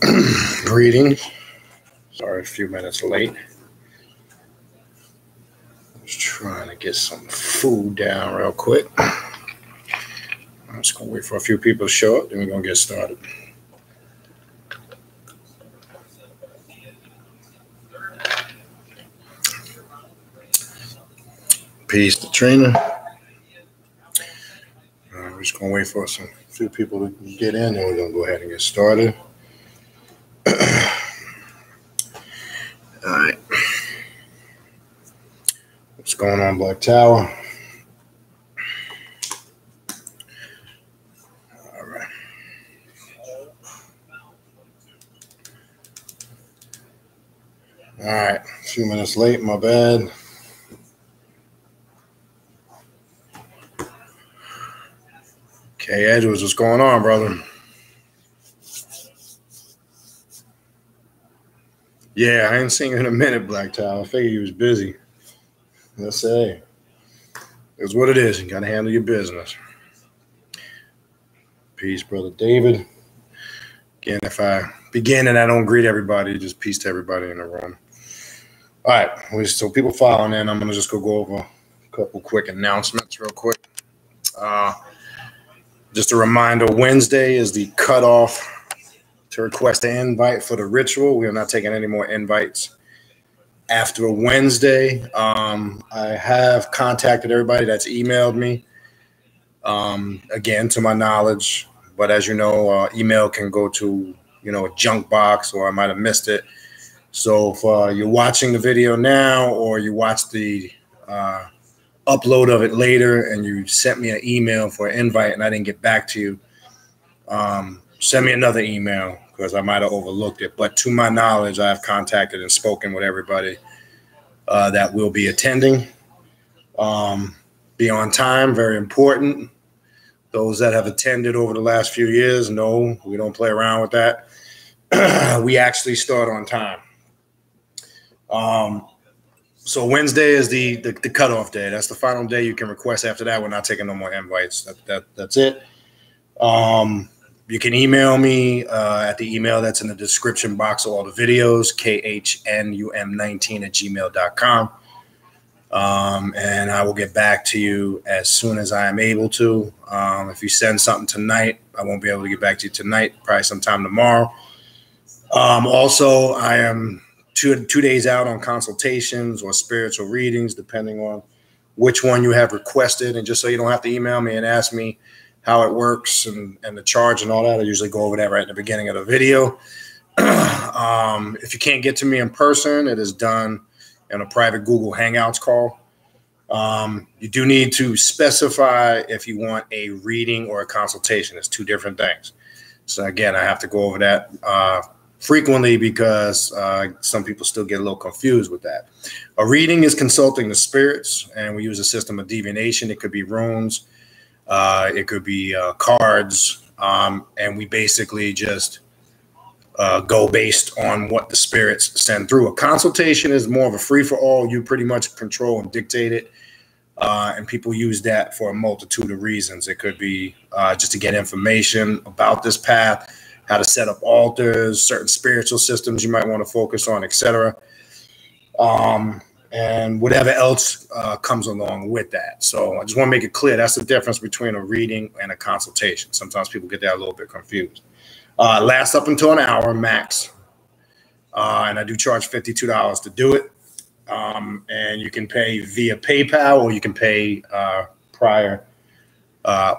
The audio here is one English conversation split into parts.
Greetings. Sorry, a few minutes late. Just trying to get some food down real quick. I'm just going to wait for a few people to show up, then we're going to get started. Peace to Trina. We're just going to wait for a few people to get in, and we're going to go ahead and get started. All right. What's going on, Black Tower? All right. All right. A few minutes late, my bad. Okay, Edwards, what's going on, brother? Yeah, I ain't seen you in a minute, Black Tower. I figured you was busy. Let's say it's what it is. You got to handle your business. Peace, brother David. Again, if I begin and I don't greet everybody, just peace to everybody in the room. All right, so people following in, I'm going to just go over a couple quick announcements real quick. Just a reminder, Wednesday is the cutoff to request an invite for the ritual. We are not taking any more invites after Wednesday. I have contacted everybody that's emailed me, again, to my knowledge. But as you know, email can go to, a junk box, or I might have missed it. So if you're watching the video now, or you watch the upload of it later and you sent me an email for an invite and I didn't get back to you, send me another email because I might have overlooked it. But to my knowledge, I have contacted and spoken with everybody that will be attending. Be on time, very important. Those that have attended over the last few years know we don't play around with that. We actually start on time. So Wednesday is the cutoff day. That's the final day you can request. After that, we're not taking no more invites. That's it. You can email me at the email that's in the description box of all the videos, khnum19@gmail.com. And I will get back to you as soon as I am able to. If you send something tonight, I won't be able to get back to you tonight, probably sometime tomorrow. Also, I am two days out on consultations or spiritual readings, depending on which one you have requested. And just so you don't have to email me and ask me how it works and the charge and all that, I usually go over that right at the beginning of the video. If you can't get to me in person, it is done in a private Google Hangouts call. You do need to specify if you want a reading or a consultation. It's two different things. So again, I have to go over that frequently because some people still get a little confused with that. A reading is consulting the spirits, and we use a system of divination. It could be runes, it could be cards, and we basically just go based on what the spirits send through. A consultation is more of a free-for-all. You pretty much control and dictate it, and people use that for a multitude of reasons. It could be just to get information about this path, how to set up altars, certain spiritual systems you might want to focus on, etc. And whatever else comes along with that. So I just want to make it clear, that's the difference between a reading and a consultation. Sometimes people get that a little bit confused. Lasts up until an hour max. And I do charge $52 to do it. And you can pay via PayPal, or you can pay prior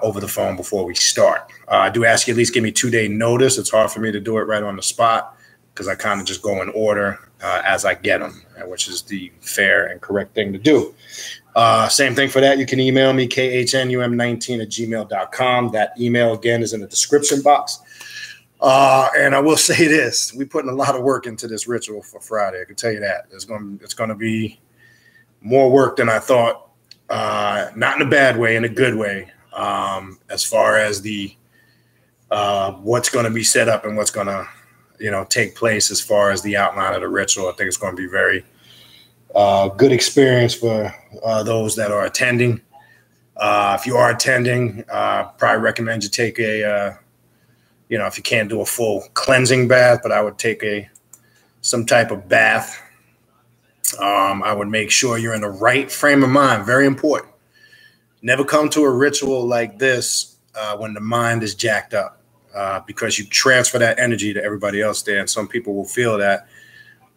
over the phone before we start. I do ask you at least give me 2-day notice. It's hard for me to do it right on the spot because I kind of just go in order as I get them, which is the fair and correct thing to do. Same thing for that. You can email me, khnum19@gmail.com. That email, again, is in the description box. And I will say this. We're putting a lot of work into this ritual for Friday. I can tell you that. It's going to be more work than I thought, not in a bad way, in a good way. As far as the what's going to be set up and what's going to, take place as far as the outline of the ritual. I think it's going to be very good experience for those that are attending. If you are attending, probably recommend you take a You know, if you can't do a full cleansing bath, but I would take some type of bath. I would make sure you're in the right frame of mind. Very important. Never come to a ritual like this when the mind is jacked up, because you transfer that energy to everybody else there, and some people will feel that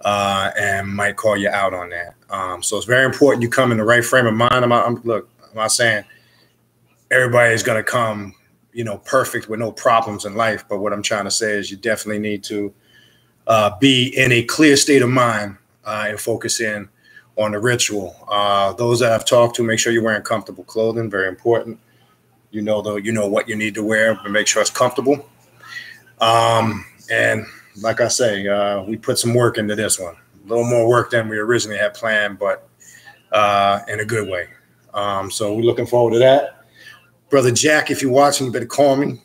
and might call you out on that. So it's very important you come in the right frame of mind. Look, I'm not saying everybody's going to come, you know, perfect with no problems in life, but what I'm trying to say is you definitely need to be in a clear state of mind and focus in on the ritual. Those that I've talked to, make sure you're wearing comfortable clothing. Very important. You know what you need to wear, but make sure it's comfortable. And like I say, we put some work into this one. A little more work than we originally had planned, but in a good way. So we're looking forward to that. Brother Jack, if you're watching, you better call me.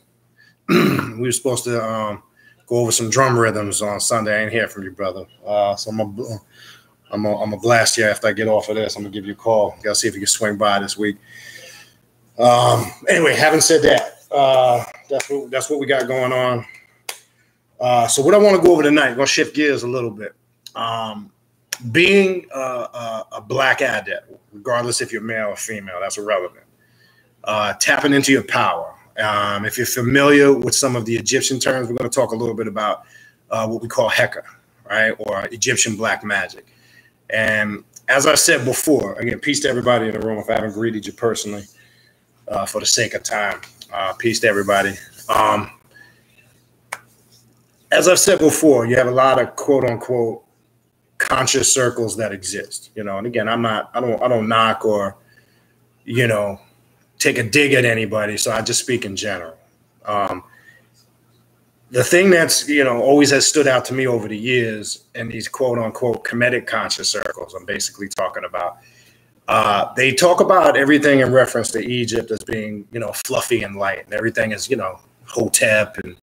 We were supposed to go over some drum rhythms on Sunday. I ain't hear from you, brother. So I'm gonna blast you after I get off of this. I'm gonna give you a call. Gotta see if you can swing by this week. Anyway, having said that, that's what we got going on. So what I want to go over tonight, I'm gonna shift gears a little bit. Being a Black Adept, regardless if you're male or female, that's irrelevant. Tapping into your power. If you're familiar with some of the Egyptian terms, we're going to talk a little bit about what we call Heka, right, or Egyptian black magic. And as I said before, again, peace to everybody in the room. If I haven't greeted you personally, for the sake of time, peace to everybody. As I've said before, you have a lot of quote unquote conscious circles that exist, you know. And again, I don't knock or, you know, take a dig at anybody. So I just speak in general. The thing that's, you know, always has stood out to me over the years in these quote unquote comedic conscious circles, I'm basically talking about, they talk about everything in reference to Egypt as being, you know, fluffy and light, and everything is, you know, Hotep and,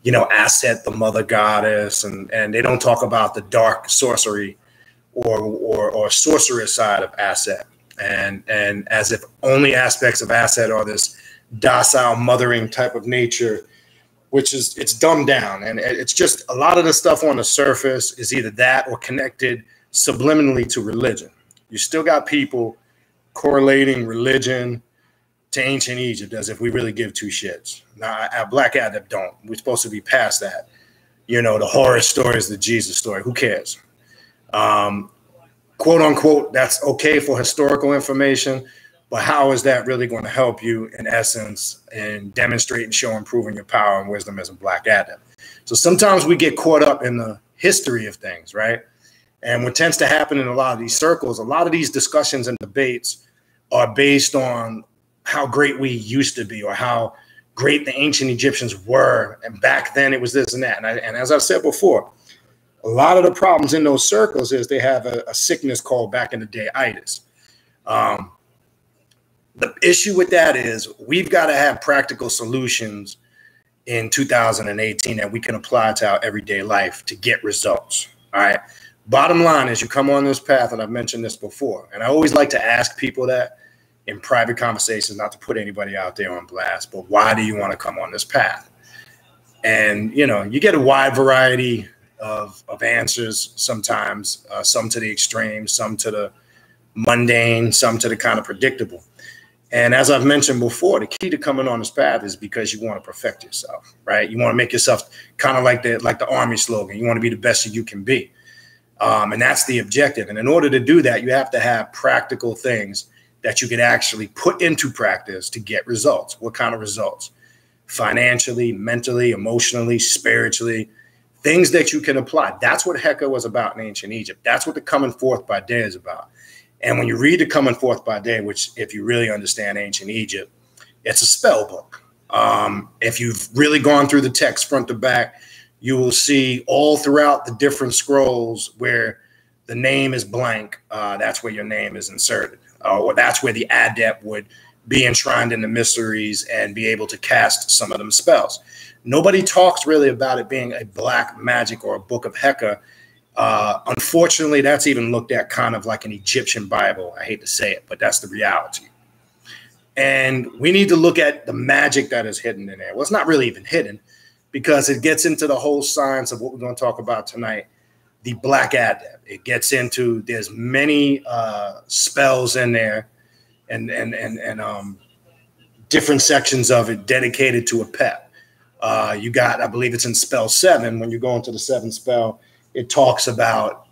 you know, Aset, the mother goddess, and they don't talk about the dark sorcery or sorceress side of Aset, and as if only aspects of Aset are this docile mothering type of nature, which is, it's dumbed down, and it's just a lot of the stuff on the surface is either that or connected subliminally to religion. You still got people correlating religion to ancient Egypt as if we really give two shits. Now, our Black Adept don't. We're supposed to be past that. You know, the horror stories, the Jesus story. Who cares? Quote unquote, that's okay for historical information, but how is that really going to help you in essence and demonstrate and show improving your power and wisdom as a Black Adept? So sometimes we get caught up in the history of things, right? And what tends to happen in a lot of these circles, a lot of these discussions and debates are based on how great we used to be or how great the ancient Egyptians were. And back then it was this and that. And as I've said before, a lot of the problems in those circles is they have a sickness called back in the day itis. The issue with that is we've got to have practical solutions in 2018 that we can apply to our everyday life to get results. All right. Bottom line is you come on this path, and I've mentioned this before, and I always like to ask people that in private conversations, not to put anybody out there on blast, but why do you want to come on this path? And, you know, you get a wide variety of answers sometimes, some to the extreme, some to the mundane, some to the kind of predictable. And as I've mentioned before, the key to coming on this path is because you want to perfect yourself, right? You want to make yourself kind of like the Army slogan. You want to be the best that you can be. And that's the objective. And in order to do that, you have to have practical things that you can actually put into practice to get results. What kind of results? Financially, mentally, emotionally, spiritually, things that you can apply. That's what Heka was about in ancient Egypt. That's what the coming forth by day is about. And when you read the coming forth by day, which if you really understand ancient Egypt, it's a spell book. If you've really gone through the text front to back, you will see all throughout the different scrolls where the name is blank. That's where your name is inserted. Or that's where the adept would be enshrined in the mysteries and be able to cast some of them spells. Nobody talks really about it being a black magic or a book of Heka. Unfortunately, that's even looked at kind of like an Egyptian Bible. I hate to say it, but that's the reality. And we need to look at the magic that is hidden in there. Well, it's not really even hidden because it gets into the whole science of what we're going to talk about tonight, the Black Adept. It gets into, there's many spells in there and different sections of it dedicated to a pep. You got, I believe it's in spell 7, when you go into the 7th spell, it talks about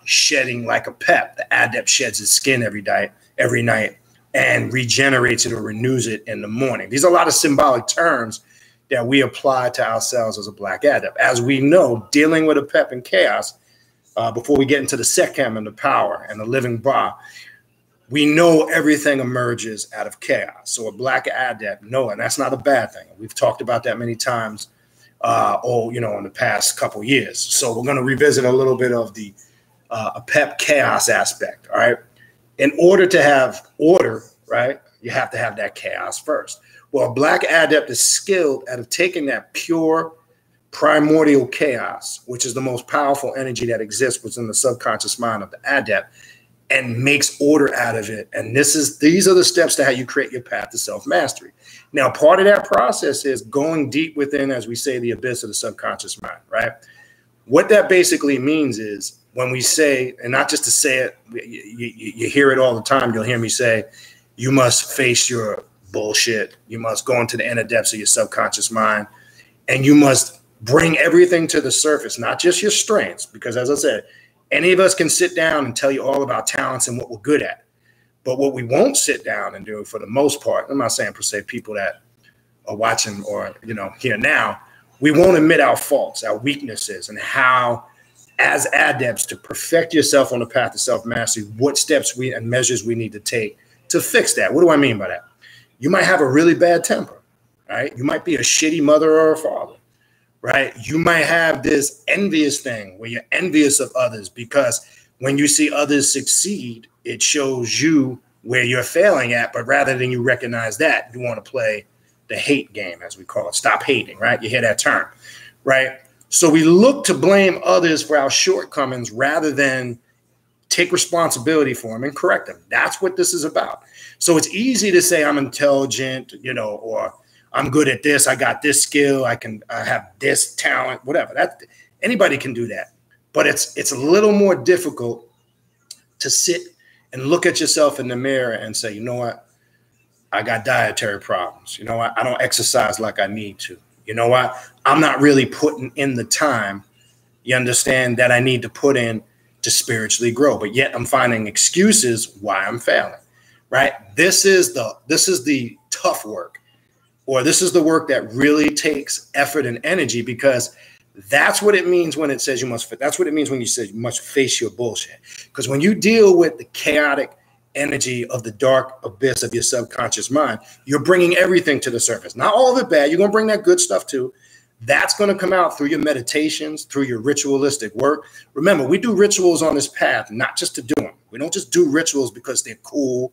shedding like a pep. The adept sheds his skin every night and regenerates it or renews it in the morning. These are a lot of symbolic terms that we apply to ourselves as a Black Adept. As we know, dealing with a pep and chaos, before we get into the Sekhem and the power and the living Ba, we know everything emerges out of chaos. So a Black Adept, no, and that's not a bad thing. We've talked about that many times, in the past couple years. So we're going to revisit a little bit of the a pep chaos aspect. All right. In order to have order, right, you have to have that chaos first. Well, a Black Adept is skilled at taking that pure primordial chaos, which is the most powerful energy that exists within the subconscious mind of the adept, and makes order out of it. And these are the steps to how you create your path to self-mastery. Now, part of that process is going deep within, as we say, the abyss of the subconscious mind, right? What that basically means is when we say, and not just to say it, you hear it all the time. You'll hear me say, you must face your bullshit. You must go into the inner depths of your subconscious mind, and you must bring everything to the surface, not just your strengths, because as I said, any of us can sit down and tell you all about talents and what we're good at. But what we won't sit down and do for the most part, I'm not saying per se people that are watching or, here now, we won't admit our faults, our weaknesses, and how as adepts to perfect yourself on the path to self-mastery, what steps and measures we need to take to fix that. What do I mean by that? You might have a really bad temper, right? You might be a shitty mother or a father, right? You might have this envious thing where you're envious of others because when you see others succeed, it shows you where you're failing at. But rather than you recognize that, you want to play the hate game, as we call it. Stop hating, right? You hear that term, right? So we look to blame others for our shortcomings rather than take responsibility for them and correct them. That's what this is about. So it's easy to say I'm intelligent, or I'm good at this. I got this skill. I have this talent, whatever. Anybody can do that. But it's a little more difficult to sit and look at yourself in the mirror and say, you know what? I got dietary problems. You know what? I don't exercise like I need to. You know what? I'm not really putting in the time, you understand, that I need to put in to spiritually grow. But yet I'm finding excuses why I'm failing, right? This is the tough work, or this is the work that really takes effort and energy, because that's what it means when it says you must. That's what it means when you say you must face your bullshit. Because when you deal with the chaotic energy of the dark abyss of your subconscious mind, you're bringing everything to the surface. Not all of it bad. You're going to bring that good stuff too. That's going to come out through your meditations, through your ritualistic work. Remember, we do rituals on this path, not just to do them. We don't just do rituals because they're cool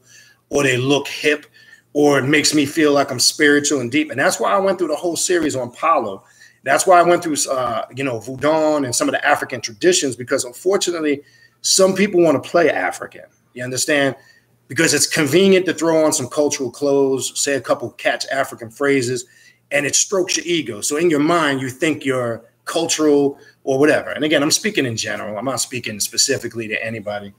or they look hip or it makes me feel like I'm spiritual and deep. And that's why I went through the whole series on Palo. That's why I went through, Voodoo and some of the African traditions, because unfortunately, some people want to play African. You understand? Because it's convenient to throw on some cultural clothes, say a couple catch African phrases, and it strokes your ego. So in your mind, you think you're cultural or whatever. And again, I'm speaking in general. I'm not speaking specifically to anybody.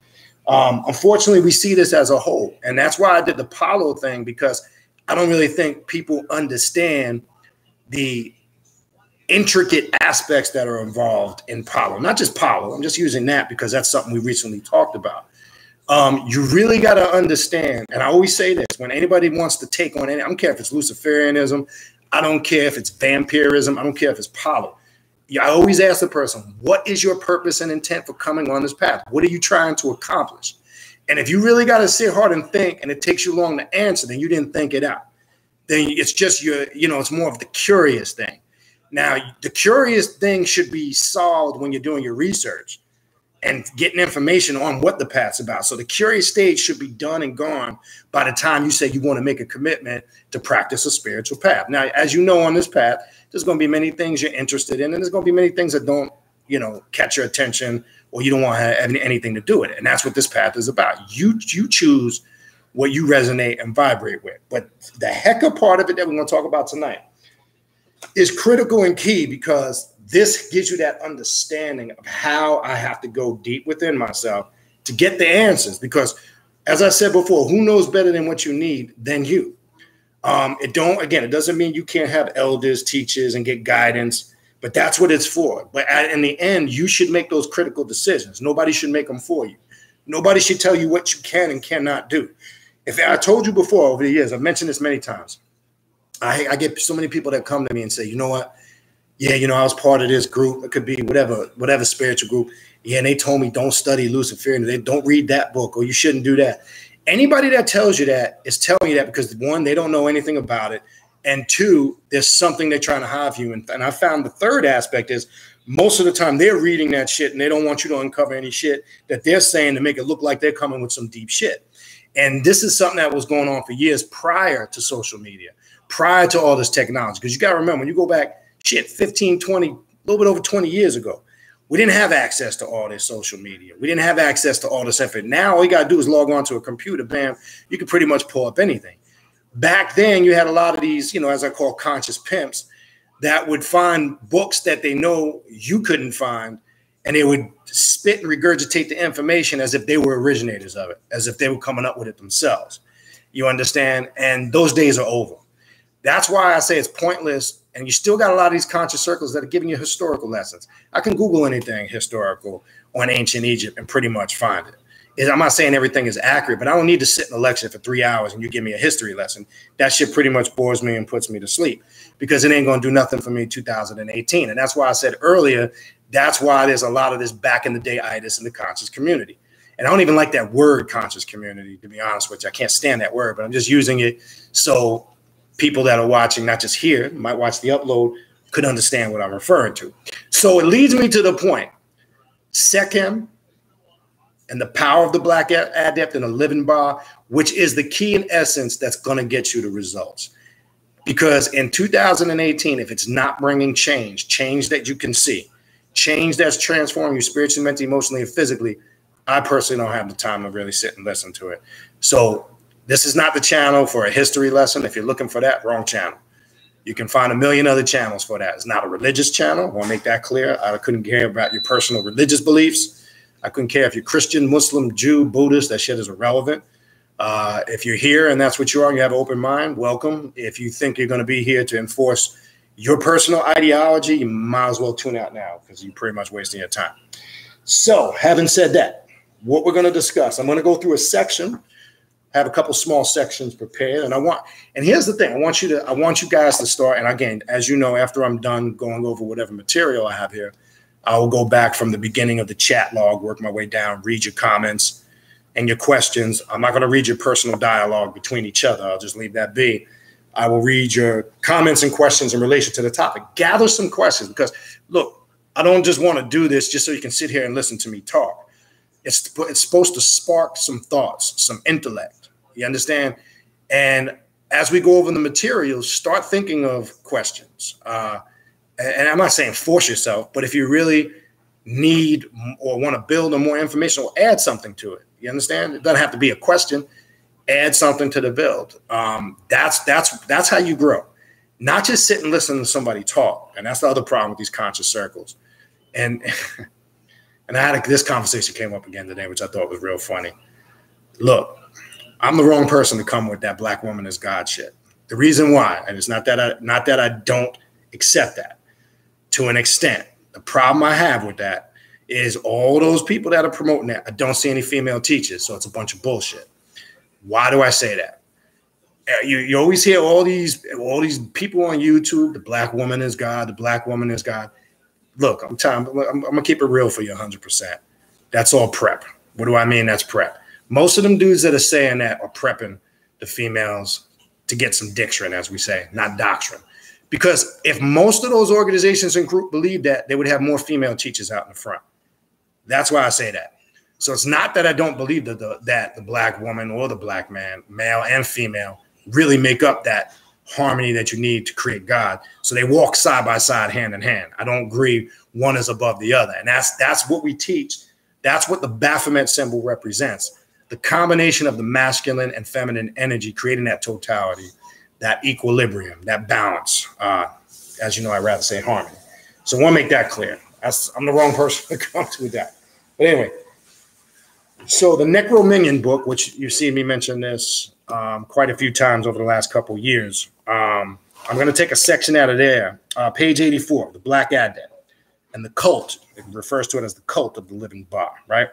Unfortunately, we see this as a whole. And that's why I did the Palo thing, because I don't really think people understand the intricate aspects that are involved in Palo. Not just Palo. I'm just using that because that's something we recently talked about. You really got to understand, and I always say this, when anybody wants to take on any, I don't care if it's Luciferianism, I don't care if it's vampirism, I don't care if it's Palo. I always ask the person, what is your purpose and intent for coming on this path? What are you trying to accomplish? And if you really got to sit hard and think, and it takes you long to answer, then you didn't think it out. Then it's just it's more of the curious thing. Now, the curious thing should be solved when you're doing your research and getting information on what the path's about. So the curious stage should be done and gone by the time you say you want to make a commitment to practice a spiritual path. Now, as you know, on this path, there's going to be many things you're interested in, and there's going to be many things that don't, catch your attention, or you don't want to have anything to do with it. And that's what this path is about. You choose what you resonate and vibrate with. But the hecker part of it that we're going to talk about tonight is critical and key because this gives you that understanding of how I have to go deep within myself to get the answers. Because as I said before, who knows better than what you need than you? It doesn't mean you can't have elders, teachers, and get guidance, but that's what it's for. But in the end, you should make those critical decisions. Nobody should make them for you. Nobody should tell you what you can and cannot do. If I told you before over the years, I've mentioned this many times. I get so many people that come to me and say, you know what? Yeah, I was part of this group. It could be whatever spiritual group. Yeah, and they told me don't study Luciferian. They don't read that book, or you shouldn't do that. Anybody that tells you that is telling you that because, one, they don't know anything about it, and two, there's something they're trying to hide from you. And I found the third aspect is most of the time they're reading that shit and they don't want you to uncover any shit that they're saying to make it look like they're coming with some deep shit. And this is something that was going on for years prior to social media, prior to all this technology. Because you got to remember, when you go back, 15, 20, a little bit over 20 years ago, we didn't have access to all this social media. We didn't have access to all this effort. Now all you got to do is log on to a computer, bam, you can pretty much pull up anything. Back then, you had a lot of these, as I call conscious pimps, that would find books that they know you couldn't find, and they would spit and regurgitate the information as if they were originators of it, as if they were coming up with it themselves. You understand? And those days are over. That's why I say it's pointless. And you still got a lot of these conscious circles that are giving you historical lessons. I can Google anything historical on ancient Egypt and pretty much find it. I'm not saying everything is accurate, but I don't need to sit in a lecture for 3 hours and you give me a history lesson. That shit pretty much bores me and puts me to sleep because it ain't going to do nothing for me in 2018. And that's why I said earlier, that's why there's a lot of this back in the day itis in the conscious community. And I don't even like that word conscious community, to be honest with you. I can't stand that word, but I'm just using it so people that are watching, not just here, might watch the upload, could understand what I'm referring to. So it leads me to the point. Sekhem and the power of the Black Adept and the living bar, which is the key in essence that's going to get you the results. Because in 2018, if it's not bringing change that you can see, change that's transforming you spiritually, mentally, emotionally, and physically, I personally don't have the time to really sit and listen to it. So this is not the channel for a history lesson. If you're looking for that, wrong channel. You can find a million other channels for that. It's not a religious channel. I want to make that clear. I couldn't care about your personal religious beliefs. I couldn't care if you're Christian, Muslim, Jew, Buddhist. That shit is irrelevant. If you're here and that's what you are and you have an open mind, welcome. If you think you're going to be here to enforce your personal ideology, you might as well tune out now because you're pretty much wasting your time. So having said that, what we're going to discuss, I'm going to go through a section, have a couple small sections prepared. And here's the thing. I want you guys to start. And again, as you know, after I'm done going over whatever material I have here, I will go back from the beginning of the chat log, work my way down, read your comments and your questions. I'm not going to read your personal dialogue between each other. I'll just leave that be. I will read your comments and questions in relation to the topic. Gather some questions because, look, I don't just want to do this just so you can sit here and listen to me talk. It's supposed to spark some thoughts, some intellect. You understand? And as we go over the materials, start thinking of questions. And I'm not saying force yourself, but if you really need or want to build on more information or add something to it, you understand? It doesn't have to be a question. Add something to the build. That's how you grow. Not just sit and listen to somebody talk. And that's the other problem with these conscious circles. And I had this conversation came up again today, which I thought was real funny. Look, I'm the wrong person to come with that black woman is God shit. The reason why, and it's not that I don't accept that to an extent. The problem I have with that is all those people that are promoting that, I don't see any female teachers, so it's a bunch of bullshit. Why do I say that? You always hear all these people on YouTube, the black woman is God, the black woman is God. Look, I'm gonna keep it real for you 100%. That's all prep. What do I mean that's prep? Most of them dudes that are saying that are prepping the females to get some dictrin, as we say, not doctrine. Because if most of those organizations and groups believe that, they would have more female teachers out in the front. That's why I say that. So it's not that I don't believe that the black woman or the black man, male and female, really make up that harmony that you need to create God. So they walk side by side, hand in hand. I don't agree one is above the other. And that's what we teach. That's what the Baphomet symbol represents. The combination of the masculine and feminine energy, creating that totality, that equilibrium, that balance. As you know, I'd rather say harmony. So I want to make that clear. I'm the wrong person to come to with that. But anyway, so the Necrominion book, which you've seen me mention this quite a few times over the last couple of years, I'm going to take a section out of there, page 84, the Black Adept and the cult. It refers to it as the cult of the living Ba, right?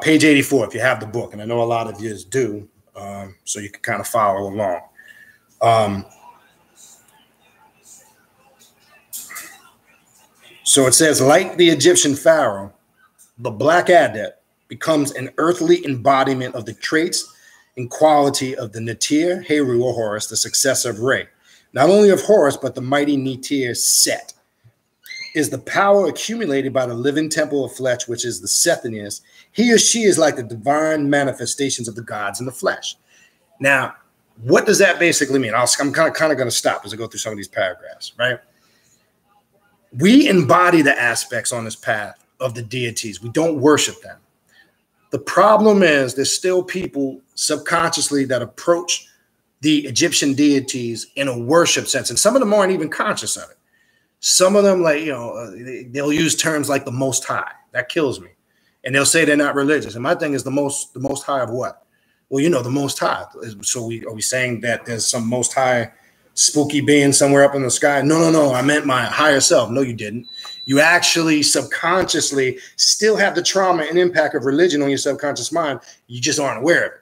Page 84, if you have the book, and I know a lot of you do, so you can kind of follow along. So it says, like the Egyptian pharaoh, the Black Adept becomes an earthly embodiment of the traits and quality of the Neter, Heru, or Horus, the successor of Re. Not only of Horus, but the mighty Neter Set is the power accumulated by the living temple of flesh, which is the Sethanius. He or she is like the divine manifestations of the gods in the flesh. Now, what does that basically mean? I'm kind of going to stop as I go through some of these paragraphs, right? We embody the aspects on this path of the deities. We don't worship them. The problem is there's still people subconsciously that approach the Egyptian deities in a worship sense, and some of them aren't even conscious of it. Some of them, like, they'll use terms like the Most High. That kills me. And they'll say they're not religious. And my thing is the most high of what? Well, the Most High. So are we saying that there's some Most High spooky being somewhere up in the sky? No. I meant my higher self. No, you didn't. You actually subconsciously still have the trauma and impact of religion on your subconscious mind. You just aren't aware of it.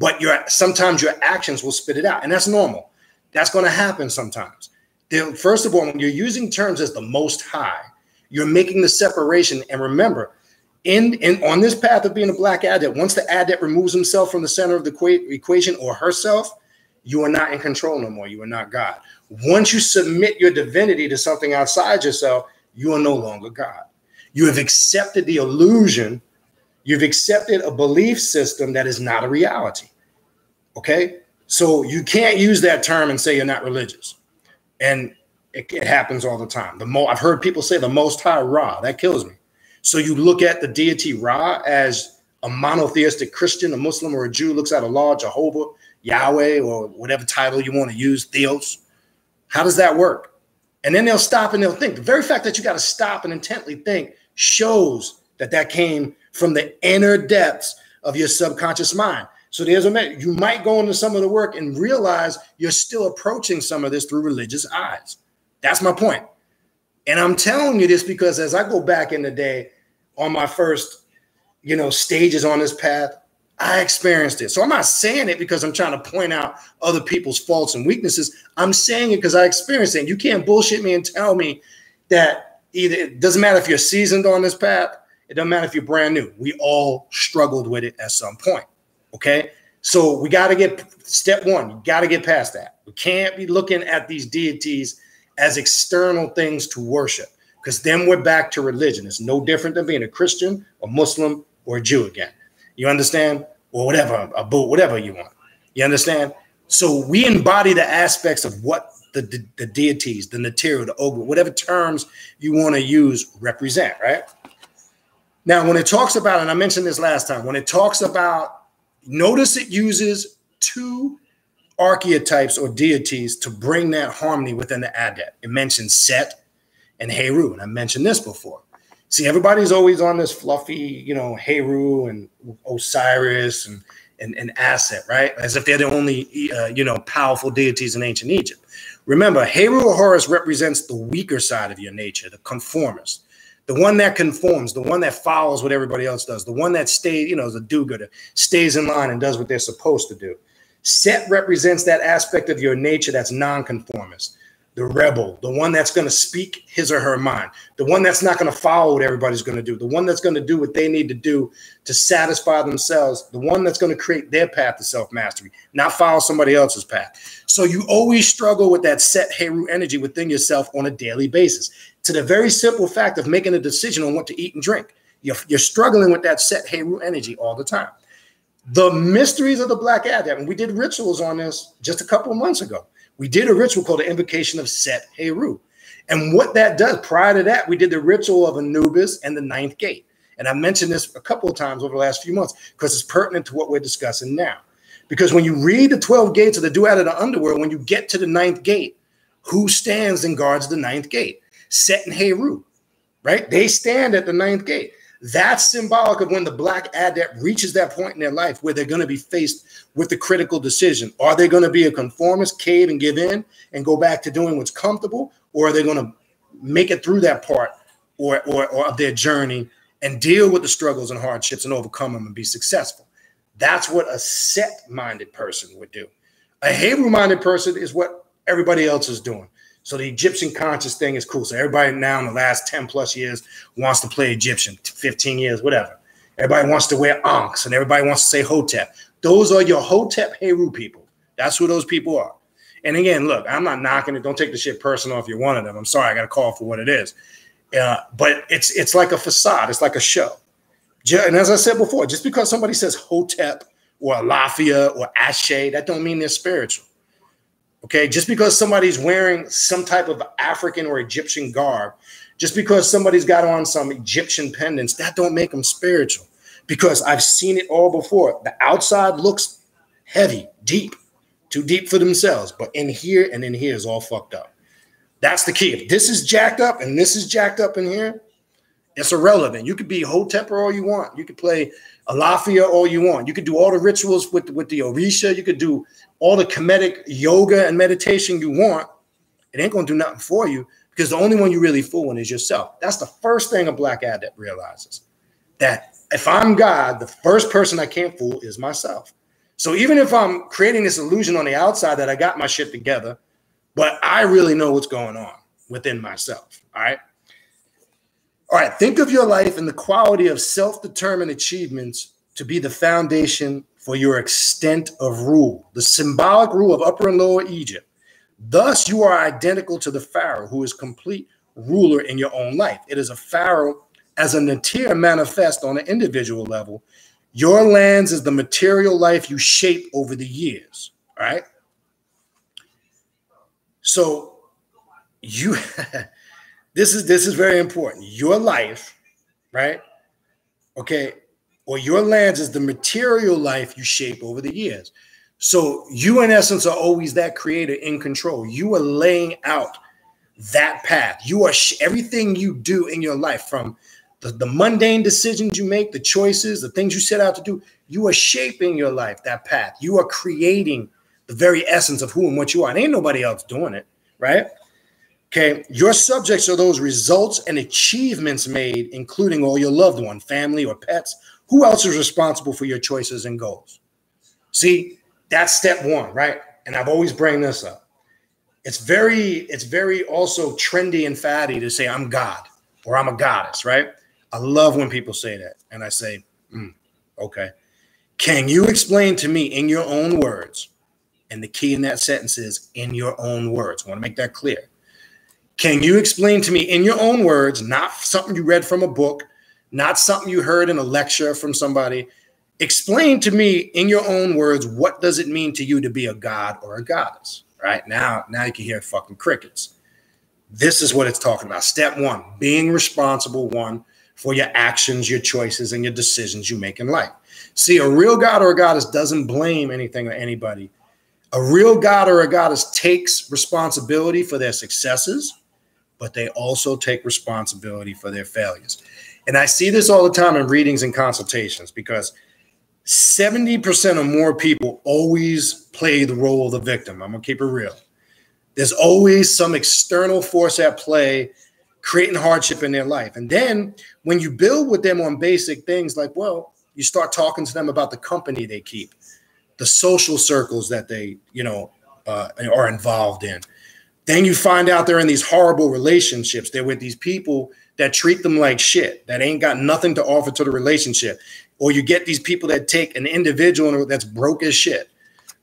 But sometimes your actions will spit it out. And that's normal. That's going to happen sometimes. First of all, when you're using terms as the Most High, you're making the separation. And remember, on this path of being a Black Adept, once the Adept removes himself from the center of the equation or herself, you are not in control no more. You are not God. Once you submit your divinity to something outside yourself, you are no longer God. You have accepted the illusion. You've accepted a belief system that is not a reality. Okay? So you can't use that term and say you're not religious. And it happens all the time. I've heard people say the Most High Ra. That kills me. So you look at the deity Ra as a monotheistic Christian, a Muslim, or a Jew looks at Allah, Jehovah, Yahweh, or whatever title you want to use, Theos. How does that work? And then they'll stop and they'll think. The very fact that you got to stop and intently think shows that came from the inner depths of your subconscious mind. So you might go into some of the work and realize you're still approaching some of this through religious eyes. That's my point. And I'm telling you this because as I go back in the day on my first, stages on this path, I experienced it. So I'm not saying it because I'm trying to point out other people's faults and weaknesses. I'm saying it because I experienced it. You can't bullshit me and tell me that it doesn't matter if you're seasoned on this path. It doesn't matter if you're brand new. We all struggled with it at some point. Okay. So we got to get step one. You got to get past that. We can't be looking at these deities as external things to worship because then we're back to religion. It's no different than being a Christian or Muslim or a Jew again. You understand? Or whatever, a boot, whatever you want. You understand? So we embody the aspects of what the deities, the Neter, the Ogre, whatever terms you want to use represent, right? Now, when it talks about, and I mentioned this last time, when it talks about, notice it uses two archetypes or deities to bring that harmony within the Adept. It mentions Set and Heru, and I mentioned this before. See, everybody's always on this fluffy, Heru and Osiris and Aset, right? As if they're the only, powerful deities in ancient Egypt. Remember, Heru or Horus represents the weaker side of your nature, the conformist. The one that conforms, the one that follows what everybody else does, the one that stays, is a do-gooder, stays in line and does what they're supposed to do. Set represents that aspect of your nature that's non-conformist, the rebel, the one that's going to speak his or her mind, the one that's not going to follow what everybody's going to do, the one that's going to do what they need to do to satisfy themselves, the one that's going to create their path to self-mastery, not follow somebody else's path. So you always struggle with that Set Heru energy within yourself on a daily basis, to the very simple fact of making a decision on what to eat and drink. You're struggling with that Set Heru energy all the time. The mysteries of the Black Adept, and we did rituals on this just a couple of months ago. We did a ritual called the Invocation of Set Heru. And what that does, prior to that, we did the ritual of Anubis and the ninth gate. And I mentioned this a couple of times over the last few months because it's pertinent to what we're discussing now. Because when you read the 12 gates of the duat of the underworld, when you get to the ninth gate, Who stands and guards the ninth gate? Set and Heru, right? They stand at the ninth gate. That's symbolic of when the Black Adept reaches that point in their life where they're going to be faced with the critical decision. Are they going to be a conformist, cave and give in and go back to doing what's comfortable? Or are they going to make it through that part or of their journey and deal with the struggles and hardships and overcome them and be successful? That's what a set-minded person would do. A Hebrew-minded person is what everybody else is doing. So the Egyptian conscious thing is cool. So everybody now in the last 10 plus years wants to play Egyptian, 15 years, whatever. Everybody wants to wear Ankhs and everybody wants to say Hotep. Those are your Hotep Heru people. That's who those people are. And again, look, I'm not knocking it. Don't take the shit personal if you're one of them. I'm sorry, I got to call for what it is. But it's like a facade. It's like a show. And as I said before, just because somebody says Hotep or Alafia or Ashe, that don't mean they're spiritual. Okay, just because somebody's wearing some type of African or Egyptian garb, just because somebody's got on some Egyptian pendants, that don't make them spiritual. Because I've seen it all before. The outside looks heavy, deep, too deep for themselves. But in here and in here is all fucked up. That's the key. If this is jacked up and this is jacked up in here, it's irrelevant. You could be Hotep all you want. You could play Alafia all you want. You could do all the rituals with the Orisha. You could do all the Kemetic yoga and meditation you want. It ain't going to do nothing for you because the only one you really fooling is yourself. That's the first thing a Black Adept realizes, that if I'm God, the first person I can't fool is myself. So even if I'm creating this illusion on the outside that I got my shit together, but I really know what's going on within myself. All right. All right. Think of your life and the quality of self-determined achievements to be the foundation for your extent of rule, the symbolic rule of Upper and Lower Egypt. Thus, you are identical to the pharaoh who is complete ruler in your own life. It is a pharaoh as a natir manifest on an individual level. Your lands is the material life you shape over the years. All right. So you, this is very important. Your life, right? Okay. Or your lands is the material life you shape over the years. So you, in essence, are always that creator in control. You are laying out that path. You are everything you do in your life, from the mundane decisions you make, the choices, the things you set out to do. You are shaping your life, that path. You are creating the very essence of who and what you are. And ain't nobody else doing it, right? Okay. Your subjects are those results and achievements made, including all your loved one, family, or pets. Who else is responsible for your choices and goals? See, that's step one, right? And I've always bring this up. It's very also trendy and fatty to say I'm God or I'm a goddess, right? I love when people say that. And I say, okay. Can you explain to me in your own words? And the key in that sentence is in your own words. I want to make that clear. Can you explain to me in your own words, not something you read from a book, not something you heard in a lecture from somebody? Explain to me in your own words, what does it mean to you to be a god or a goddess? Right now you can hear fucking crickets. This is what it's talking about. Step one, being responsible, one, for your actions, your choices, and your decisions you make in life. See, a real god or a goddess doesn't blame anything or anybody. A real god or a goddess takes responsibility for their successes, but they also take responsibility for their failures. And I see this all the time in readings and consultations, because 70% or more people always play the role of the victim. I'm going to keep it real. There's always some external force at play creating hardship in their life. And then when you build with them on basic things like, well, you start talking to them about the company they keep, the social circles that they, are involved in. Then you find out they're in these horrible relationships. They're with these people that treat them like shit, that ain't got nothing to offer to the relationship. Or you get these people that take an individual that's broke as shit,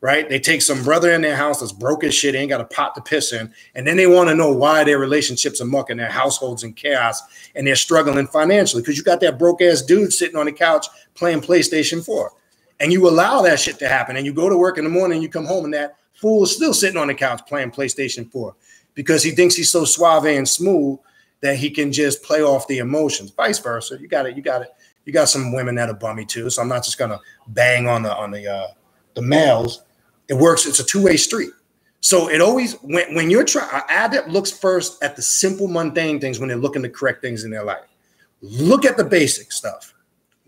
right? They take some brother in their house that's broke as shit, ain't got a pot to piss in, and then they want to know why their relationships are muck and their households in chaos and they're struggling financially, because you got that broke ass dude sitting on the couch playing PlayStation 4. And you allow that shit to happen. And you go to work in the morning and you come home and that fool is still sitting on the couch playing PlayStation 4 because he thinks he's so suave and smooth that he can just play off the emotions. Vice versa. You got it. You got some women that are bummy too. So I'm not just gonna bang on the males. It works. It's a two-way street. So it always, when you're trying, an adept looks first at the simple, mundane things when they're looking to correct things in their life. Look at the basic stuff.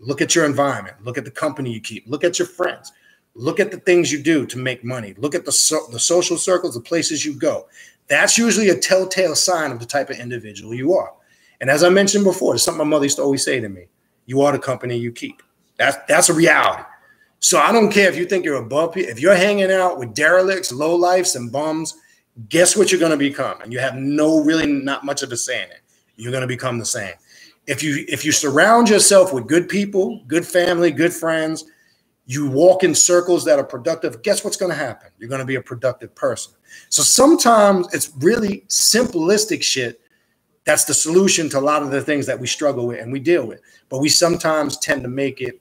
Look at your environment. Look at the company you keep. Look at your friends. Look at the things you do to make money. Look at the social circles, the places you go. That's usually a telltale sign of the type of individual you are. And as I mentioned before, it's something my mother used to always say to me: you are the company you keep. That's a reality. So I don't care if you think you're above people. If you're hanging out with derelicts, lowlifes, and bums, guess what you're going to become? And you have not much of a say in it. You're going to become the same. If you surround yourself with good people, good family, good friends, you walk in circles that are productive, guess what's going to happen? You're going to be a productive person. So sometimes it's really simplistic shit that's the solution to a lot of the things that we struggle with and we deal with. But we sometimes tend to make it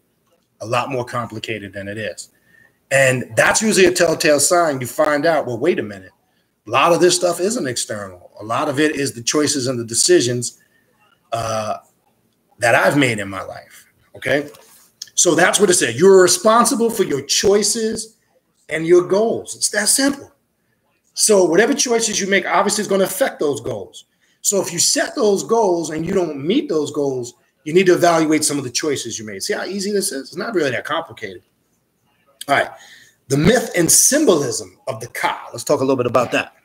a lot more complicated than it is. And that's usually a telltale sign. You find out, well, wait a minute. A lot of this stuff isn't external. A lot of it is the choices and the decisions that I've made in my life. Okay. So that's what it said. You're responsible for your choices and your goals. It's that simple. So whatever choices you make, obviously, is going to affect those goals. So if you set those goals and you don't meet those goals, you need to evaluate some of the choices you made. See how easy this is? It's not really that complicated. All right. The myth and symbolism of the ka. Let's talk a little bit about that.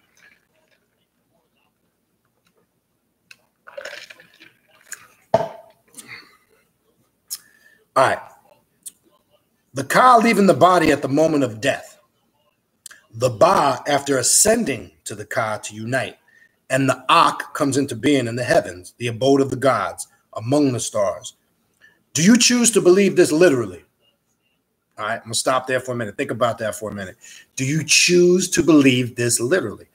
All right. The ka leaving the body at the moment of death. The ba after ascending to the ka to unite. And the ak comes into being in the heavens, the abode of the gods, among the stars. Do you choose to believe this literally? All right, I'm going to stop there for a minute. Think about that for a minute. Do you choose to believe this literally?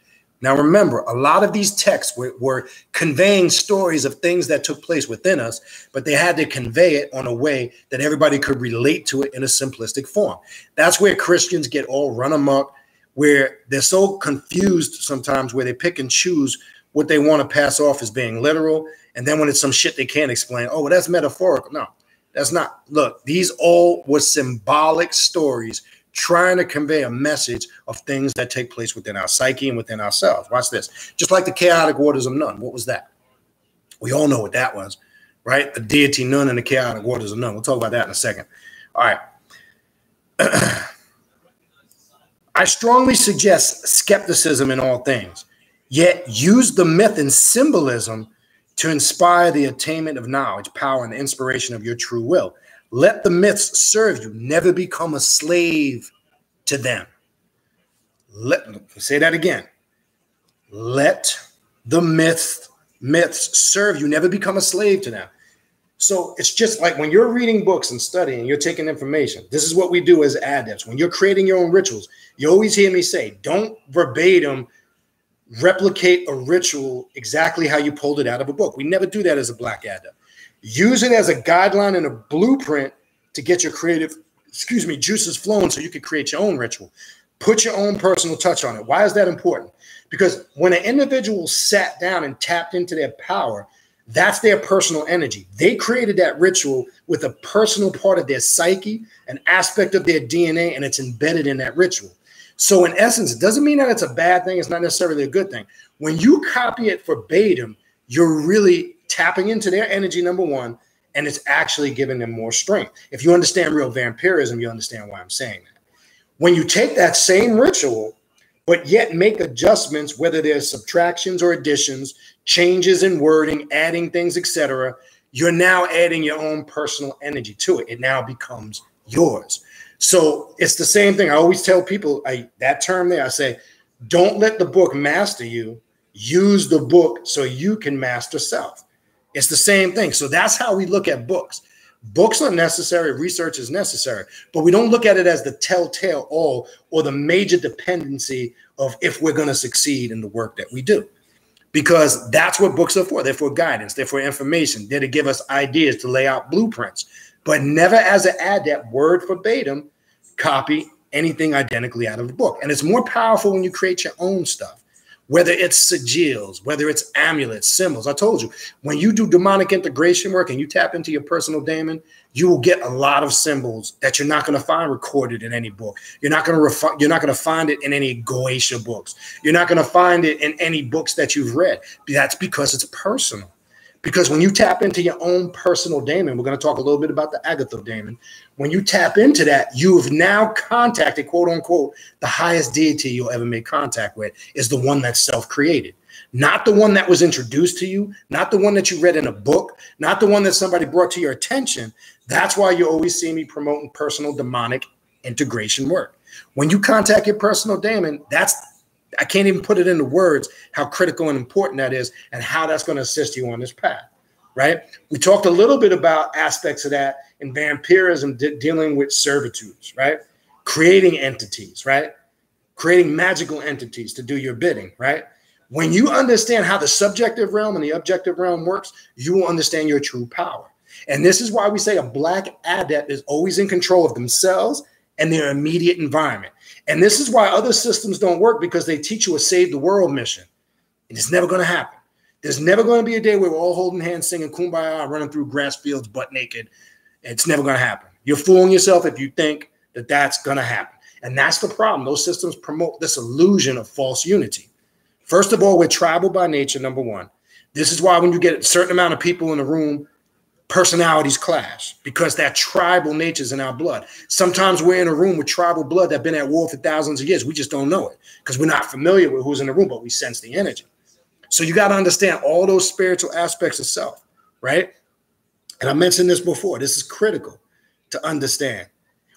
Now, remember, a lot of these texts were conveying stories of things that took place within us, but they had to convey it on a way that everybody could relate to it in a simplistic form. That's where Christians get all run amok, where they're so confused sometimes, where they pick and choose what they want to pass off as being literal. And then when it's some shit they can't explain, oh, well, that's metaphorical. No, that's not. Look, these all were symbolic stories trying to convey a message of things that take place within our psyche and within ourselves. Watch this. Just like the chaotic waters of Nun. What was that? We all know what that was, right? The deity Nun and the chaotic waters of Nun. We'll talk about that in a second. All right. I strongly suggest skepticism in all things, yet use the myth and symbolism to inspire the attainment of knowledge, power, and the inspiration of your true will. Let the myths serve you. Never become a slave to them. Say that again. Let the myths serve you. Never become a slave to them. So it's just like when you're reading books and studying, you're taking information. This is what we do as adepts. When you're creating your own rituals, you always hear me say, don't verbatim replicate a ritual exactly how you pulled it out of a book. We never do that as a Black Adept. Use it as a guideline and a blueprint to get your creative, juices flowing so you can create your own ritual. Put your own personal touch on it. Why is that important? Because when an individual sat down and tapped into their power, that's their personal energy. They created that ritual with a personal part of their psyche, an aspect of their DNA, and it's embedded in that ritual. So in essence, it doesn't mean that it's a bad thing. It's not necessarily a good thing. When you copy it verbatim, you're really tapping into their energy, number one, and it's actually giving them more strength. If you understand real vampirism, you understand why I'm saying that. When you take that same ritual, but yet make adjustments, whether there's subtractions or additions, changes in wording, adding things, etc., you're now adding your own personal energy to it. It now becomes yours. So it's the same thing. I always tell people that term there, I say, don't let the book master you. Use the book so you can master self. It's the same thing. So that's how we look at books. Books are necessary. Research is necessary. But we don't look at it as the telltale all or the major dependency of if we're going to succeed in the work that we do. Because that's what books are for. They're for guidance. They're for information. They're to give us ideas, to lay out blueprints. But never as an adept, word verbatim, copy anything identically out of the book. And it's more powerful when you create your own stuff. whether it's sigils, whether it's amulets, symbols. I told you, when you do demonic integration work and you tap into your personal daemon, you will get a lot of symbols that you're not going to find recorded in any book. You're not going to find it in any Goetia books. You're not going to find it in any books that you've read. That's because it's personal. Because when you tap into your own personal daemon, we're going to talk a little bit about the Agatho daemon. When you tap into that, you have now contacted, quote unquote, the highest deity you'll ever make contact with is the one that's self-created. Not the one that was introduced to you, not the one that you read in a book, not the one that somebody brought to your attention. That's why you always see me promoting personal demonic integration work. When you contact your personal daemon, I can't even put it into words how critical and important that is and how that's going to assist you on this path, right? We talked a little bit about aspects of that in vampirism, dealing with servitudes, right? Creating entities, right? Creating magical entities to do your bidding, right? When you understand how the subjective realm and the objective realm works, you will understand your true power. And this is why we say a Black Adept is always in control of themselves and their immediate environment. And this is why other systems don't work, because they teach you a save the world mission. And it's never going to happen. There's never going to be a day where we're all holding hands, singing Kumbaya, running through grass fields, butt naked. It's never going to happen. You're fooling yourself if you think that that's going to happen. And that's the problem. Those systems promote this illusion of false unity. First of all, we're tribal by nature, number one. This is why when you get a certain amount of people in a room, personalities clash, because that tribal nature is in our blood. Sometimes we're in a room with tribal blood that have been at war for thousands of years. We just don't know it because we're not familiar with who's in the room, but we sense the energy. So you got to understand all those spiritual aspects of self, right? And I mentioned this before. This is critical to understand.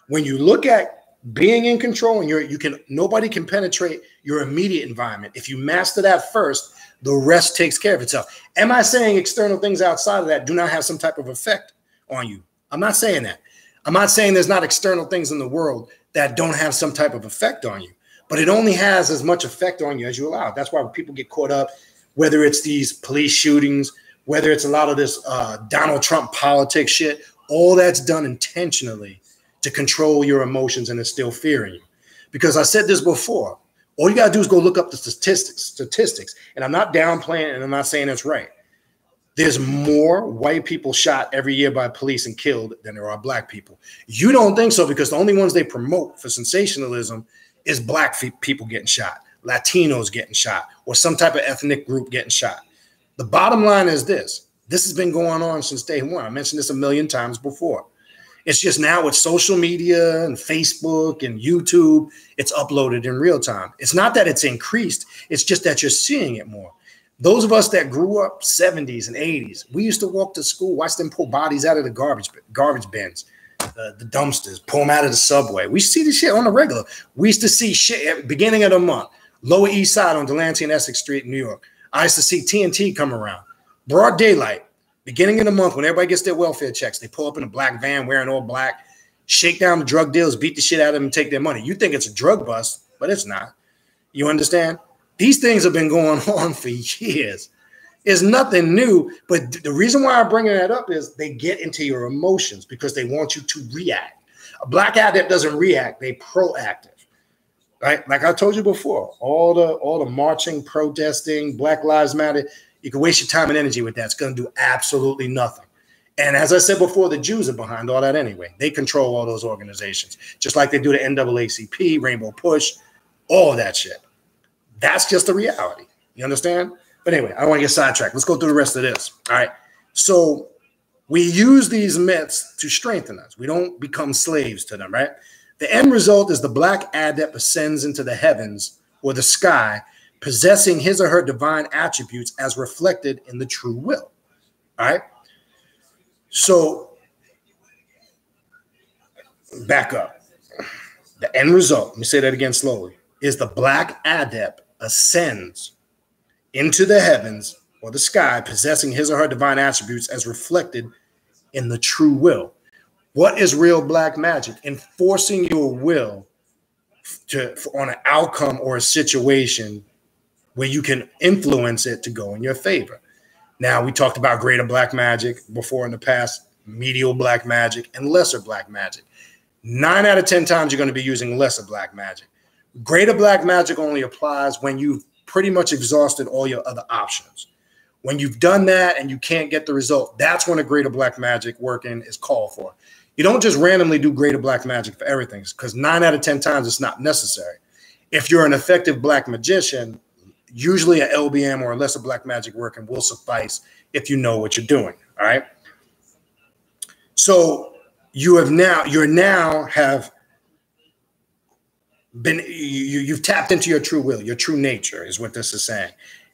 When you look at being in control and nobody can penetrate your immediate environment. If you master that first, the rest takes care of itself. Am I saying external things outside of that do not have some type of effect on you? I'm not saying that. I'm not saying there's not external things in the world that don't have some type of effect on you, but it only has as much effect on you as you allow. That's why people get caught up, whether it's these police shootings, whether it's a lot of this Donald Trump politics shit, all that's done intentionally to control your emotions and instill fear in you. Because I said this before, all you got to do is go look up the statistics. And I'm not downplaying and I'm not saying it's right. There's more white people shot every year by police and killed than there are black people. You don't think so, because the only ones they promote for sensationalism is black people getting shot, Latinos getting shot, or some type of ethnic group getting shot. The bottom line is this. This has been going on since day one. I mentioned this a million times before. It's just now with social media and Facebook and YouTube, it's uploaded in real time. It's not that it's increased. It's just that you're seeing it more. Those of us that grew up 70s and 80s, we used to walk to school, watch them pull bodies out of the garbage bins, the dumpsters, pull them out of the subway. We see this shit on the regular. We used to see shit at the beginning of the month, Lower East Side on Delancey and Essex Street in New York. I used to see TNT come around. Broad daylight. Beginning of the month, when everybody gets their welfare checks, they pull up in a black van wearing all black, shake down the drug dealers, beat the shit out of them, and take their money. You think it's a drug bust, but it's not. You understand? These things have been going on for years. It's nothing new, but the reason why I'm bringing that up is they get into your emotions because they want you to react. A Black Adept doesn't react, they proactive, right? Like I told you before, all the marching, protesting, Black Lives Matter, you can waste your time and energy with that. It's going to do absolutely nothing. And as I said before, the Jews are behind all that anyway. They control all those organizations, just like they do the NAACP, Rainbow Push, all of that shit. That's just the reality. You understand? But anyway, I don't want to get sidetracked. Let's go through the rest of this. All right. So we use these myths to strengthen us. We don't become slaves to them, right? The end result is the Black Adept ascends into the heavens or the sky, possessing his or her divine attributes as reflected in the true will. All right. So back up. The end result, let me say that again slowly, is the Black Adept ascends into the heavens or the sky, possessing his or her divine attributes as reflected in the true will. What is real black magic? Enforcing your will on an outcome or a situation where you can influence it to go in your favor. Now, we talked about greater black magic before in the past, medial black magic, and lesser black magic. 9 out of 10 times you're going to be using lesser black magic. Greater black magic only applies when you've pretty much exhausted all your other options. When you've done that and you can't get the result, that's when a greater black magic working is called for. You don't just randomly do greater black magic for everything, because 9 out of 10 times it's not necessary. If you're an effective black magician, usually a LBM or a lesser black magic working will suffice if you know what you're doing. All right. So you've tapped into your true will, your true nature is what this is saying.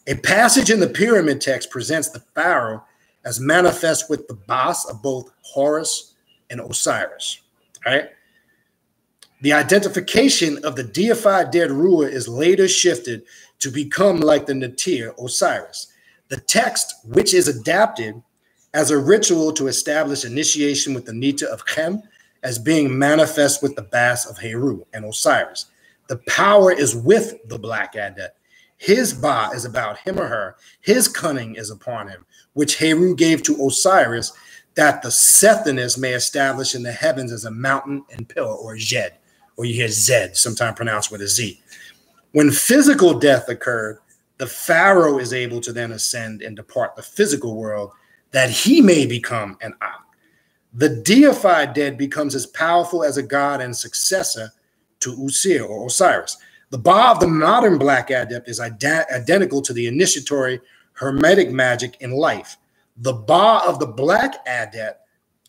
A passage in the pyramid text presents the pharaoh as manifest with the boss of both Horus and Osiris. All right. The identification of the deified dead ruler is later shifted to become like the Natir Osiris. The text, which is adapted as a ritual to establish initiation with the Nita of Sekhem, as being manifest with the Bas of Heru and Osiris. The power is with the Black Adept. His Ba is about him or her. His cunning is upon him, which Heru gave to Osiris, that the Sethinus may establish in the heavens as a mountain and pillar, or Zed, or you hear Zed, sometimes pronounced with a Z. When physical death occurred, the pharaoh is able to then ascend and depart the physical world, that he may become an Ak. The deified dead becomes as powerful as a god and successor to Usir or Osiris. The Ba of the modern Black Adept is identical to the initiatory hermetic magic in life. The Ba of the Black Adept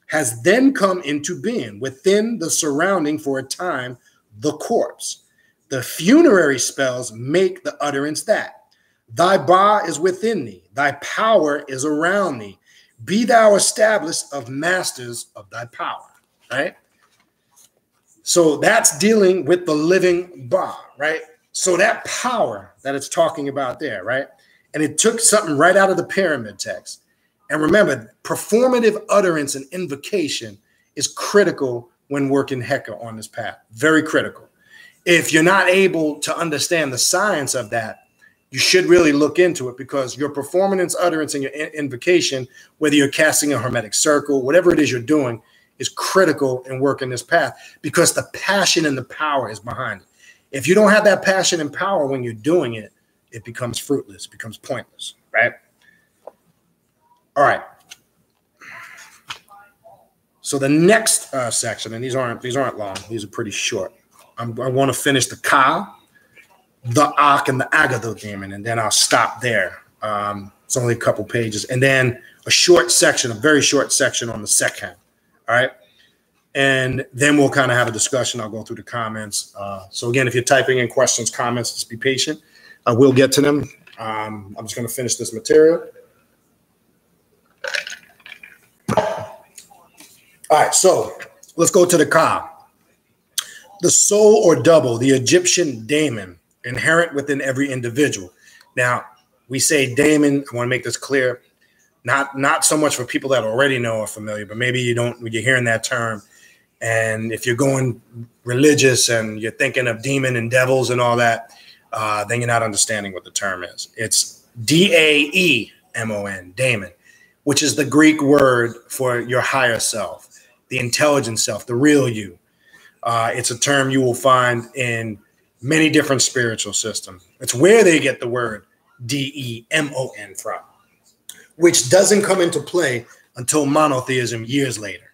has then come into being within the surrounding for a time, the corpse. The funerary spells make the utterance that thy Ba is within thee, thy power is around thee. Be thou established of masters of thy power, right? So that's dealing with the living Ba, right? So that power that it's talking about there, right? And it took something right out of the pyramid text. And remember, performative utterance and invocation is critical when working Heka on this path. Very critical. If you're not able to understand the science of that, you should really look into it, because your performance, utterance, and your invocation, whether you're casting a hermetic circle, whatever it is you're doing, is critical in working this path, because the passion and the power is behind it. If you don't have that passion and power when you're doing it, it becomes fruitless, becomes pointless, right? All right. So the next section, and these aren't long, these are pretty short. I want to finish the Ka, the Ak, and the Agathel demon, and then I'll stop there. It's only a couple pages, and then a short section, a very short section on the Sekhem. All right, and then we'll kind of have a discussion. I'll go through the comments. So again, if you're typing in questions, comments, just be patient. I will get to them. I'm just going to finish this material. All right, so let's go to the Ka. The soul or double, the Egyptian daemon, inherent within every individual. Now, we say daemon, I want to make this clear, not so much for people that already know or familiar, but maybe you don't, you're hearing that term. And if you're going religious and you're thinking of demon and devils and all that, then you're not understanding what the term is. It's D-A-E-M-O-N, daemon, which is the Greek word for your higher self, the intelligent self, the real you. It's a term you will find in many different spiritual systems. It's where they get the word D-E-M-O-N from, which doesn't come into play until monotheism years later.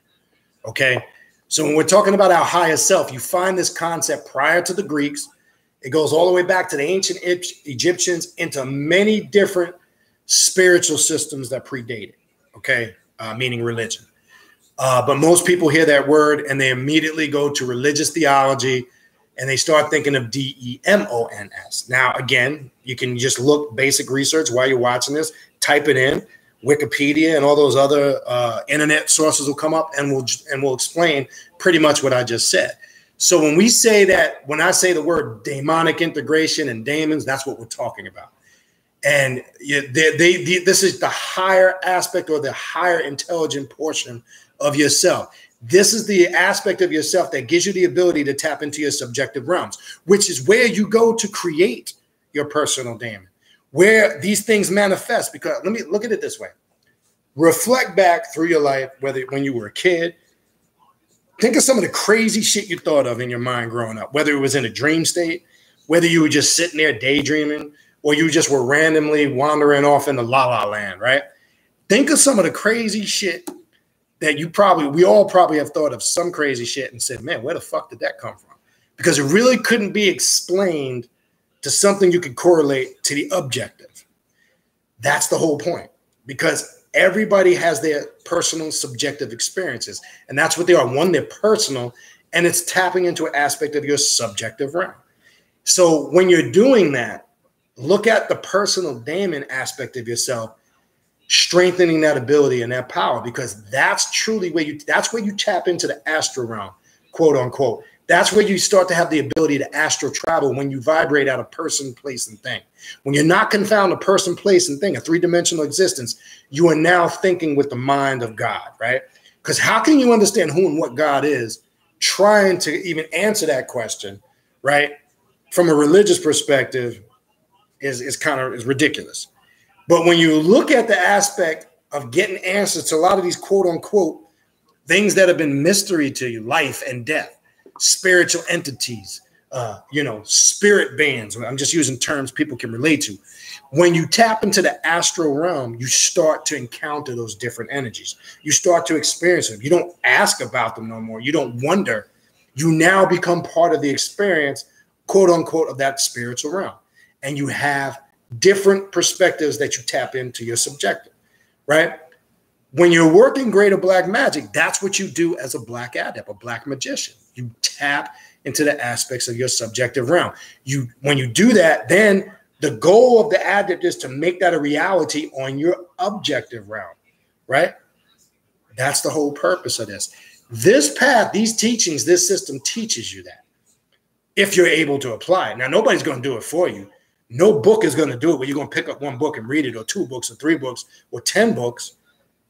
Okay? So when we're talking about our higher self, you find this concept prior to the Greeks. It goes all the way back to the ancient Egyptians, into many different spiritual systems that predate it, okay? Meaning religion. But most people hear that word and they immediately go to religious theology and they start thinking of D-E-M-O-N-S. Now, again, you can just look basic research while you're watching this, type it in, Wikipedia and all those other internet sources will come up and we'll explain pretty much what I just said. So when we say that, when I say the word demonic integration and daemons, that's what we're talking about. And this is the higher aspect or the higher intelligent portion of yourself. This is the aspect of yourself that gives you the ability to tap into your subjective realms, which is where you go to create your personal daemon, where these things manifest. Because let me look at it this way. Reflect back through your life, whether when you were a kid, think of some of the crazy shit you thought of in your mind growing up, whether it was in a dream state, whether you were just sitting there daydreaming, or you just were randomly wandering off into la la land, right? Think of some of the crazy shit that we all probably have thought of some crazy shit and said, man, where the fuck did that come from? Because it really couldn't be explained to something you could correlate to the objective. That's the whole point, because everybody has their personal subjective experiences, and that's what they are. One, they're personal, and it's tapping into an aspect of your subjective realm. So when you're doing that, look at the personal daemon aspect of yourself, strengthening that ability and that power, because that's truly where you tap into the astral realm, quote unquote. That's where you start to have the ability to astral travel, when you vibrate out of person, place, and thing. When you're not confound to person, place, and thing, a three-dimensional existence, you are now thinking with the mind of God, right? Because how can you understand who and what God is, trying to even answer that question, right, from a religious perspective is ridiculous. But when you look at the aspect of getting answers to a lot of these quote unquote things that have been mystery to you, life and death, spiritual entities, spirit bands, I'm just using terms people can relate to. When you tap into the astral realm, you start to encounter those different energies. You start to experience them. You don't ask about them no more. You don't wonder. You now become part of the experience, quote unquote, of that spiritual realm. And you have different perspectives that you tap into your subjective, right? When you're working greater black magic, that's what you do as a black adept, a black magician. You tap into the aspects of your subjective realm. When you do that, then the goal of the adept is to make that a reality on your objective realm, right? That's the whole purpose of this. This path, these teachings, this system teaches you that, if you're able to apply it. Now, nobody's going to do it for you. No book is going to do it where you're going to pick up one book and read it, or 2 books or 3 books or 10 books.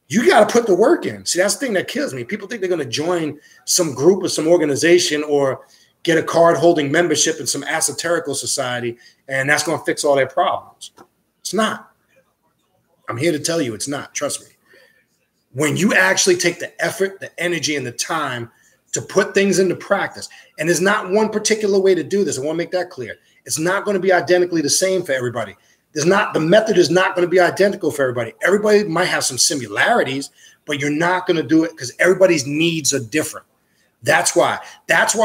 You got to put the work in. See, that's the thing that kills me. People think they're going to join some group or some organization or get a card holding membership in some esoterical society, and that's going to fix all their problems. It's not. I'm here to tell you it's not. Trust me. When you actually take the effort, the energy, and the time to put things into practice, and there's not one particular way to do this. I want to make that clear. It's not going to be identically the same for everybody. The method is not going to be identical for everybody. Everybody might have some similarities, but you're not going to do it because everybody's needs are different. That's why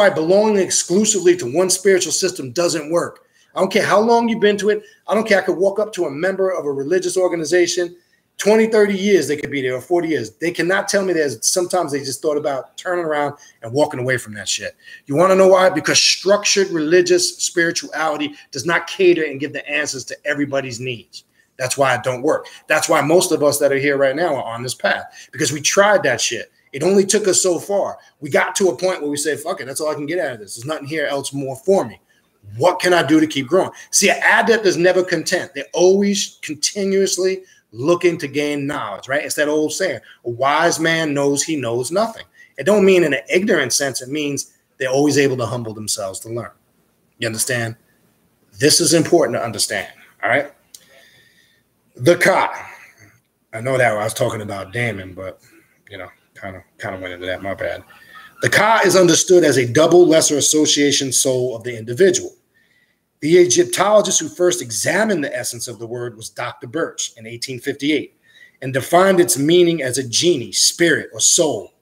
belonging exclusively to one spiritual system doesn't work. I don't care how long you've been to it. I don't care. I could walk up to a member of a religious organization, 20, 30 years they could be there, or 40 years. They cannot tell me that sometimes they just thought about turning around and walking away from that shit. You want to know why? Because structured religious spirituality does not cater and give the answers to everybody's needs. That's why it don't work. That's why most of us that are here right now are on this path, because we tried that shit. It only took us so far. We got to a point where we said, fuck it, that's all I can get out of this. There's nothing here else more for me. What can I do to keep growing? See, an adept is never content. They're always continuously looking to gain knowledge, right? It's that old saying, a wise man knows he knows nothing. It don't mean in an ignorant sense. It means they're always able to humble themselves to learn. You understand? This is important to understand, all right? The Ka. I know that I was talking about Damon, but, kind of went into that, my bad. The Ka is understood as a double lesser association soul of the individual. The Egyptologist who first examined the essence of the word was Dr. Birch in 1858 and defined its meaning as a genie, spirit, or soul.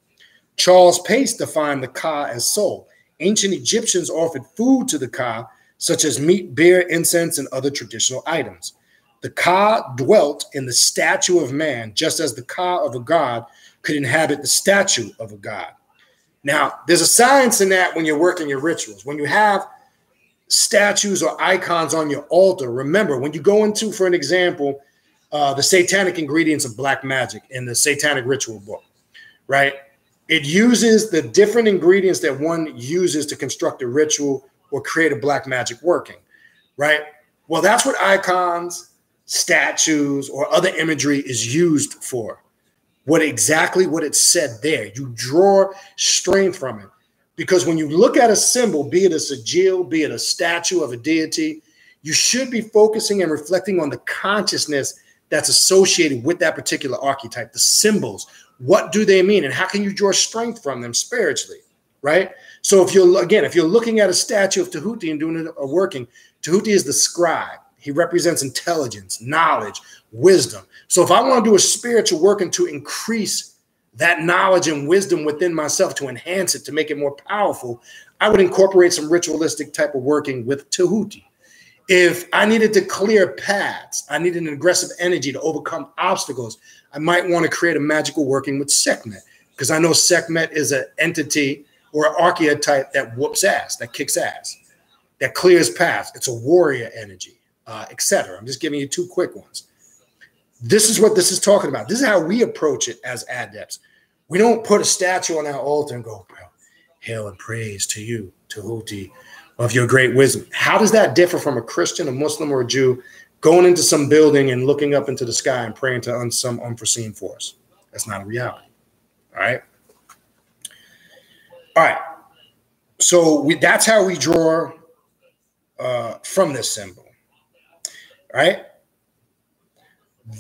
Charles Pace defined the Ka as soul. Ancient Egyptians offered food to the Ka, such as meat, beer, incense, and other traditional items. The Ka dwelt in the statue of man, just as the Ka of a god could inhabit the statue of a god. Now, there's a science in that when you're working your rituals. When you have statues or icons on your altar, remember, when you go into, for an example, the satanic ingredients of black magic in the satanic ritual book, right? It uses the different ingredients that one uses to construct a ritual or create a black magic working, right? Well, that's what icons, statues, or other imagery is used for. What it said there. You draw strength from it. Because when you look at a symbol, be it a sigil, be it a statue of a deity, you should be focusing and reflecting on the consciousness that's associated with that particular archetype, the symbols. What do they mean? And how can you draw strength from them spiritually, right? So if you're looking at a statue of Tahuti and doing a working, Tahuti is the scribe. He represents intelligence, knowledge, wisdom. So if I want to do a spiritual working to increase that knowledge and wisdom within myself, to enhance it, to make it more powerful, I would incorporate some ritualistic type of working with Tahuti. If I needed to clear paths, I needed an aggressive energy to overcome obstacles, I might want to create a magical working with Sekhmet, because I know Sekhmet is an entity or an archetype that whoops ass, that kicks ass, that clears paths. It's a warrior energy, etc. I'm just giving you two quick ones. This is what this is talking about. This is how we approach it as adepts. We don't put a statue on our altar and go, hail and praise to you, Tahuti, of your great wisdom. How does that differ from a Christian, a Muslim, or a Jew going into some building and looking up into the sky and praying to some unforeseen force? That's not a reality. All right. All right. So that's how we draw from this symbol. All right.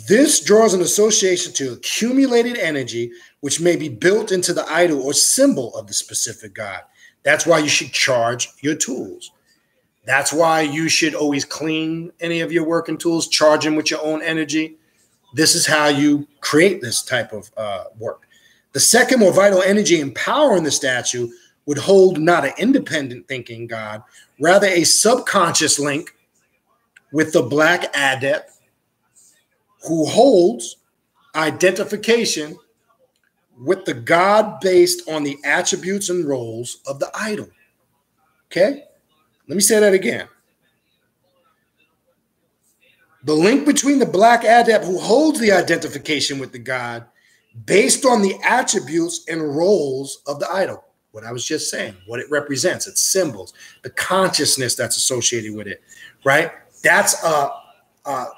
This draws an association to accumulated energy, which may be built into the idol or symbol of the specific god. That's why you should charge your tools. That's why you should always clean any of your working tools, charge them with your own energy. This is how you create this type of work. The second, more vital energy and power in the statue would hold not an independent thinking god, rather a subconscious link with the Black Adept, who holds identification with the god based on the attributes and roles of the idol. Okay? Let me say that again. The link between the Black Adept, who holds the identification with the god based on the attributes and roles of the idol. What I was just saying, what it represents, its symbols, the consciousness that's associated with it, right? That's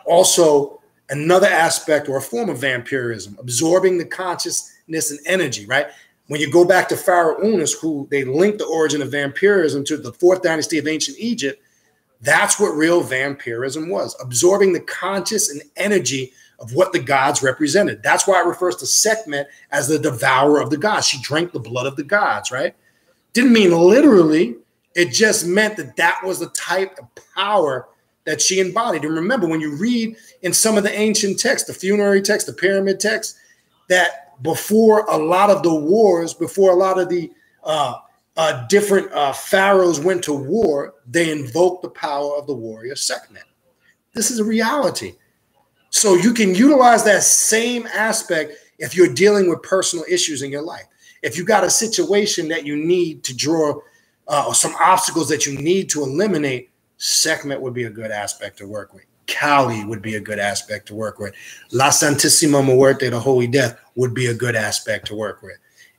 also another aspect or a form of vampirism, absorbing the consciousness and energy, right? When you go back to Pharaoh Unas, who they link the origin of vampirism to the 4th dynasty of ancient Egypt, that's what real vampirism was, absorbing the conscious and energy of what the gods represented. That's why it refers to Sekhmet as the devourer of the gods. She drank the blood of the gods, right? Didn't mean literally. It just meant that that was the type of power that she embodied. And remember, when you read in some of the ancient texts, the funerary texts, the pyramid texts, that before a lot of the wars, before a lot of the different pharaohs went to war, they invoked the power of the warrior Sekhmet. This is a reality. So you can utilize that same aspect if you're dealing with personal issues in your life. If you got a situation that you need to draw or some obstacles that you need to eliminate, Sekhmet would be a good aspect to work with. Kali would be a good aspect to work with. La Santísima Muerte, the Holy Death, would be a good aspect to work with.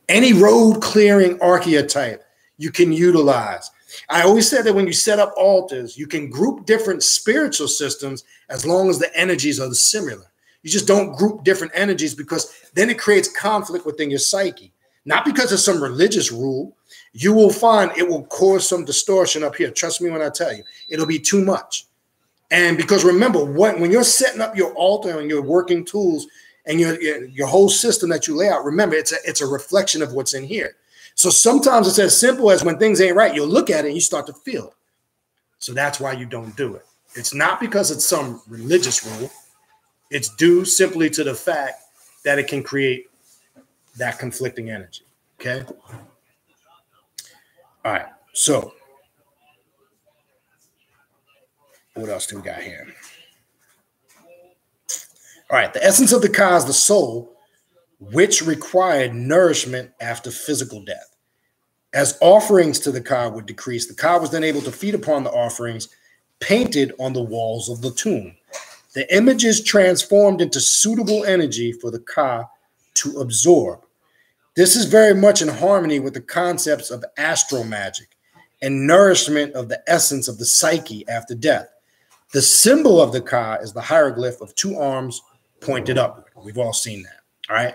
Any road clearing archetype you can utilize. I always said that when you set up altars, you can group different spiritual systems as long as the energies are similar. You just don't group different energies, because then it creates conflict within your psyche. Not because of some religious rule. You will find it will cause some distortion up here. Trust me when I tell you, it'll be too much. And because remember, when you're setting up your altar and your working tools and your whole system that you lay out, remember, it's a reflection of what's in here. So sometimes it's as simple as when things ain't right, you'll look at it and you start to feel it. So that's why you don't do it. It's not because it's some religious rule. It's due simply to the fact that it can create that conflicting energy. Okay? All right. So what else do we got here? All right. The essence of the ka is the soul, which required nourishment after physical death. As offerings to the ka would decrease, the ka was then able to feed upon the offerings painted on the walls of the tomb. The images transformed into suitable energy for the ka to absorb. This is very much in harmony with the concepts of astral magic and nourishment of the essence of the psyche after death. The symbol of the ka is the hieroglyph of 2 arms pointed upward. We've all seen that. All right.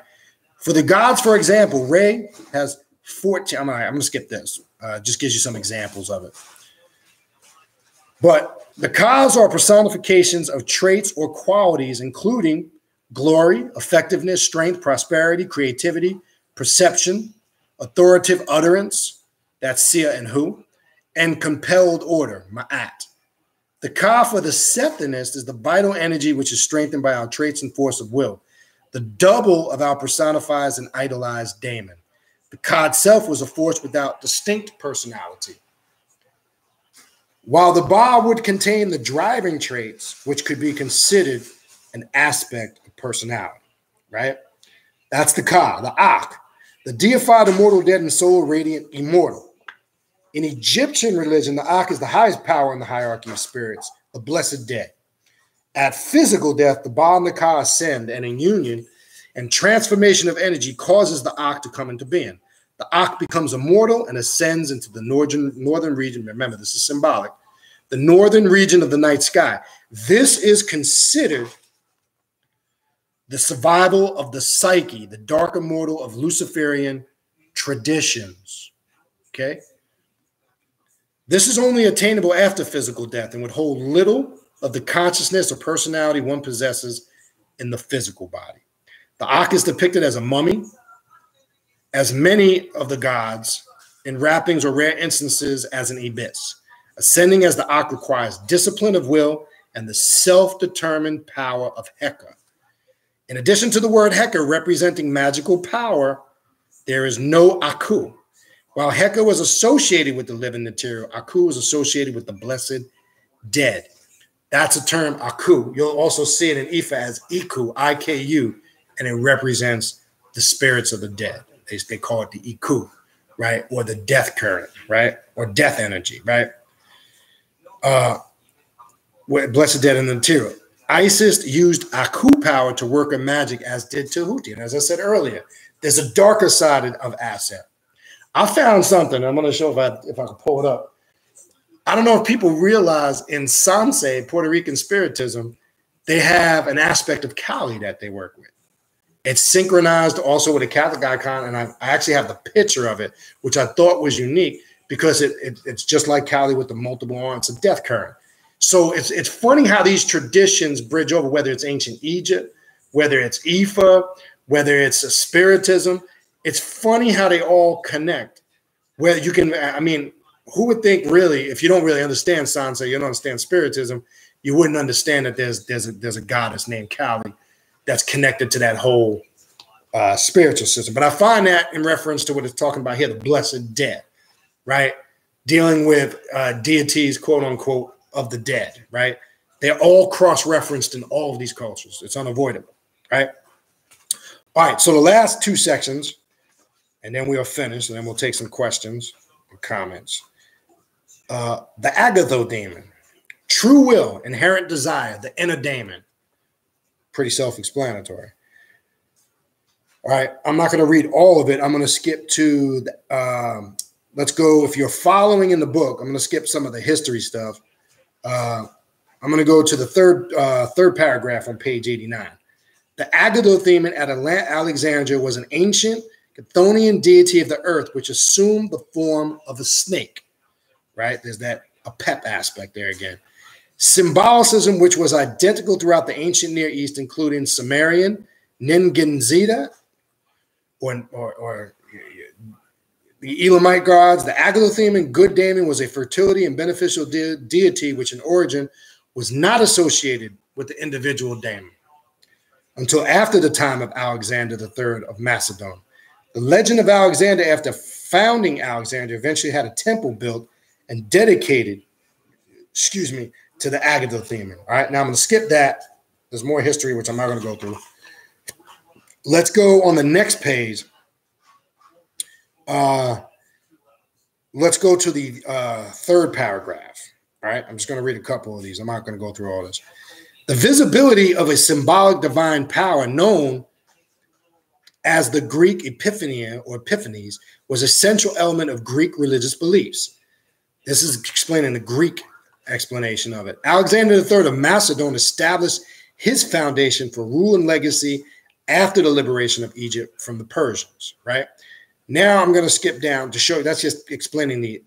For the gods, for example, Re has 14. I'm going to skip this. Just gives you some examples of it. But the kas are personifications of traits or qualities, including glory, effectiveness, strength, prosperity, creativity, perception, authoritative utterance, that's Sia and Hu, and compelled order, Ma'at. The Ka for the Sethinist is the vital energy which is strengthened by our traits and force of will. The double of our personified and idolized daemon. The Ka itself was a force without distinct personality. While the Ba would contain the driving traits, which could be considered an aspect of personality, right? That's the Ka, the Akh, the deified immortal dead and soul radiant immortal. In Egyptian religion, the Akh is the highest power in the hierarchy of spirits, the blessed dead. At physical death, the Ba and the Ka ascend, and in union and transformation of energy causes the Akh to come into being. The Akh becomes immortal and ascends into the northern region. Remember, this is symbolic. The northern region of the night sky. This is considered the survival of the psyche, the dark immortal of Luciferian traditions. Okay? This is only attainable after physical death and would hold little of the consciousness or personality one possesses in the physical body. The Akh is depicted as a mummy, as many of the gods, in wrappings or rare instances as an ibis. Ascending as the Akh requires discipline of will and the self-determined power of Heka. In addition to the word Heka representing magical power, there is no Aku. While Heka was associated with the living material, Aku was associated with the blessed dead. That's a term, Aku. You'll also see it in Ifa as Iku, I-K-U, and it represents the spirits of the dead. They call it the Iku, right? Or the death current, right? Or death energy, right? Blessed dead in the material. Isis used Aku power to work her magic, as did Tahuti. And as I said earlier, there's a darker side of Aset. I found something. I'm going to show if I can pull it up. I don't know if people realize in Sanse, Puerto Rican Spiritism, they have an aspect of Kali that they work with. It's synchronized also with a Catholic icon, and I actually have the picture of it, which I thought was unique because it's just like Kali with the multiple arms, a death current. So it's funny how these traditions bridge over, whether it's ancient Egypt, whether it's Ifa, whether it's Spiritism. It's funny how they all connect. Where you can, I mean, who would think really, if you don't really understand Sansa, you don't understand Spiritism, you wouldn't understand that there's a goddess named Kali that's connected to that whole spiritual system. But I find that in reference to what it's talking about here, the blessed dead, right? Dealing with deities, quote unquote, of the dead, right? They're all cross-referenced in all of these cultures. It's unavoidable, right? All right, so the last two sections, and then we'll finish, and then we'll take some questions and comments. The Agatho daemon, true will, inherent desire, the inner daemon. Pretty self-explanatory. All right, I'm not going to read all of it. I'm going to skip to, let's go, if you're following in the book, I'm going to skip some of the history stuff. I'm going to go to the third paragraph on page 89. The Agatho daemon at Alexandria was an ancient Chthonian deity of the earth, which assumed the form of a snake, right? There's that Apep aspect there again. Symbolicism, which was identical throughout the ancient Near East, including Sumerian, Ningenzida, or the Elamite gods. The Agatho daemon, good daemon, was a fertility and beneficial deity, which in origin was not associated with the individual daemon until after the time of Alexander III of Macedon. The legend of Alexander, after founding Alexandria, eventually had a temple built and dedicated, to the Agatho daemon. All right, now I'm going to skip that. There's more history, which I'm not going to go through. Let's go on the next page. Let's go to the third paragraph. All right, I'm just going to read a couple of these. I'm not going to go through all this. The visibility of a symbolic divine power known as the Greek Epiphania or Epiphanies was a central element of Greek religious beliefs. This is explaining the Greek explanation of it. Alexander III of Macedon established his foundation for rule and legacy after the liberation of Egypt from the Persians, right? Now I'm going to skip down to show you, that's just explaining the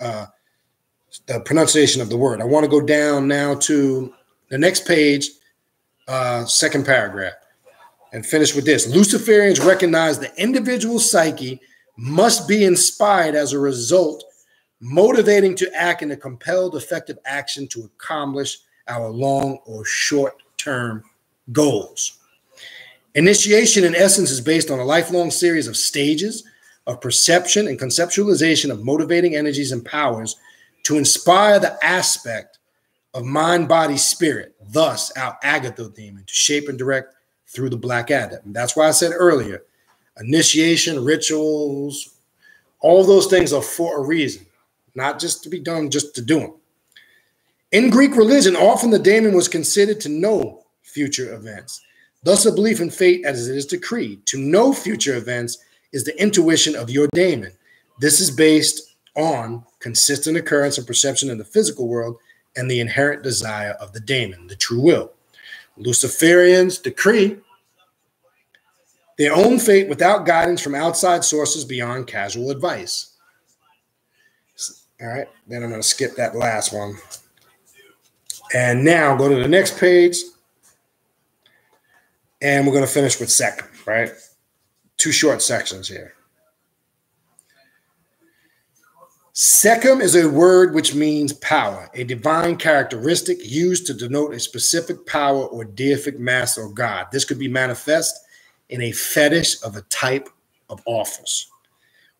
pronunciation of the word. I want to go down now to the next page, second paragraph, and finish with this. Luciferians recognize the individual psyche must be inspired as a result, motivating to act in a compelled, effective action to accomplish our long or short-term goals. Initiation, in essence, is based on a lifelong series of stages of perception and conceptualization of motivating energies and powers to inspire the aspect of mind, body, spirit, thus our Agatha demon, to shape and direct through the Black Adept. And that's why I said earlier, initiation, rituals, all those things are for a reason, not just to be done just to do them. In Greek religion, often the daemon was considered to know future events. Thus, a belief in fate as it is decreed. To know future events is the intuition of your daemon. This is based on consistent occurrence and perception in the physical world and the inherent desire of the daemon, the true will. Luciferians decree their own fate without guidance from outside sources beyond casual advice. All right, then I'm going to skip that last one. And now go to the next page. And we're going to finish with Sekhem, right? 2 short sections here. Sekhem is a word which means power, a divine characteristic used to denote a specific power or deific master or god. This could be manifest in a fetish of a type of office.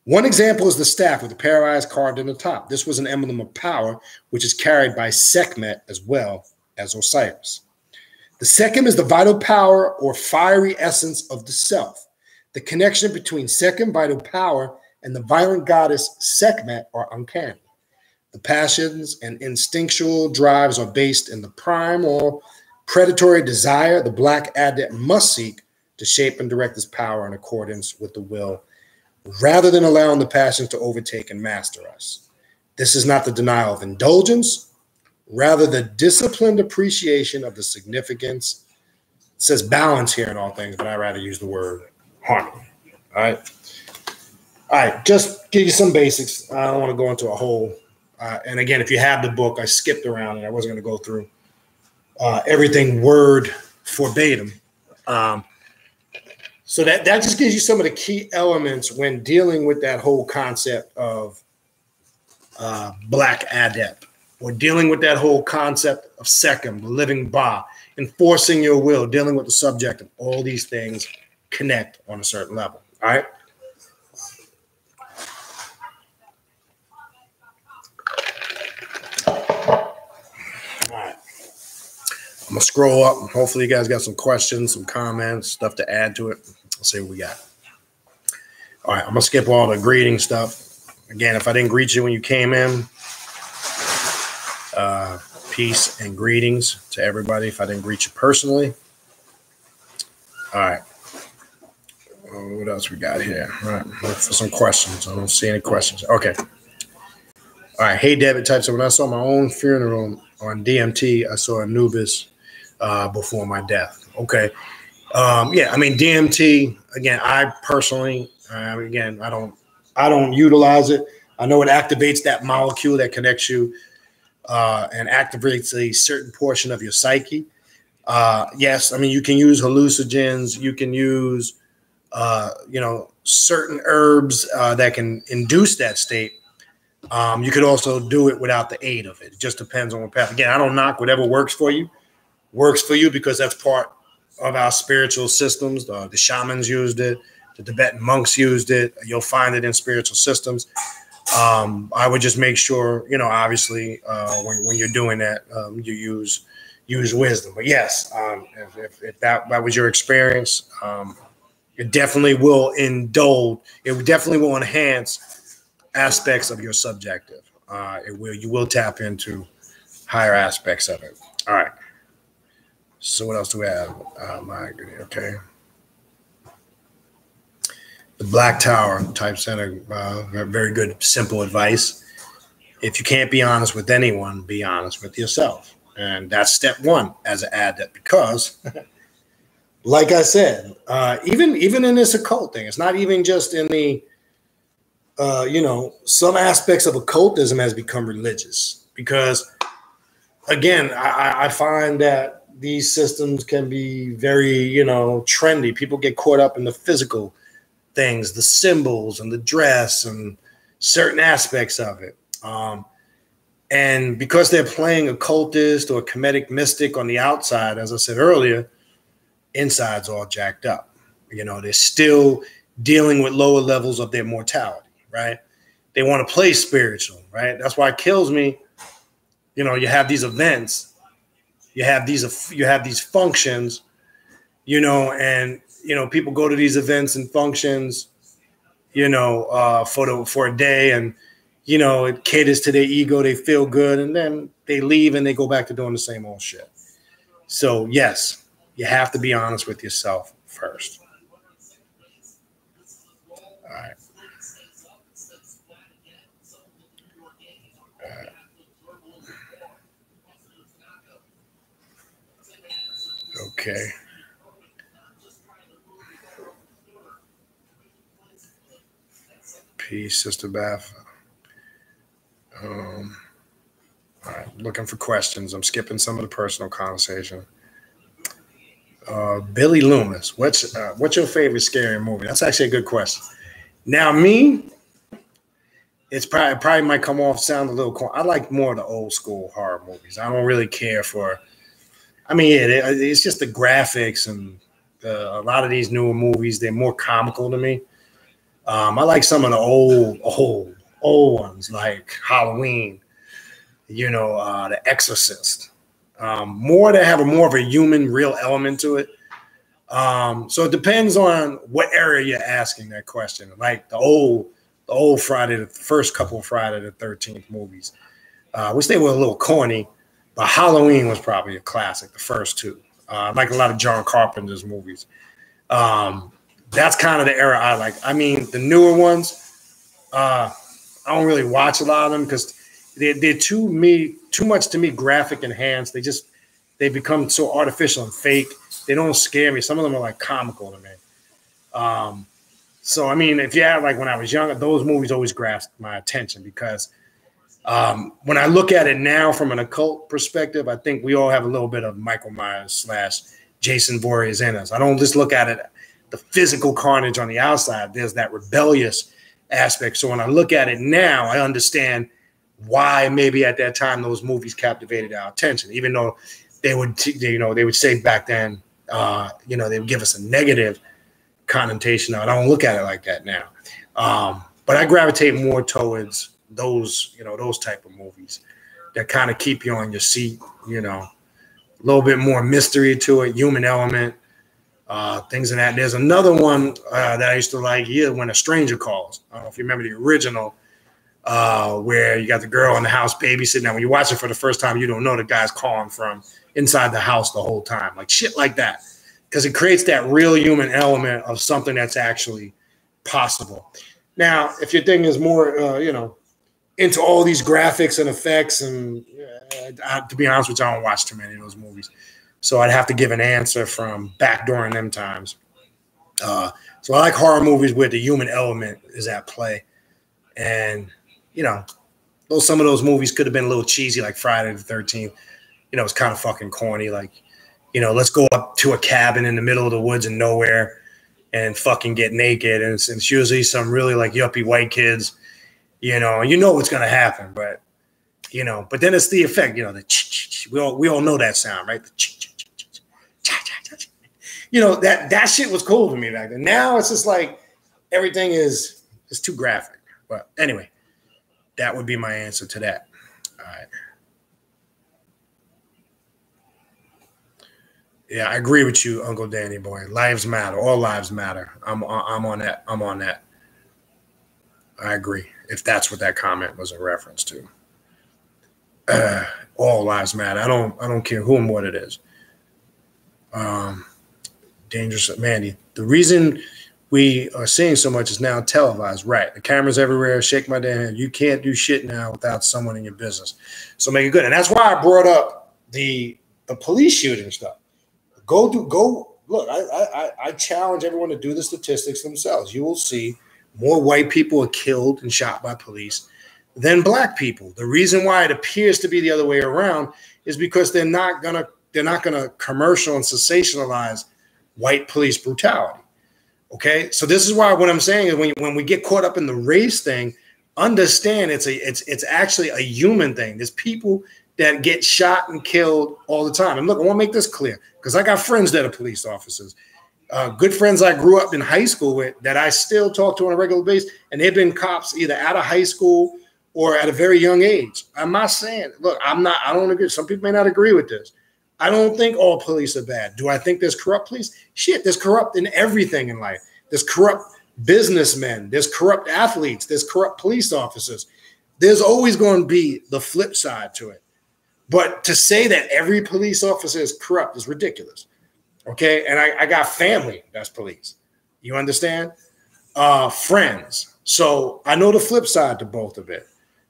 One example is the staff with the pair of eyes carved in the top. This was an emblem of power, which is carried by Sekhmet as well as Osiris. The Sekhem is the vital power or fiery essence of the self. The connection between Sekhem, vital power, and the violent goddess Sekhmet are uncanny. The passions and instinctual drives are based in the prime or predatory desire the Black Adept must seek to shape and direct his power in accordance with the will, rather than allowing the passions to overtake and master us. This is not the denial of indulgence, rather the disciplined appreciation of the significance. It says balance here in all things, but I rather use the word harmony. All right. All right. Just give you some basics. I don't want to go into a whole. And again, if you have the book, I skipped around and I wasn't going to go through everything word verbatim. So that just gives you some of the key elements when dealing with that whole concept of Black Adept, or dealing with that whole concept of Sekhem, the living Ba, enforcing your will, dealing with the subject of all these things connect on a certain level. All right. All right. I'm going to scroll up. Hopefully you guys got some questions, some comments, stuff to add to it. Let's see what we got. All right. I'm going to skip all the greeting stuff. Again, if I didn't greet you when you came in, peace and greetings to everybody. If I didn't greet you personally. All right. What else we got here? All right. Look for some questions. I don't see any questions. Okay. All right. Hey, David types. So when I saw my own funeral on DMT, I saw Anubis before my death. Okay. Yeah. I mean, DMT, again, I personally, again, I don't utilize it. I know it activates that molecule that connects you and activates a certain portion of your psyche. Yes, I mean, you can use hallucinogens. You can use, certain herbs that can induce that state. You could also do it without the aid of it. It just depends on what path. Again, I don't knock whatever works for you because that's part of our spiritual systems. The shamans used it. The Tibetan monks used it. You'll find it in spiritual systems. I would just make sure, obviously, when you're doing that, you use wisdom. But yes, if that was your experience, it definitely will indulge. It definitely will enhance aspects of your subjective. You will tap into higher aspects of it. All right. So what else do we have? Okay. The Black Tower types in a very good, simple advice. If you can't be honest with anyone, be honest with yourself. And that's step one as an adept, because like I said, even in this occult thing, it's not even just in the, some aspects of occultism has become religious, because again, I find that these systems can be very, trendy. People get caught up in the physical things, the symbols and the dress and certain aspects of it. And because they're playing a cultist or a comedic mystic on the outside, as I said earlier, inside's all jacked up. You know, they're still dealing with lower levels of their mortality, right? They want to play spiritual, right? That's why it kills me. You know, you have these events, you have these functions, you know, and you know, people go to these events and functions, you know, for a day, and you know, it caters to their ego. They feel good, and then they leave and they go back to doing the same old shit. So yes, you have to be honest with yourself first. All right. Okay. Peace, Sister Beth. All right, looking for questions. I'm skipping some of the personal conversation. Billy Loomis, what's your favorite scary movie? That's actually a good question. Now, me, it's probably might come off sound a little cool. I like more of the old school horror movies. I don't really care for. I mean, it's just the graphics and a lot of these newer movies. They're more comical to me. I like some of the old ones like Halloween. You know, The Exorcist. More that have more of a human, real element to it. So it depends on what area you're asking that question. Like the old Friday, the first couple of Friday the 13th movies, which they were a little corny, but Halloween was probably a classic. The first two, like a lot of John Carpenter's movies. That's kind of the era I like. I mean, the newer ones, I don't really watch a lot of them because they're too much to me graphic enhanced. They become so artificial and fake. They don't scare me. Some of them are like comical to me. So I mean, if you had like when I was younger, those movies always grasped my attention because when I look at it now from an occult perspective, I think we all have a little bit of Michael Myers / Jason Voorhees in us. I don't just look at it the physical carnage on the outside. There's that rebellious aspect. So when I look at it now, I understand why maybe at that time those movies captivated our attention, even though they would say back then, they would give us a negative connotation. I don't look at it like that now. But I gravitate more towards those type of movies that kind of keep you on your seat, a little bit more mystery to it, human element, things of that. There's another one that I used to like, When a Stranger Calls. I don't know if you remember the original, where you got the girl in the house babysitting. Now, when you watch it for the first time, you don't know the guy's calling from inside the house the whole time, like shit like that, because it creates that real human element of something that's actually possible. Now, if your thing is more, into all these graphics and effects, and to be honest with you, I don't watch too many of those movies, so I'd have to give an answer from back during them times. So I like horror movies where the human element is at play, and though some of those movies could have been a little cheesy, like Friday the 13th, it's kind of fucking corny. Like, let's go up to a cabin in the middle of the woods and nowhere and fucking get naked. And it's usually some really like yuppie white kids, you know what's going to happen, but then it's the effect, we all know that sound, right? That shit was cool to me back then. Now it's just like everything is too graphic. But anyway, that would be my answer to that. All right. Yeah, I agree with you, Uncle Danny boy. Lives matter. All lives matter. I'm on that. I agree. If that's what that comment was in reference to. All lives matter. I don't care who and what it is. Dangerous Mandy. The reason we are seeing so much is now televised. Right. The cameras everywhere. Shake my damn hand. You can't do shit now without someone in your business. So make it good. And that's why I brought up the police shooting stuff. Go look. I challenge everyone to do the statistics themselves. You will see more white people are killed and shot by police than black people. The reason why it appears to be the other way around is because they're not gonna commercial and sensationalize white police brutality. Okay, so this is why what I'm saying is when we get caught up in the race thing, understand it's actually a human thing. There's people that get shot and killed all the time. And look, I want to make this clear because I got friends that are police officers, good friends I grew up in high school with that I still talk to on a regular basis, and they've been cops either out of high school or at a very young age. I'm not saying, look, I don't agree. Some people may not agree with this. I don't think all police are bad. Do I think there's corrupt police? Shit, there's corrupt in everything in life. There's corrupt businessmen. There's corrupt athletes. There's corrupt police officers. There's always going to be the flip side to it. But to say that every police officer is corrupt is ridiculous. Okay? And I got family that's police. You understand? Friends. So I know the flip side to both of it.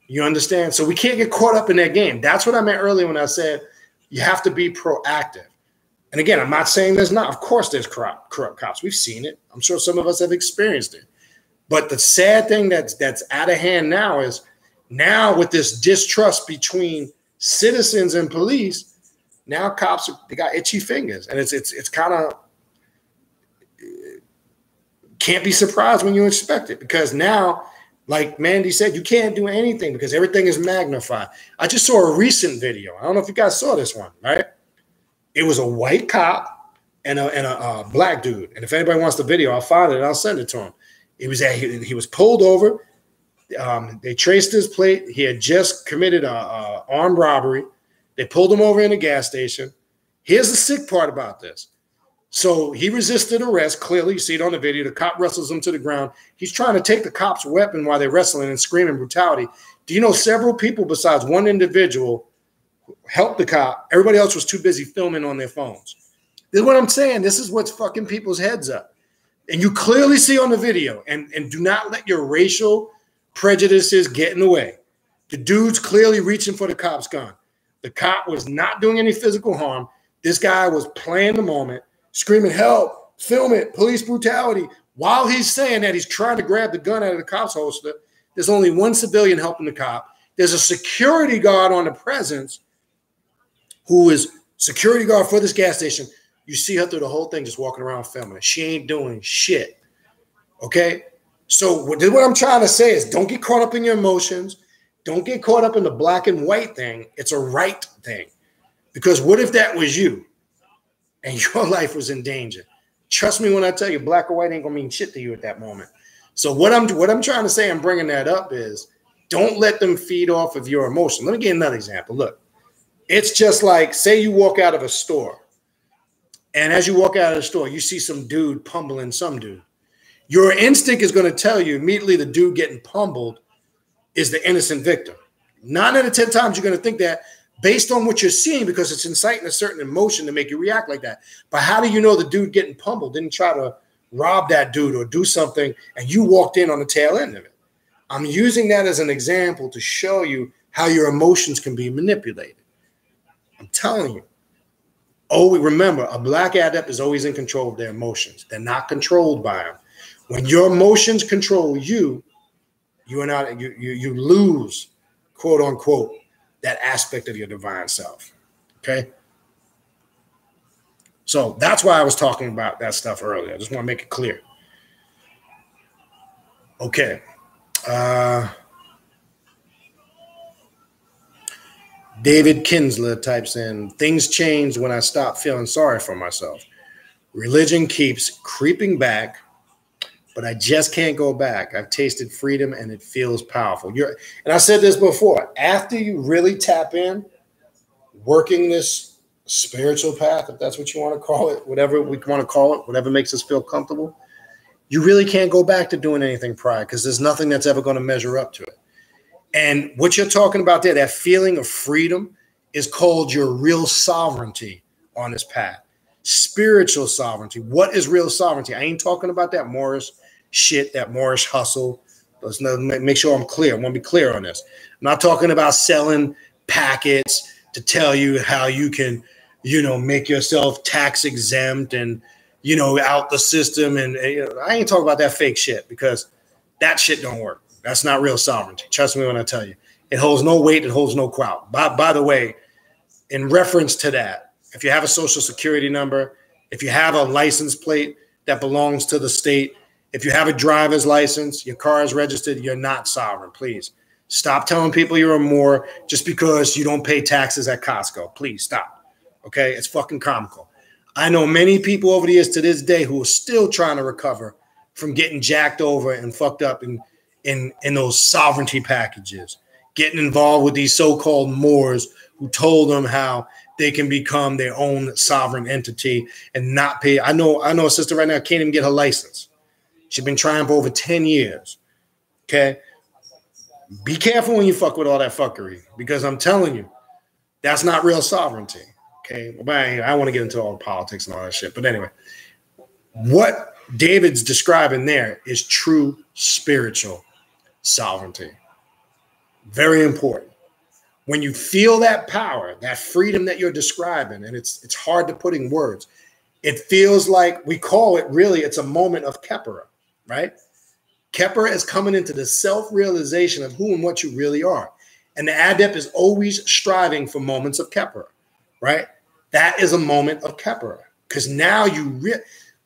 You understand? So we can't get caught up in that game. That's what I meant earlier when I said you have to be proactive. And again, I'm not saying there's not. Of course there's corrupt cops. We've seen it. I'm sure some of us have experienced it. But the sad thing that's out of hand now is now with this distrust between citizens and police, now cops, they got itchy fingers. And it's kind of can't be surprised when you expect it because now, like Mandy said, you can't do anything because everything is magnified. I just saw a recent video. I don't know if you guys saw this one, right? It was a white cop and a black dude. And if anybody wants the video, I'll find it and I'll send it to him. He was pulled over. They traced his plate. He had just committed a armed robbery. They pulled him over in a gas station. Here's the sick part about this. So he resisted arrest. Clearly, you see it on the video. The cop wrestles him to the ground. He's trying to take the cop's weapon while they're wrestling and screaming brutality. Do you know several people besides one individual helped the cop? Everybody else was too busy filming on their phones. This is what I'm saying. This is what's fucking people's heads up. And you clearly see on the video, and do not let your racial prejudices get in the way. The dude's clearly reaching for the cop's gun. The cop was not doing any physical harm. This guy was playing the moment, screaming, help, film it, police brutality. While he's saying that, he's trying to grab the gun out of the cop's holster. There's only one civilian helping the cop. There's a security guard on the presence who is security guard for this gas station. You see her through the whole thing just walking around filming it. She ain't doing shit. Okay? So what I'm trying to say is don't get caught up in your emotions. Don't get caught up in the black and white thing. It's a right thing. Because what if that was you and your life was in danger? Trust me when I tell you, black or white ain't gonna mean shit to you at that moment. So what I'm trying to say, I'm bringing that up is don't let them feed off of your emotion. Let me give you another example. Look, it's just like, say you walk out of a store, and as you walk out of the store, you see some dude pummeling some dude. Your instinct is going to tell you immediately the dude getting pummeled is the innocent victim. 9 out of 10 times you're going to think that based on what you're seeing because it's inciting a certain emotion to make you react like that. But how do you know the dude getting pummeled didn't try to rob that dude or do something and you walked in on the tail end of it? I'm using that as an example to show you how your emotions can be manipulated. I'm telling you. Oh, remember, a black adept is always in control of their emotions. They're not controlled by them. When your emotions control you, you are not. You lose, quote unquote, that aspect of your divine self. Okay. So that's why I was talking about that stuff earlier. I just want to make it clear. Okay. David Kinsler types in, things changed when I stopped feeling sorry for myself. Religion keeps creeping back, but I just can't go back. I've tasted freedom and it feels powerful. And I said this before, after you really tap in, working this spiritual path, if that's what you want to call it, whatever we want to call it, whatever makes us feel comfortable, you really can't go back to doing anything prior because there's nothing that's ever going to measure up to it. And what you're talking about there, that feeling of freedom is called your real sovereignty on this path. Spiritual sovereignty. What is real sovereignty? I ain't talking about that Moorish shit, that Moorish hustle. Let's make sure I'm clear. I want to be clear on this. I'm not talking about selling packets to tell you how you can, make yourself tax exempt and, out the system. And I ain't talking about that fake shit because that shit don't work. That's not real sovereignty. Trust me when I tell you. It holds no weight. It holds no clout. By the way, in reference to that, if you have a social security number, if you have a license plate that belongs to the state, If you have a driver's license, your car is registered, you're not sovereign. Please stop telling people you're a Moor just because you don't pay taxes at Costco. Please stop. Okay? It's fucking comical. I know many people over the years to this day who are still trying to recover from getting jacked over and fucked up in those sovereignty packages, getting involved with these so-called Moors who told them how they can become their own sovereign entity and not pay. I know a sister right now can't even get her license. She's been trying for over 10 years. Okay? Be careful when you fuck with all that fuckery, because I'm telling you, that's not real sovereignty. Okay? But I want to get into all the politics and all that shit. But anyway, what David's describing there is true spiritual sovereignty. Very important. When you feel that power, that freedom that you're describing, and it's hard to put in words, it feels like, we call it, really, it's a moment of Kepera, right? Kepera is coming into the self-realization of who and what you really are. And the adept is always striving for moments of Kepera, right? That is a moment of Kepera, because now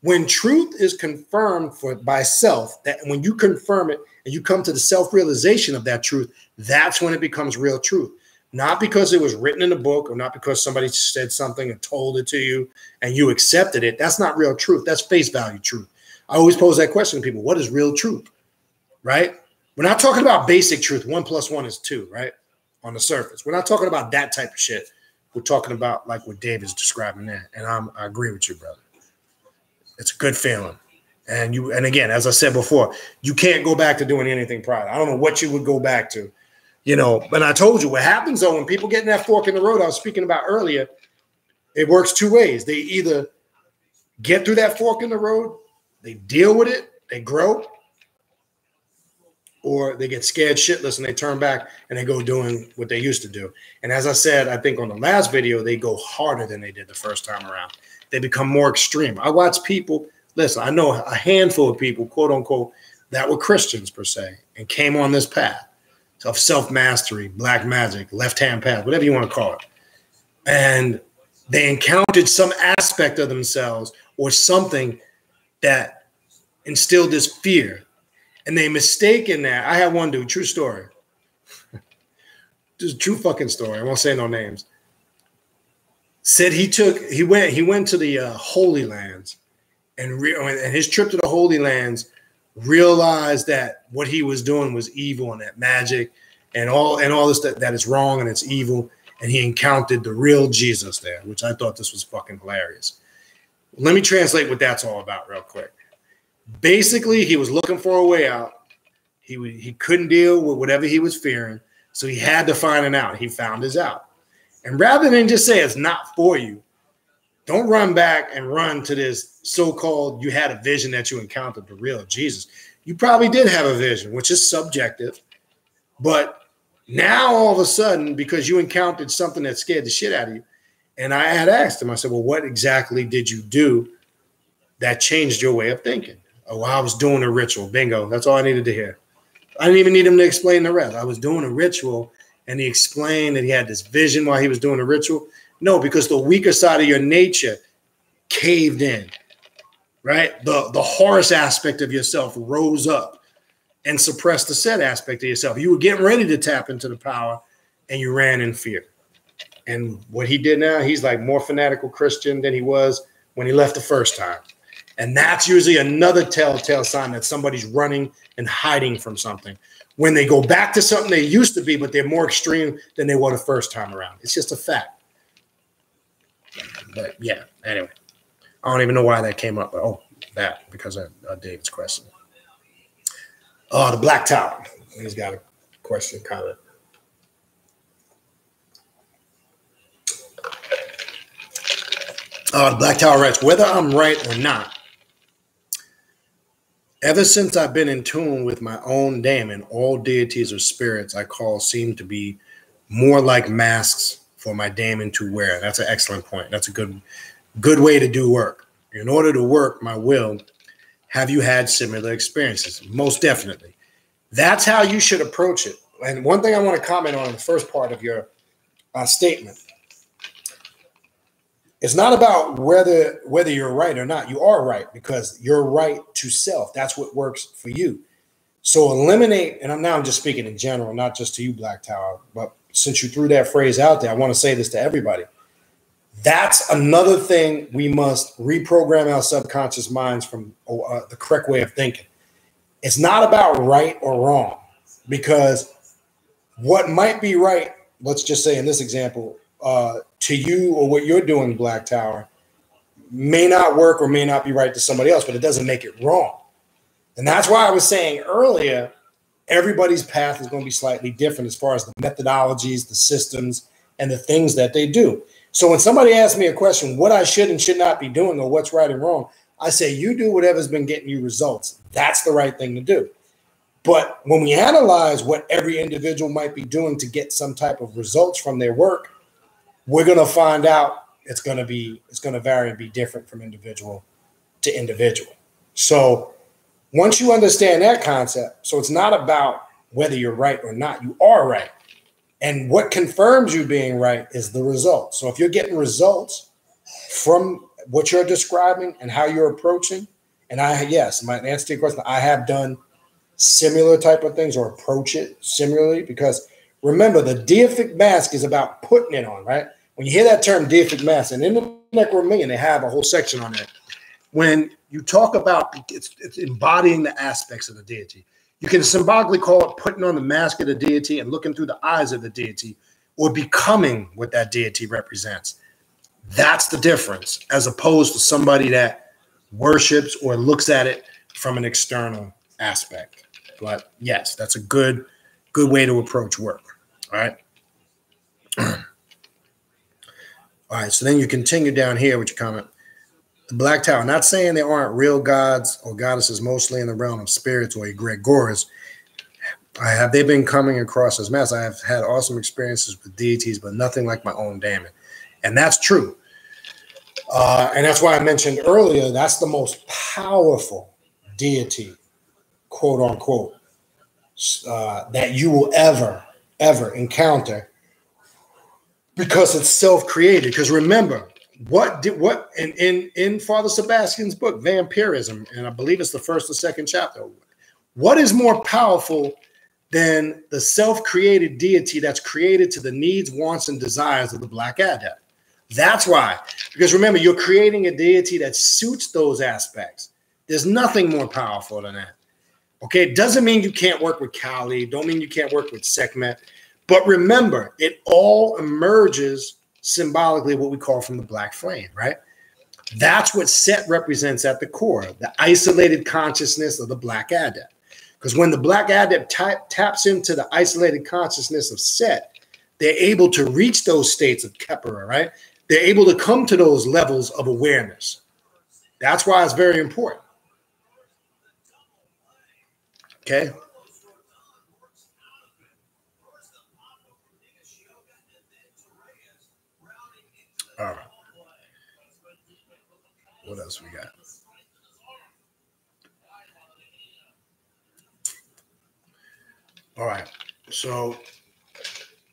when truth is confirmed by self, that when you confirm it and you come to the self-realization of that truth, that's when it becomes real truth. Not because it was written in a book, or not because somebody said something and told it to you and you accepted it. That's not real truth. That's face value truth. I always pose that question to people. What is real truth? Right? We're not talking about basic truth. 1 + 1 is 2, right? On the surface. We're not talking about that type of shit. We're talking about like what David's describing there. And I agree with you, brother. It's a good feeling. And again, as I said before, you can't go back to doing anything prior. I don't know what you would go back to. You know, but I told you what happens, though, when people get in that fork in the road I was speaking about earlier, it works two ways. They either get through that fork in the road, they deal with it, they grow, or they get scared shitless and they turn back and they go doing what they used to do. And as I said, I think on the last video, they go harder than they did the first time around. They become more extreme. I watch people, listen, I know a handful of people, quote unquote, that were Christians per se, and came on this path of self-mastery, black magic, left-hand path, whatever you want to call it. And they encountered some aspect of themselves or something that instilled this fear. And they mistaken that. I had one dude, true story. Just true fucking story. I won't say no names. Said he went to the Holy Lands, and his trip to the Holy Lands realized that what he was doing was evil, and that magic and all this that is wrong and it's evil. And he encountered the real Jesus there, which I thought this was fucking hilarious. Let me translate what that's all about real quick. Basically, he was looking for a way out. He couldn't deal with whatever he was fearing, so he had to find an out. He found his out. And rather than just say it's not for you, don't run back and run to this so-called you had a vision that you encountered the real Jesus. You probably did have a vision, which is subjective. But now all of a sudden, because you encountered something that scared the shit out of you, and I had asked him, I said, well, what exactly did you do that changed your way of thinking? Oh, well, I was doing a ritual. Bingo. That's all I needed to hear. I didn't even need him to explain the rest. I was doing a ritual, and he explained that he had this vision while he was doing the ritual. No, because the weaker side of your nature caved in, right? The Horus aspect of yourself rose up and suppressed the set aspect of yourself. You were getting ready to tap into the power, and you ran in fear. And what he did now, he's like more fanatical Christian than he was when he left the first time. And that's usually another telltale sign that somebody's running and hiding from something. When they go back to something they used to be, but they're more extreme than they were the first time around. It's just a fact. But yeah, anyway, I don't even know why that came up. But that because of David's question. The Black Tower. He's got a question, comment. The Black Tower writes, whether I'm right or not, ever since I've been in tune with my own daemon, all deities or spirits I call seem to be more like masks for my daemon to wear. That's an excellent point. That's a good way to do work. In order to work my will, have you had similar experiences? Most definitely. That's how you should approach it. And one thing I want to comment on in the first part of your statement. It's not about whether you're right or not. You are right because you're right to self. That's what works for you. So eliminate, and I'm just speaking in general, not just to you, Black Tower, but since you threw that phrase out there, I want to say this to everybody. That's another thing we must reprogram our subconscious minds from the correct way of thinking. It's not about right or wrong, because what might be right, let's just say in this example, to you or what you're doing, Black Tower, may not work or may not be right to somebody else, but it doesn't make it wrong. And that's why I was saying earlier, everybody's path is going to be slightly different as far as the methodologies, the systems, and the things that they do. So when somebody asks me a question, what I should and should not be doing or what's right and wrong, I say, you do whatever's been getting you results. That's the right thing to do. But when we analyze what every individual might be doing to get some type of results from their work, we're going to find out it's going to vary and be different from individual to individual. So once you understand that concept, so it's not about whether you're right or not, you are right. And what confirms you being right is the results. So if you're getting results from what you're describing and how you're approaching, and yes, my answer to your question, I have done similar type of things or approach it similarly, because remember, the deific mask is about putting it on, right? When you hear that term deific mask, and in the Necromillion, they have a whole section on that. When you talk about it's embodying the aspects of the deity, you can symbolically call it putting on the mask of the deity and looking through the eyes of the deity, or becoming what that deity represents. That's the difference, as opposed to somebody that worships or looks at it from an external aspect. But yes, that's a good way to approach work. All right. All right. So then you continue down here with your comment. The Black Tower, not saying there aren't real gods or goddesses, mostly in the realm of spirits or egregores. Have they been coming across as mass? I have had awesome experiences with deities, but nothing like my own daemon. And that's true. And that's why I mentioned earlier, that's the most powerful deity, quote unquote, that you will ever encounter, because it's self-created. Because remember, what in Father Sebastian's book, Vampirism, and I believe it's the first or second chapter, what is more powerful than the self-created deity that's created to the needs, wants, and desires of the Black Adept? That's why. Because remember, you're creating a deity that suits those aspects. There's nothing more powerful than that. Okay, it doesn't mean you can't work with Kali, don't mean you can't work with Sekhmet, but remember, it all emerges symbolically what we call from the black flame, right? That's what Set represents at the core, the isolated consciousness of the Black Adept. Because when the Black Adept taps into the isolated consciousness of Set, they're able to reach those states of Khepera, right? They're able to come to those levels of awareness. That's why it's very important. Okay. All right. What else we got? All right. So,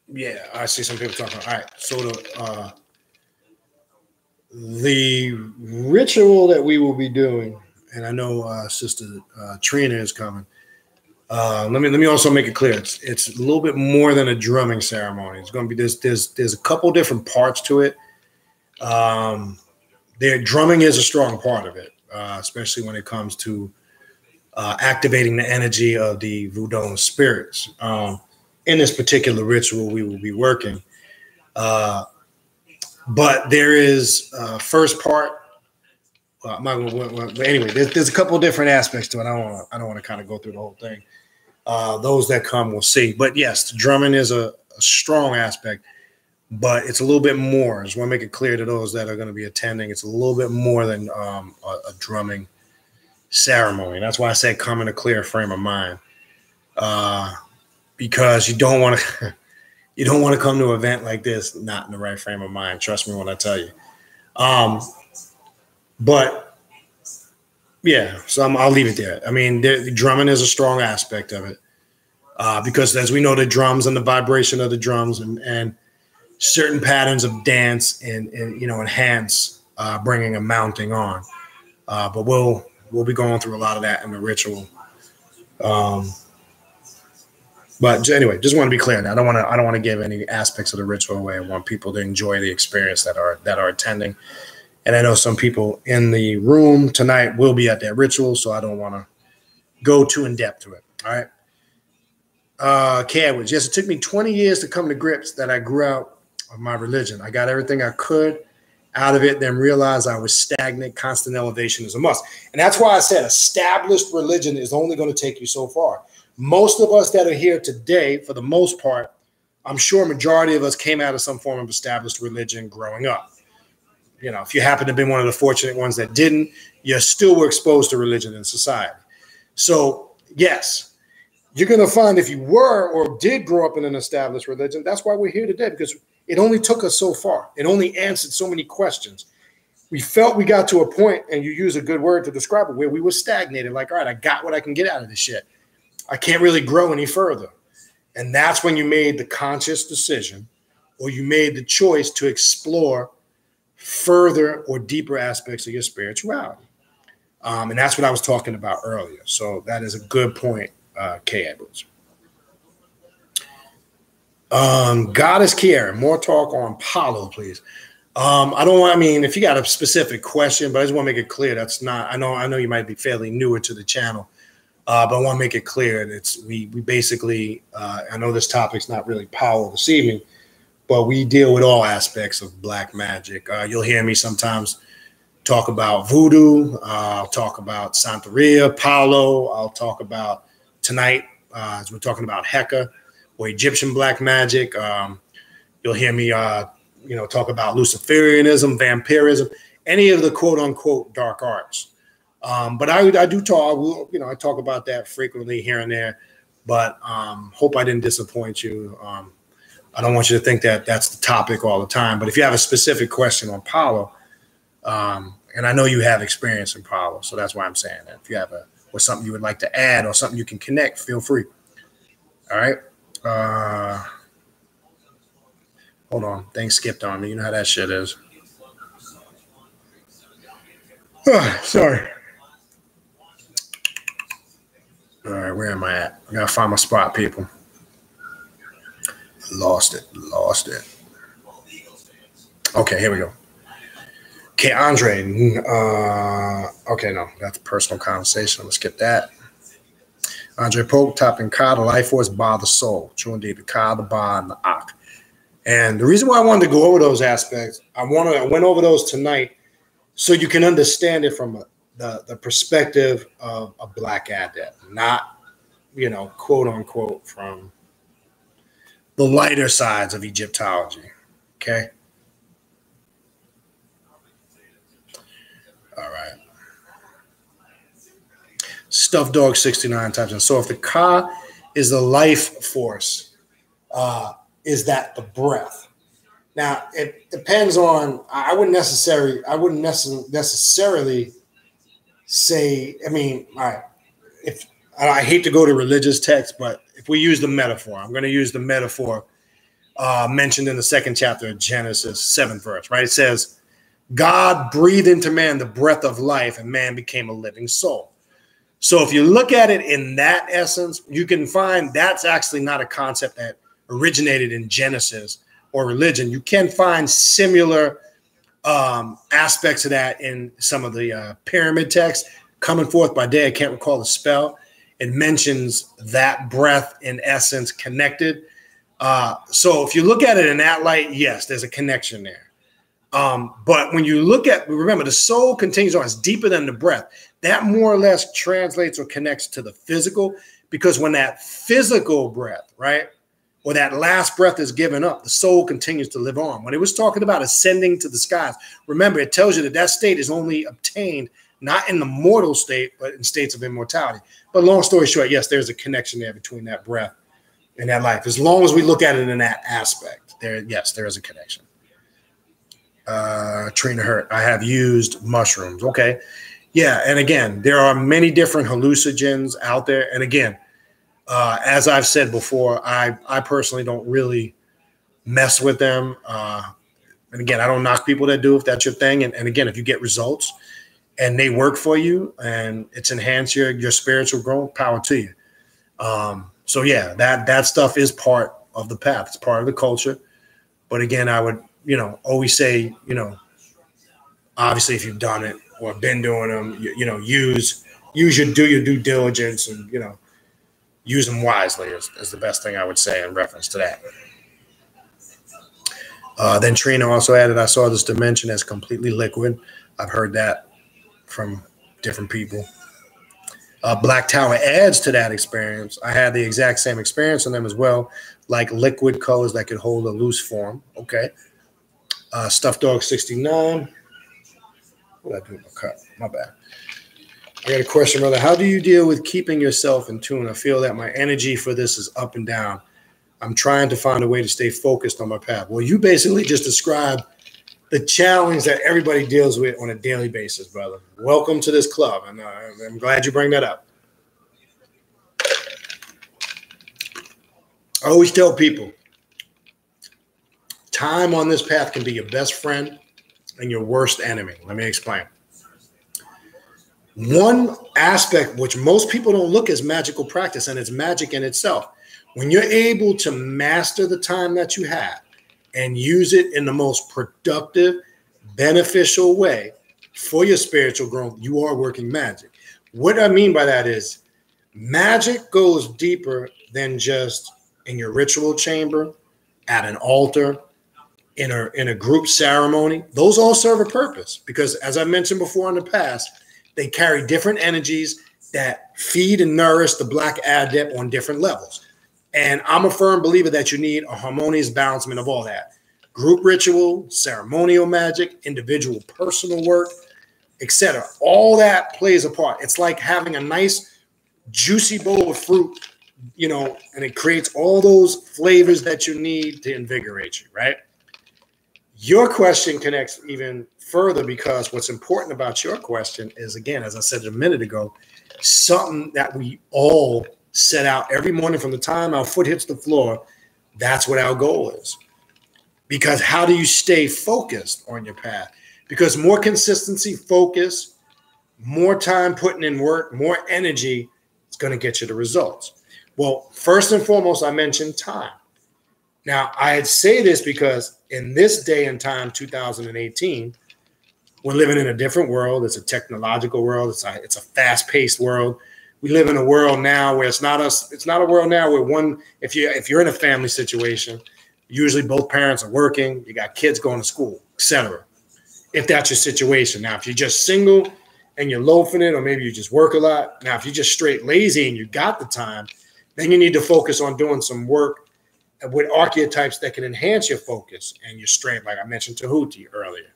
yeah, I see some people talking. All right. So the ritual that we will be doing, and I know Sister Trina is coming. Let me also make it clear. It's a little bit more than a drumming ceremony. It's going to be there's a couple different parts to it. Drumming is a strong part of it, especially when it comes to activating the energy of the Vodun spirits. In this particular ritual, we will be working. But there is first part. Anyway, there's a couple different aspects to it. I don't want to kind of go through the whole thing. Those that come will see. But yes, the drumming is a strong aspect, but it's a little bit more. I just want to make it clear to those that are going to be attending. It's a little bit more than a drumming ceremony. That's why I say come in a clear frame of mind, because you don't want to come to an event like this not in the right frame of mind. Trust me when I tell you. But yeah, so I'll leave it there. I mean, the drumming is a strong aspect of it, because as we know, the drums and the vibration of the drums and certain patterns of dance and enhance bringing and mounting on. But we'll be going through a lot of that in the ritual. But anyway, just want to be clear. I don't want to give any aspects of the ritual away. I want people to enjoy the experience that are attending. And I know some people in the room tonight will be at that ritual, so I don't want to go too in depth to it. All right. Cadwoods. Yes, it took me 20 years to come to grips that I grew out of my religion. I got everything I could out of it, then realized I was stagnant. Constant elevation is a must. And that's why I said established religion is only going to take you so far. Most of us that are here today, for the most part, I'm sure a majority of us came out of some form of established religion growing up. You know, if you happen to be one of the fortunate ones that didn't, you still were exposed to religion in society. So, yes, you're going to find if you were or did grow up in an established religion, that's why we're here today, because it only took us so far. It only answered so many questions. We felt we got to a point, and you use a good word to describe it, where we were stagnated. Like, all right, I got what I can get out of this shit. I can't really grow any further. And that's when you made the conscious decision, or you made the choice to explore further or deeper aspects of your spirituality. And that's what I was talking about earlier. So that is a good point, K. Edwards. Goddess Kiera, more talk on Paulo, please. If you got a specific question, but I just want to make it clear that's not, I know you might be fairly newer to the channel, but I want to make it clear that we basically, I know this topic's not really Paulo this evening, but we deal with all aspects of black magic. You'll hear me sometimes talk about voodoo. I'll talk about Santeria, Paulo. I'll talk about tonight, as we're talking about Heka or Egyptian black magic. You'll hear me, talk about Luciferianism, vampirism, any of the quote unquote dark arts. But I do talk, I talk about that frequently here and there, but hope I didn't disappoint you. I don't want you to think that that's the topic all the time, but if you have a specific question on Paulo, and I know you have experience in Paulo, so that's why I'm saying that. If you have or something you would like to add or something you can connect, feel free. All right. Hold on. Things skipped on me. You know how that shit is. Sorry. All right, where am I at? I gotta find my spot, people. Lost it. Okay, here we go. Okay, Andre. Okay, no, that's a personal conversation. Let's get that. Andre Pope, topping Ka, the life force, Ba, the soul. True indeed, the Ka, the Ba, and the Ak. And the reason why I wanted to go over those aspects, I went over those tonight so you can understand it from the perspective of a black adept, not, quote unquote, from the lighter sides of Egyptology. Okay. All right. Stuffed Dog 69 times. And so if the Ka is the life force, is that the breath? Now it depends on. I wouldn't necessarily say. I mean, all right. If I hate to go to religious texts, but if we use the metaphor, I'm going to use the metaphor mentioned in the 2nd chapter of Genesis, 7th verse. Right? It says, God breathed into man the breath of life, and man became a living soul. So if you look at it in that essence, you can find that's actually not a concept that originated in Genesis or religion. You can find similar aspects of that in some of the pyramid texts. Coming forth by day, I can't recall the spell. It mentions that breath in essence connected. So if you look at it in that light, yes, there's a connection there. But when you look at, remember, the soul continues on. It's deeper than the breath. That more or less translates or connects to the physical, because when that physical breath, right, or that last breath is given up, the soul continues to live on. When it was talking about ascending to the skies, remember, it tells you that state is only obtained not in the mortal state, but in states of immortality. But long story short, yes, there's a connection there between that breath and that life. As long as we look at it in that aspect, there is a connection. Trina Hurt, I have used mushrooms. Okay. Yeah. And again, there are many different hallucinogens out there. And again, as I've said before, I personally don't really mess with them. And again, I don't knock people that do if that's your thing. And again, if you get results and they work for you and it's enhanced your spiritual growth, power to you. So yeah, that stuff is part of the path. It's part of the culture. But again, I would, always say, obviously if you've done it or been doing them, use your due diligence and, use them wisely is the best thing I would say in reference to that. Then Trina also added, I saw this dimension as completely liquid. I've heard that from different people. Black Tower adds to that experience. I had the exact same experience on them as well, like liquid colors that could hold a loose form. Okay. Stuffed Dog 69. What did I do with my cup? My bad. I got a question, brother. How do you deal with keeping yourself in tune? I feel that my energy for this is up and down. I'm trying to find a way to stay focused on my path. Well, you basically just described the challenge that everybody deals with on a daily basis, brother. Welcome to this club, and I'm glad you bring that up. I always tell people, time on this path can be your best friend and your worst enemy. Let me explain. One aspect which most people don't look as magical practice, and it's magic in itself. When you're able to master the time that you have and use it in the most productive, beneficial way for your spiritual growth, you are working magic. What I mean by that is magic goes deeper than just in your ritual chamber, at an altar, in a group ceremony. Those all serve a purpose because, as I mentioned before in the past, they carry different energies that feed and nourish the Black Adept on different levels. And I'm a firm believer that you need a harmonious balancement of all that. Group ritual, ceremonial magic, individual personal work, etc. All that plays a part. It's like having a nice, juicy bowl of fruit, and it creates all those flavors that you need to invigorate you, right? Your question connects even further because what's important about your question is, again, as I said a minute ago, something that we all set out every morning from the time our foot hits the floor. That's what our goal is. Because how do you stay focused on your path? Because more consistency, focus, more time putting in work, more energy, it's going to get you the results. Well, first and foremost, I mentioned time. Now, I'd say this because in this day and time, 2018, we're living in a different world. It's a technological world. It's a fast-paced world. We live in a world now where it's not a world now where if you're in a family situation, usually both parents are working, you got kids going to school, etc. If that's your situation. Now, if you're just single and you're loafing it, or maybe you just work a lot. Now, if you're just straight lazy and you got the time, then you need to focus on doing some work with archetypes that can enhance your focus and your strength, like I mentioned Tahuti earlier.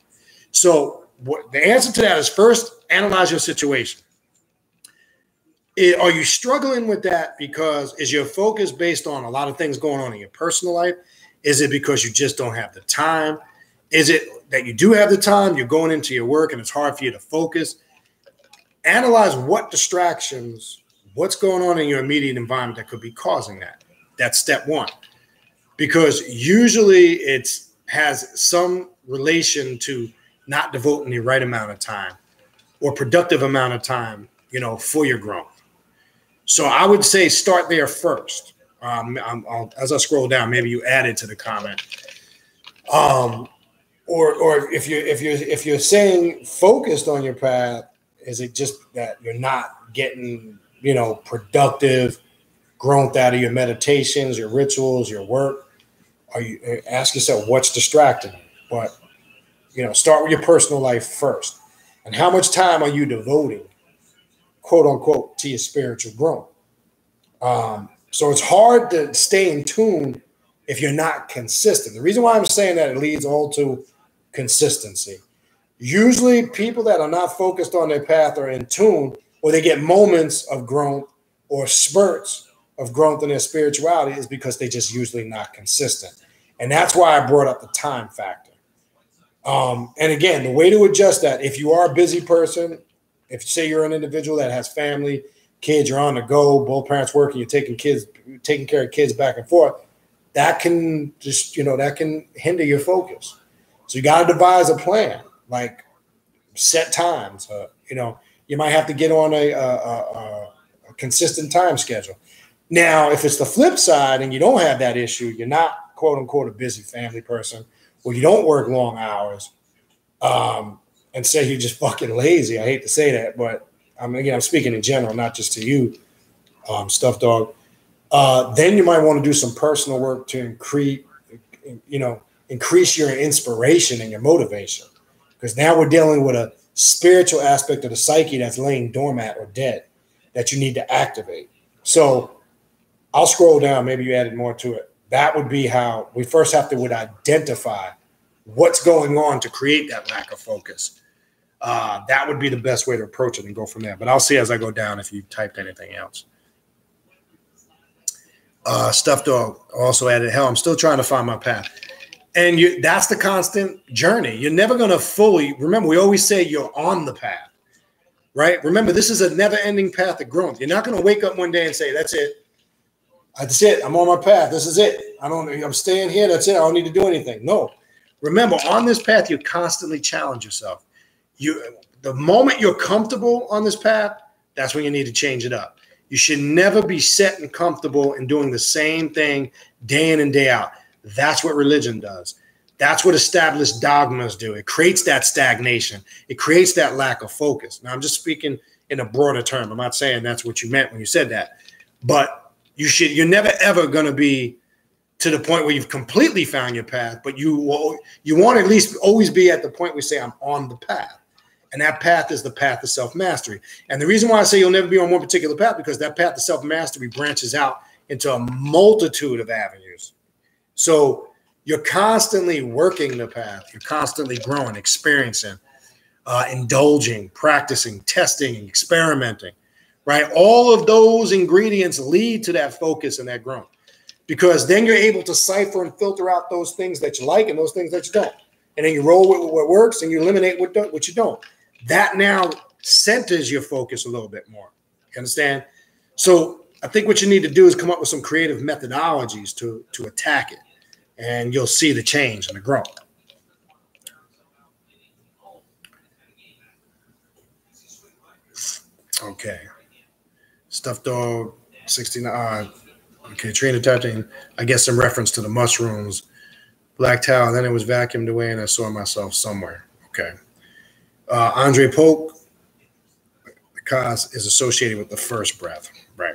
So the answer to that is first, analyze your situation. Are you struggling with that because is your focus based on a lot of things going on in your personal life? Is it because you just don't have the time? Is it that you do have the time, you're going into your work and it's hard for you to focus? Analyze what distractions, what's going on in your immediate environment that could be causing that. That's step one. Because usually it has some relation to not devoting the right amount of time or productive amount of time, for your growth. So I would say start there first. As I scroll down, maybe you added to the comment. Or if you're saying focused on your path, is it just that you're not getting, productive growth out of your meditations, your rituals, your work? Ask yourself what's distracting you? But start with your personal life first. And how much time are you devoting, quote unquote, to your spiritual growth? So it's hard to stay in tune if you're not consistent. The reason why I'm saying that, it leads all to consistency. Usually people that are not focused on their path are in tune, or they get moments of growth or spurts of growth in their spirituality, is because they're just usually not consistent. And that's why I brought up the time factor. And again, the way to adjust that, if you are a busy person, if say you're an individual that has family, kids, you're on the go, both parents working, you're taking care of kids back and forth, that can just, that can hinder your focus. So you got to devise a plan, like set times. You might have to get on a consistent time schedule. Now, if it's the flip side and you don't have that issue, you're not, quote unquote, a busy family person, or you don't work long hours, and say you're just fucking lazy. I hate to say that, but I'm speaking in general, not just to you, Stuffed Dog. Then you might want to do some personal work to increase your inspiration and your motivation, because now we're dealing with a spiritual aspect of the psyche that's laying dormant or dead that you need to activate. So I'll scroll down. Maybe you added more to it. That would be how we first have to identify what's going on to create that lack of focus. That would be the best way to approach it and go from there. But I'll see as I go down if you typed anything else. Stuffed Dog also added, hell, I'm still trying to find my path. And that's the constant journey. You're never going to fully, remember, we always say you're on the path, right? Remember, this is a never-ending path of growth. You're not going to wake up one day and say, that's it. That's it. I'm on my path. This is it. I'm staying here. That's it. I don't need to do anything. No. Remember, on this path, you constantly challenge yourself. The moment you're comfortable on this path, that's when you need to change it up. You should never be set and comfortable in doing the same thing day in and day out. That's what religion does. That's what established dogmas do. It creates that stagnation. It creates that lack of focus. Now, I'm just speaking in a broader term. I'm not saying that's what you meant when you said that. But you're never, ever going to be to the point where you've completely found your path. But you want to at least always be at the point where you say, I'm on the path. And that path is the path of self-mastery. And the reason why I say you'll never be on one particular path, because that path of self-mastery branches out into a multitude of avenues. So you're constantly working the path. You're constantly growing, experiencing, indulging, practicing, testing, and experimenting, right? All of those ingredients lead to that focus and that growth, because then you're able to cipher and filter out those things that you like and those things that you don't. And then you roll with what works and you eliminate what you don't. That now centers your focus a little bit more. You understand? So I think what you need to do is come up with some creative methodologies to attack it. And you'll see the change and the growth. Okay. Stuffed Dog 69. Okay, Trina typed in, I guess, some reference to the mushrooms. Black towel, then it was vacuumed away and I saw myself somewhere. Okay. Andre Polk, the cause is associated with the first breath. Right.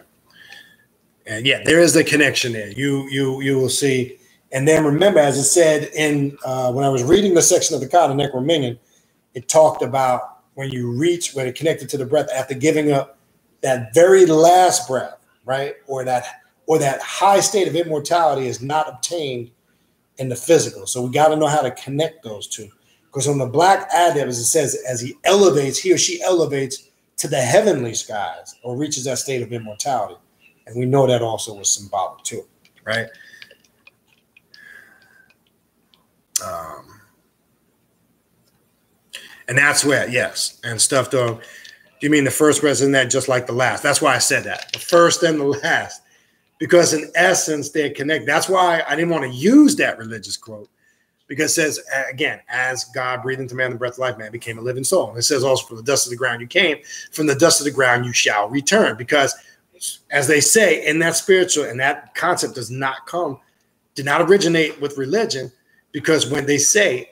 And yeah, there is the connection there. You will see. And then remember, as it said in when I was reading the section of the Kata Necrominion, it talked about when it connected to the breath after giving up that very last breath, right? Or that high state of immortality is not obtained in the physical. So we got to know how to connect those two. Because on the Black Adept, as it says, as he or she elevates to the heavenly skies or reaches that state of immortality. And we know that also was symbolic too, right? And that's where, yes. And Stuffed Dog, you mean the first breath isn't that just like the last? That's why I said that. The first and the last. Because in essence, they're connected. That's why I didn't want to use that religious quote. Because it says, again, as God breathed into man the breath of life, man became a living soul. And it says also, from the dust of the ground you came, from the dust of the ground you shall return. Because as they say, in that spiritual, and that concept did not originate with religion. Because when they say,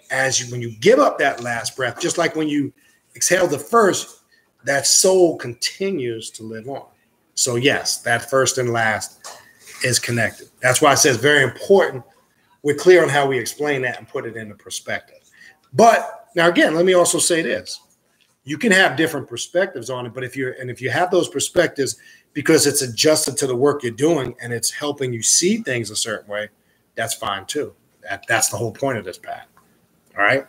when you give up that last breath, just like when you exhale the first, that soul continues to live on. So yes, that first and last is connected. That's why it says very important. We're clear on how we explain that and put it into perspective. But now again, let me also say this. You can have different perspectives on it, but if you have those perspectives because it's adjusted to the work you're doing and it's helping you see things a certain way, that's fine too. That's the whole point of this path. All right.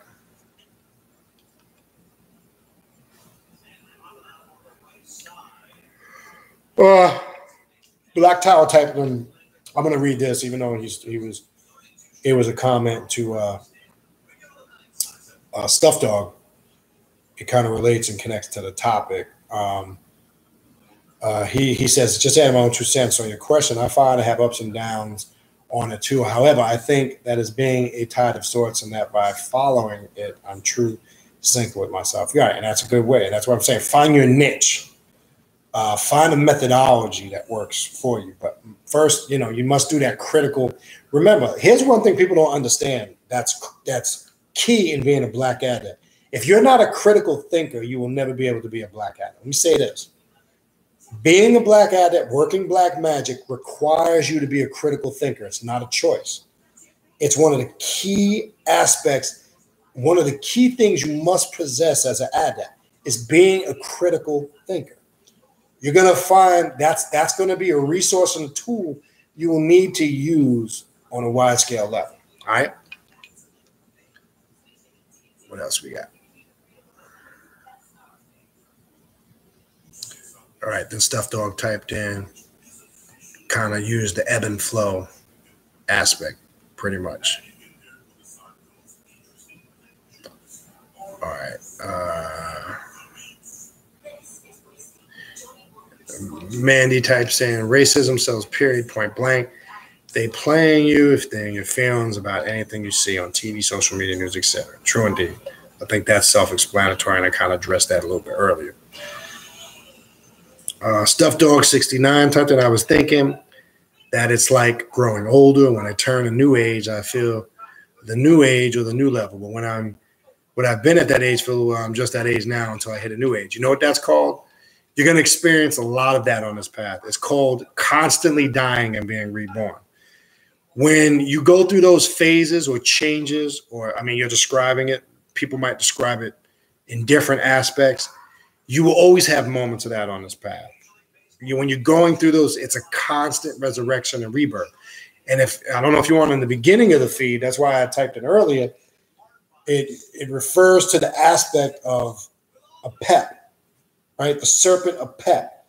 Black Tower typed in. I'm going to read this, even though it was a comment to Stuffed Dog. It kind of relates and connects to the topic. He says, just adding my own 2 cents on your question. I find I have ups and downs on it too. However, I think that as being a tide of sorts, and that by following it, I'm true sync with myself. Yeah, and that's a good way. And that's what I'm saying. Find your niche. Find a methodology that works for you. But first, you must do that critical. Remember, here's one thing people don't understand. That's key in being a Black Adept. If you're not a critical thinker, you will never be able to be a Black Adept. Let me say this. Being a Black Adept, working black magic requires you to be a critical thinker. It's not a choice. It's one of the key aspects, one of the key things you must possess as an adept is being a critical thinker. You're going to find that's going to be a resource and a tool you will need to use on a wide scale level. All right. What else we got? All right, then Stuff Dog typed in, kind of used the ebb and flow aspect, pretty much. All right. Mandy types in, racism sells period, point blank. They playing you if they're in your feelings about anything you see on TV, social media, news, etc. True indeed. I think that's self-explanatory, and I kind of addressed that a little bit earlier. Stuff Dog 69 typed in, I was thinking that it's like growing older. When I turn a new age, I feel the new age or the new level. But when I've been at that age for a little while, I'm just that age now until I hit a new age. You know what that's called? You're going to experience a lot of that on this path. It's called constantly dying and being reborn. When you go through those phases or changes, or, you're describing it, people might describe it in different aspects. You will always have moments of that on this path. When you're going through those, it's a constant resurrection and rebirth. And I don't know if you want in the beginning of the feed, that's why I typed it earlier. It refers to the aspect of a pet, right? The serpent of pet.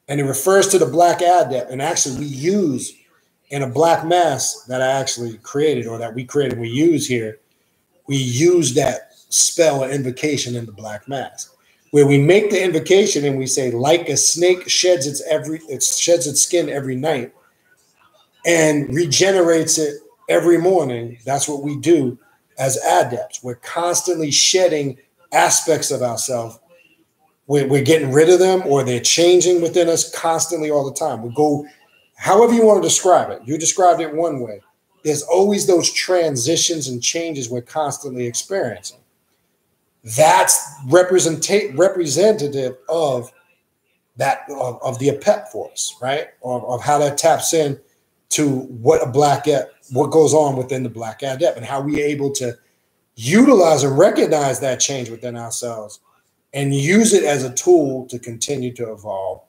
And it refers to the Black Adept. And actually we use in a black mask that I actually created, or that we created, we use here, we use that spell or invocation in the black mask, where we make the invocation and we say, like a snake sheds its skin every night and regenerates it every morning. That's what we do as adepts. We're constantly shedding aspects of ourselves. We're getting rid of them, or they're changing within us constantly all the time. We go, however you want to describe it. You described it one way. There's always those transitions and changes we're constantly experiencing. That's representative of that of the Apep force, right? Of how that taps in to what goes on within the Black Adept, and how we're able to utilize and recognize that change within ourselves and use it as a tool to continue to evolve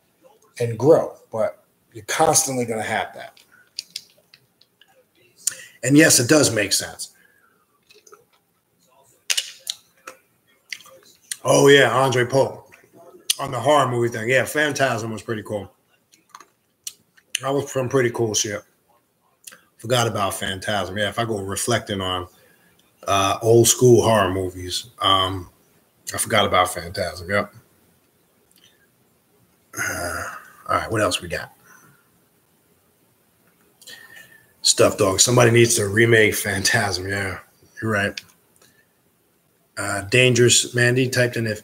and grow. But you're constantly going to have that. And yes, it does make sense. Oh, yeah, Andre Poe on the horror movie thing. Yeah, Phantasm was pretty cool. That was some pretty cool shit. Forgot about Phantasm. Yeah, if I go reflecting on old school horror movies, I forgot about Phantasm. Yep. All right, what else we got? Stuff Dog. Somebody needs to remake Phantasm. Yeah, you're right. Dangerous Mandy typed in, if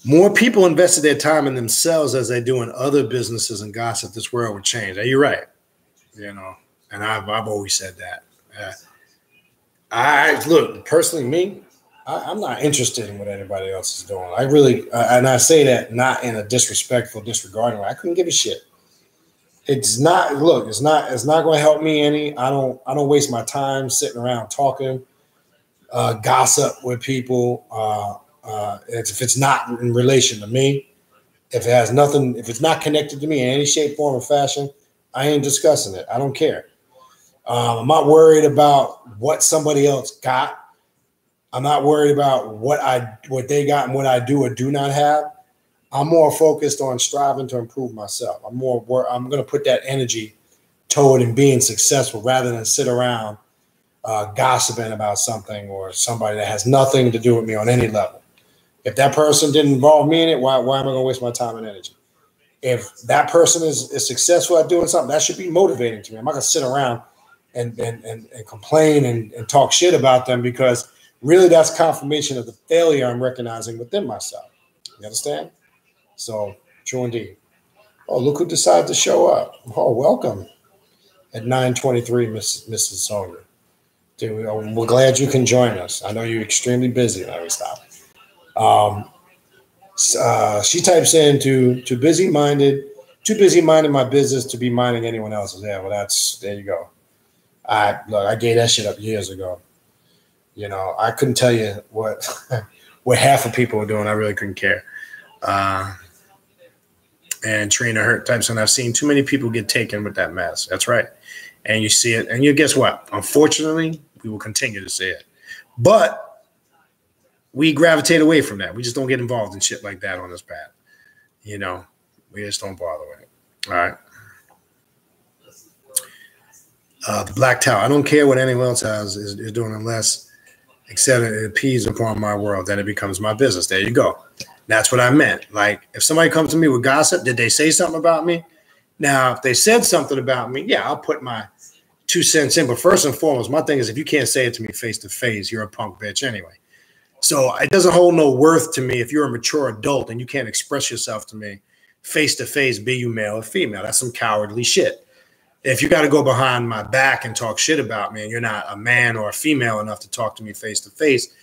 more people invested their time in themselves as they do in other businesses and gossip, this world would change. You're right. And I've always said that. I look, personally, me, I'm not interested in what anybody else is doing. I really, and I say that not in a disrespectful, disregarding way. I couldn't give a shit. It's not. Look, it's not going to help me any. I don't waste my time sitting around talking, gossip with people. If it's not in relation to me, if it has nothing, if it's not connected to me in any shape, form, or fashion, I ain't discussing it. I don't care. I'm not worried about what somebody else got. I'm not worried about what they got and what I do or do not have. I'm more focused on striving to improve myself. I'm going to put that energy toward and being successful rather than sit around gossiping about something or somebody that has nothing to do with me on any level. If that person didn't involve me in it, why am I going to waste my time and energy? If that person is successful at doing something, that should be motivating to me. I'm not going to sit around and complain and talk shit about them, because really that's confirmation of the failure I'm recognizing within myself. You understand? So true indeed. Oh, look who decided to show up. Oh, welcome at 9:23, Mrs. Sonia. Dude, we're glad you can join us. I know you're extremely busy. Let me stop. She types in too busy minded my business to be minding anyone else's. Yeah, well, there you go. I gave that shit up years ago. You know, I couldn't tell you what half of people were doing. I really couldn't care. And Trina Hurt types in, I've seen too many people get taken with that mess. That's right. And you see it. And you guess what? Unfortunately, we will continue to see it. But we gravitate away from that. We just don't get involved in shit like that on this path. You know, we just don't bother with it. All right. The Black Tower. I don't care what anyone else is doing unless, except it appease upon my world, then it becomes my business. There you go. That's what I meant. Like, if somebody comes to me with gossip, did they say something about me? Now, if they said something about me, yeah, I'll put my 2 cents in. But first and foremost, my thing is, if you can't say it to me face to face, you're a punk bitch anyway. So it doesn't hold no worth to me if you're a mature adult and you can't express yourself to me face to face, be you male or female. That's some cowardly shit. If you got to go behind my back and talk shit about me and you're not a man or a female enough to talk to me face to face,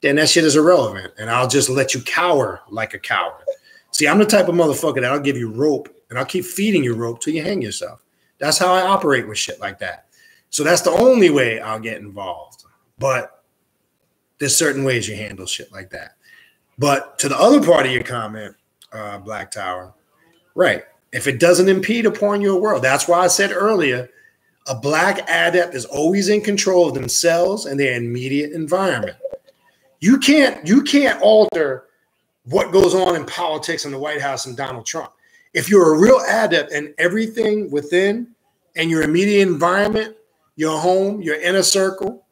then that shit is irrelevant. And I'll just let you cower like a coward. See, I'm the type of motherfucker that I'll give you rope and I'll keep feeding you rope till you hang yourself. That's how I operate with shit like that. So that's the only way I'll get involved. But there's certain ways you handle shit like that. But to the other part of your comment, Black Tower, right. If it doesn't impede upon your world, that's why I said earlier, a Black Adept is always in control of themselves and their immediate environment. You can't alter what goes on in politics in the White House and Donald Trump. If you're a real adept and everything within and your immediate environment, your home, your inner circle,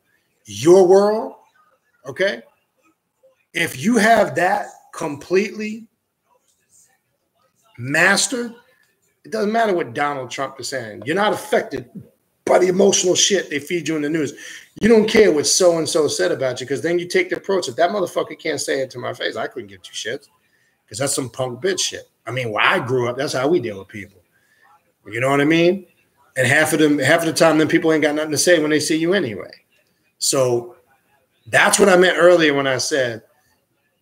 your world, okay? If you have that completely mastered, it doesn't matter what Donald Trump is saying. You're not affected by the emotional shit they feed you in the news. You don't care what so-and-so said about you, because then you take the approach. If that motherfucker can't say it to my face, I couldn't give two shits, because that's some punk bitch shit. I mean, where I grew up, that's how we deal with people. You know what I mean? And half of the time, then people ain't got nothing to say when they see you anyway. So that's what I meant earlier when I said,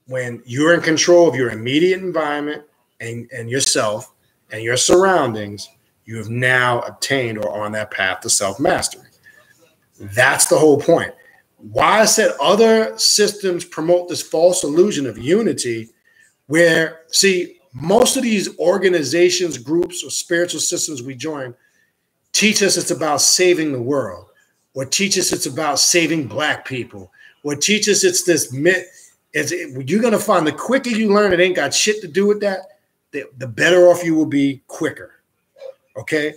when you're in control of your immediate environment and yourself and your surroundings, you have now obtained or on that path to self-mastery. That's the whole point. Why I said other systems promote this false illusion of unity, where, see, most of these organizations, groups, or spiritual systems we join teach us it's about saving the world, or teach us it's about saving Black people, or teach us it's this myth. You're going to find the quicker you learn it ain't got shit to do with that, the better off you will be quicker. Okay?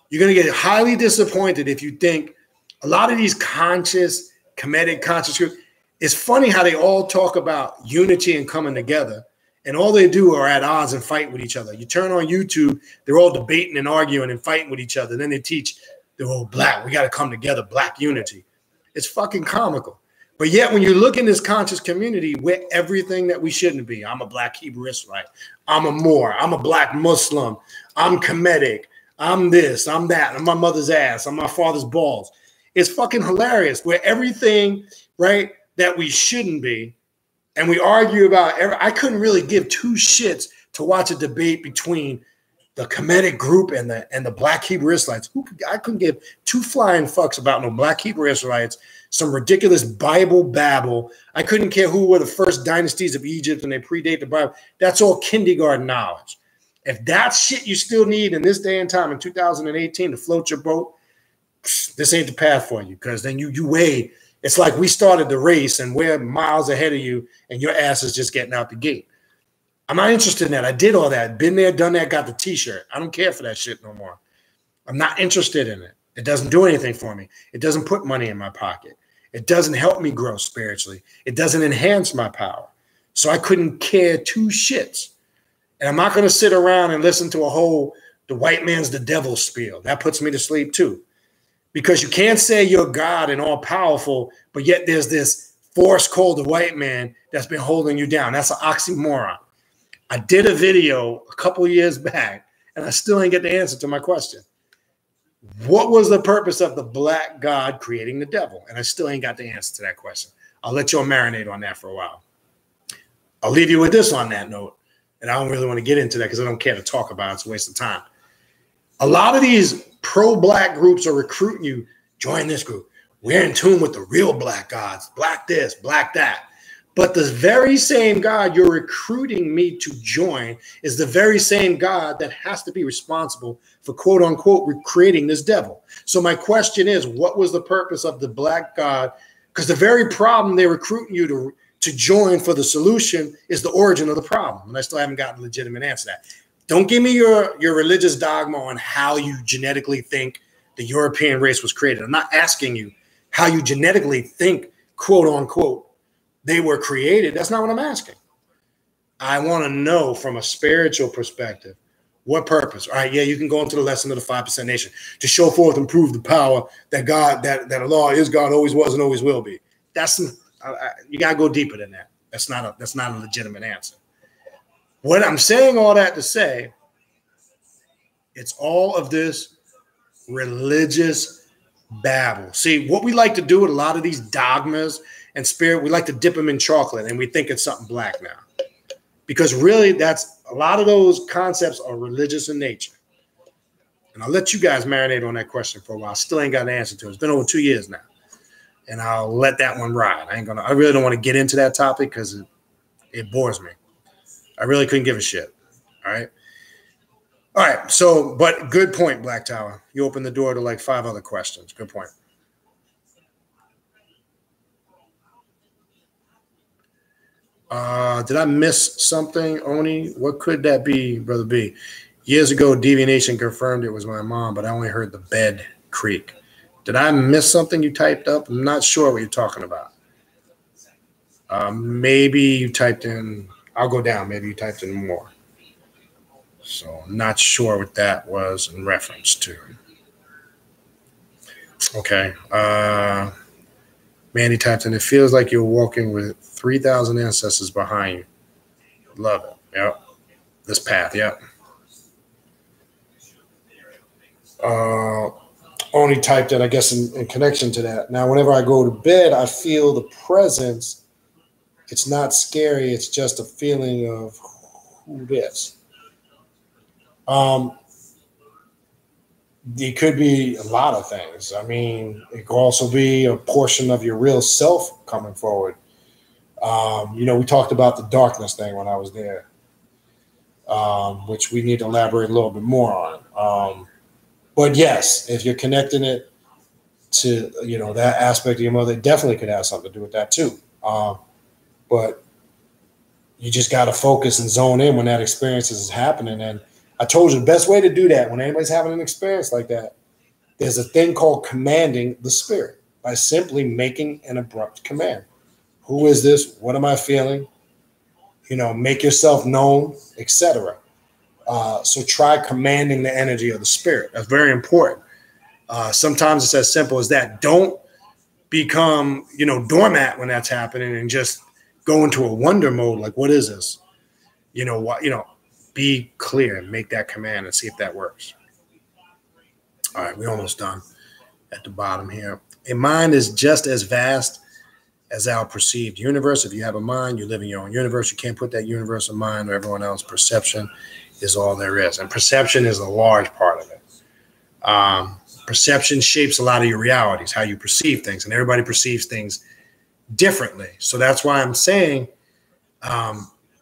You're going to get highly disappointed if you think a lot of these conscious, comedic conscious groups, it's funny how they all talk about unity and coming together, and all they do are at odds and fight with each other. You turn on YouTube, they're all debating and arguing and fighting with each other. Then they teach the whole Black, we got to come together, Black unity. It's fucking comical. But yet when you look in this conscious community, we're everything that we shouldn't be. I'm a Black Hebrew Israelite. I'm a Moor. I'm a Black Muslim. I'm comedic. I'm this. I'm that. I'm my mother's ass. I'm my father's balls. It's fucking hilarious. We're everything, right, that we shouldn't be. And we argue about I couldn't really give two shits to watch a debate between the comedic group and the Black Hebrew Israelites. I couldn't give two flying fucks about no Black Hebrew Israelites, some ridiculous Bible babble. I couldn't care who were the first dynasties of Egypt and they predate the Bible. That's all kindergarten knowledge. If that's shit you still need in this day and time in 2018 to float your boat, this ain't the path for you, because then you weigh. It's like we started the race and we're miles ahead of you and your ass is just getting out the gate. I'm not interested in that. I did all that. Been there, done that, got the t-shirt. I don't care for that shit no more. I'm not interested in it. It doesn't do anything for me. It doesn't put money in my pocket. It doesn't help me grow spiritually. It doesn't enhance my power. So I couldn't care two shits. And I'm not going to sit around and listen to a whole, the white man's the devil spiel. That puts me to sleep too. Because you can't say you're God and all powerful, but yet there's this force called the white man that's been holding you down. That's an oxymoron. I did a video a couple of years back, and I still ain't get the answer to my question. What was the purpose of the black God creating the devil? And I still ain't got the answer to that question. I'll let y'all marinate on that for a while. I'll leave you with this on that note, and I don't really want to get into that because I don't care to talk about it. It's a waste of time. A lot of these pro-black groups are recruiting you, join this group. We're in tune with the real black gods, black this, black that. But the very same God you're recruiting me to join is the very same God that has to be responsible for, quote unquote, creating this devil. So my question is, what was the purpose of the black God? Because the very problem they're recruiting you to join for the solution is the origin of the problem. And I still haven't gotten a legitimate answer to that. Don't give me your religious dogma on how you genetically think the European race was created. I'm not asking you how you genetically think, quote unquote, they were created. That's not what I'm asking. I want to know from a spiritual perspective, what purpose? All right, yeah, you can go into the lesson of the 5% nation to show forth and prove the power that God, that Allah is God, always was and always will be. That's you got to go deeper than that. That's not a legitimate answer. What I'm saying all that to say, it's all of this religious babble. See, what we like to do with a lot of these dogmas and spirit, we like to dip them in chocolate and we think it's something black now. Because really, that's a lot of those concepts are religious in nature. And I'll let you guys marinate on that question for a while. Still ain't got an answer to it. It's been over 2 years now. And I'll let that one ride. I really don't want to get into that topic because it bores me. I really couldn't give a shit. All right. All right. So, but good point, Black Tower. You opened the door to like 5 other questions. Good point. Did I miss something, Oni? What could that be, Brother B? Years ago, Deviation confirmed it was my mom, but I only heard the bed creak. Did I miss something you typed up? I'm not sure what you're talking about. Maybe you typed in, I'll go down. Maybe you typed in more. So I'm not sure what that was in reference to. Okay. Mandy typed in, it feels like you're walking with 3,000 ancestors behind you. Love it. Yep. This path. Yep. Only typed it, I guess, in connection to that. Now, whenever I go to bed, I feel the presence. It's not scary. It's just a feeling of who this. It could be a lot of things. I mean, it could also be a portion of your real self coming forward. We talked about the darkness thing when I was there, which we need to elaborate a little bit more on. But yes, if you're connecting it to, that aspect of your mother, it definitely could have something to do with that too. But you just got to focus and zone in when that experience is happening. And I told you the best way to do that when anybody's having an experience like that, there's a thing called commanding the spirit by simply making an abrupt command. Who is this? What am I feeling? Make yourself known, etc. So try commanding the energy of the spirit. That's very important. Sometimes it's as simple as that. Don't become, doormat when that's happening and just go into a wonder mode. Like, what is this? Be clear and make that command and see if that works. All right, we're almost done at the bottom here. A mind is just as vast as our perceived universe. If you have a mind, you live in your own universe. You can't put that universe of mind or everyone else. Perception is all there is. And perception is a large part of it. Perception shapes a lot of your realities, how you perceive things. And everybody perceives things differently. So that's why I'm saying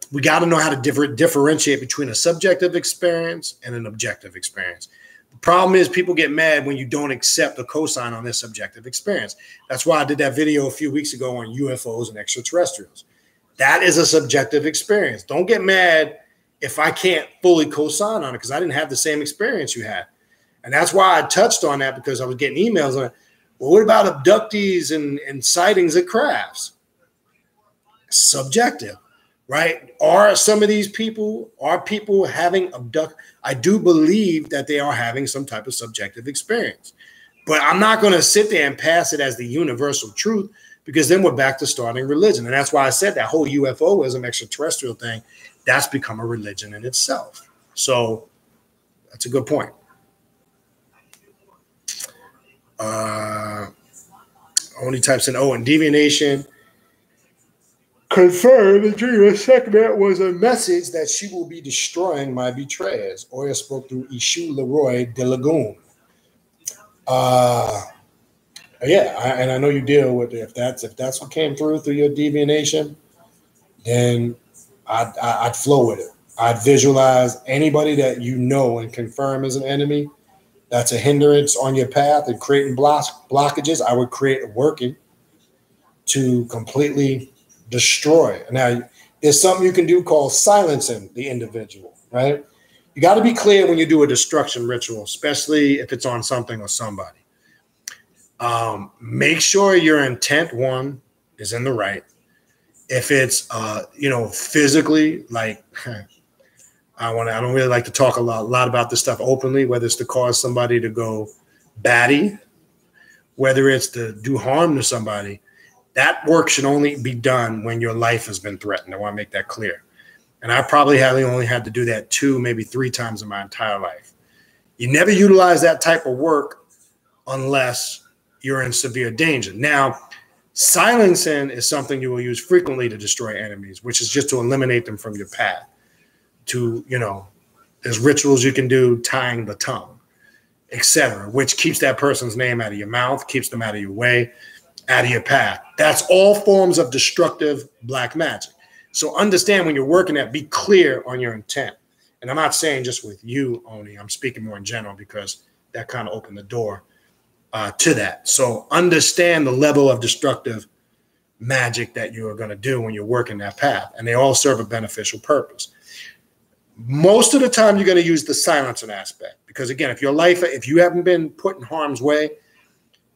we got to know how to differentiate between a subjective experience and an objective experience. The problem is people get mad when you don't accept a cosign on their subjective experience. That's why I did that video a few weeks ago on UFOs and extraterrestrials. That is a subjective experience. Don't get mad if I can't fully cosign on it because I didn't have the same experience you had. And that's why I touched on that because I was getting emails on it. Well, what about abductees and sightings of crafts? Subjective. Right? Are some of these people, having I do believe that they are having some type of subjective experience. But I'm not going to sit there and pass it as the universal truth, because then we're back to starting religion. And that's why I said that whole UFOism, extraterrestrial thing, that's become a religion in itself. So that's a good point. Only types in and Deviant confirmed the dream of Sekhmet was a message that she will be destroying my betrayers. Oya spoke through Ishu Leroy de Lagoon. And I know you deal with it. If that's what came through your divination, then I'd flow with it. I'd visualize anybody that you know and confirm as an enemy that's a hindrance on your path and creating blockages. I would create a working to completely destroy. Now, there's something you can do called silencing the individual, right? You got to be clear when you do a destruction ritual, especially if it's on something or somebody. Make sure your intent, one, is in the right. If it's, physically, like, I don't really like to talk a lot about this stuff openly, whether it's to cause somebody to go batty, whether it's to do harm to somebody. That work should only be done when your life has been threatened. I want to make that clear. And I probably only had to do that 2, maybe 3 times in my entire life. You never utilize that type of work unless you're in severe danger. Now, silencing is something you will use frequently to destroy enemies, which is just to eliminate them from your path. There's rituals you can do, tying the tongue, etc., which keeps that person's name out of your mouth, keeps them out of your way, out of your path. That's all forms of destructive black magic. So understand when you're working that, be clear on your intent. And I'm not saying just with you, Oni. I'm speaking more in general because that kind of opened the door to that. So understand the level of destructive magic that you are going to do when you're working that path. And they all serve a beneficial purpose. Most of the time, you're going to use the silencing aspect. Because, again, if you haven't been put in harm's way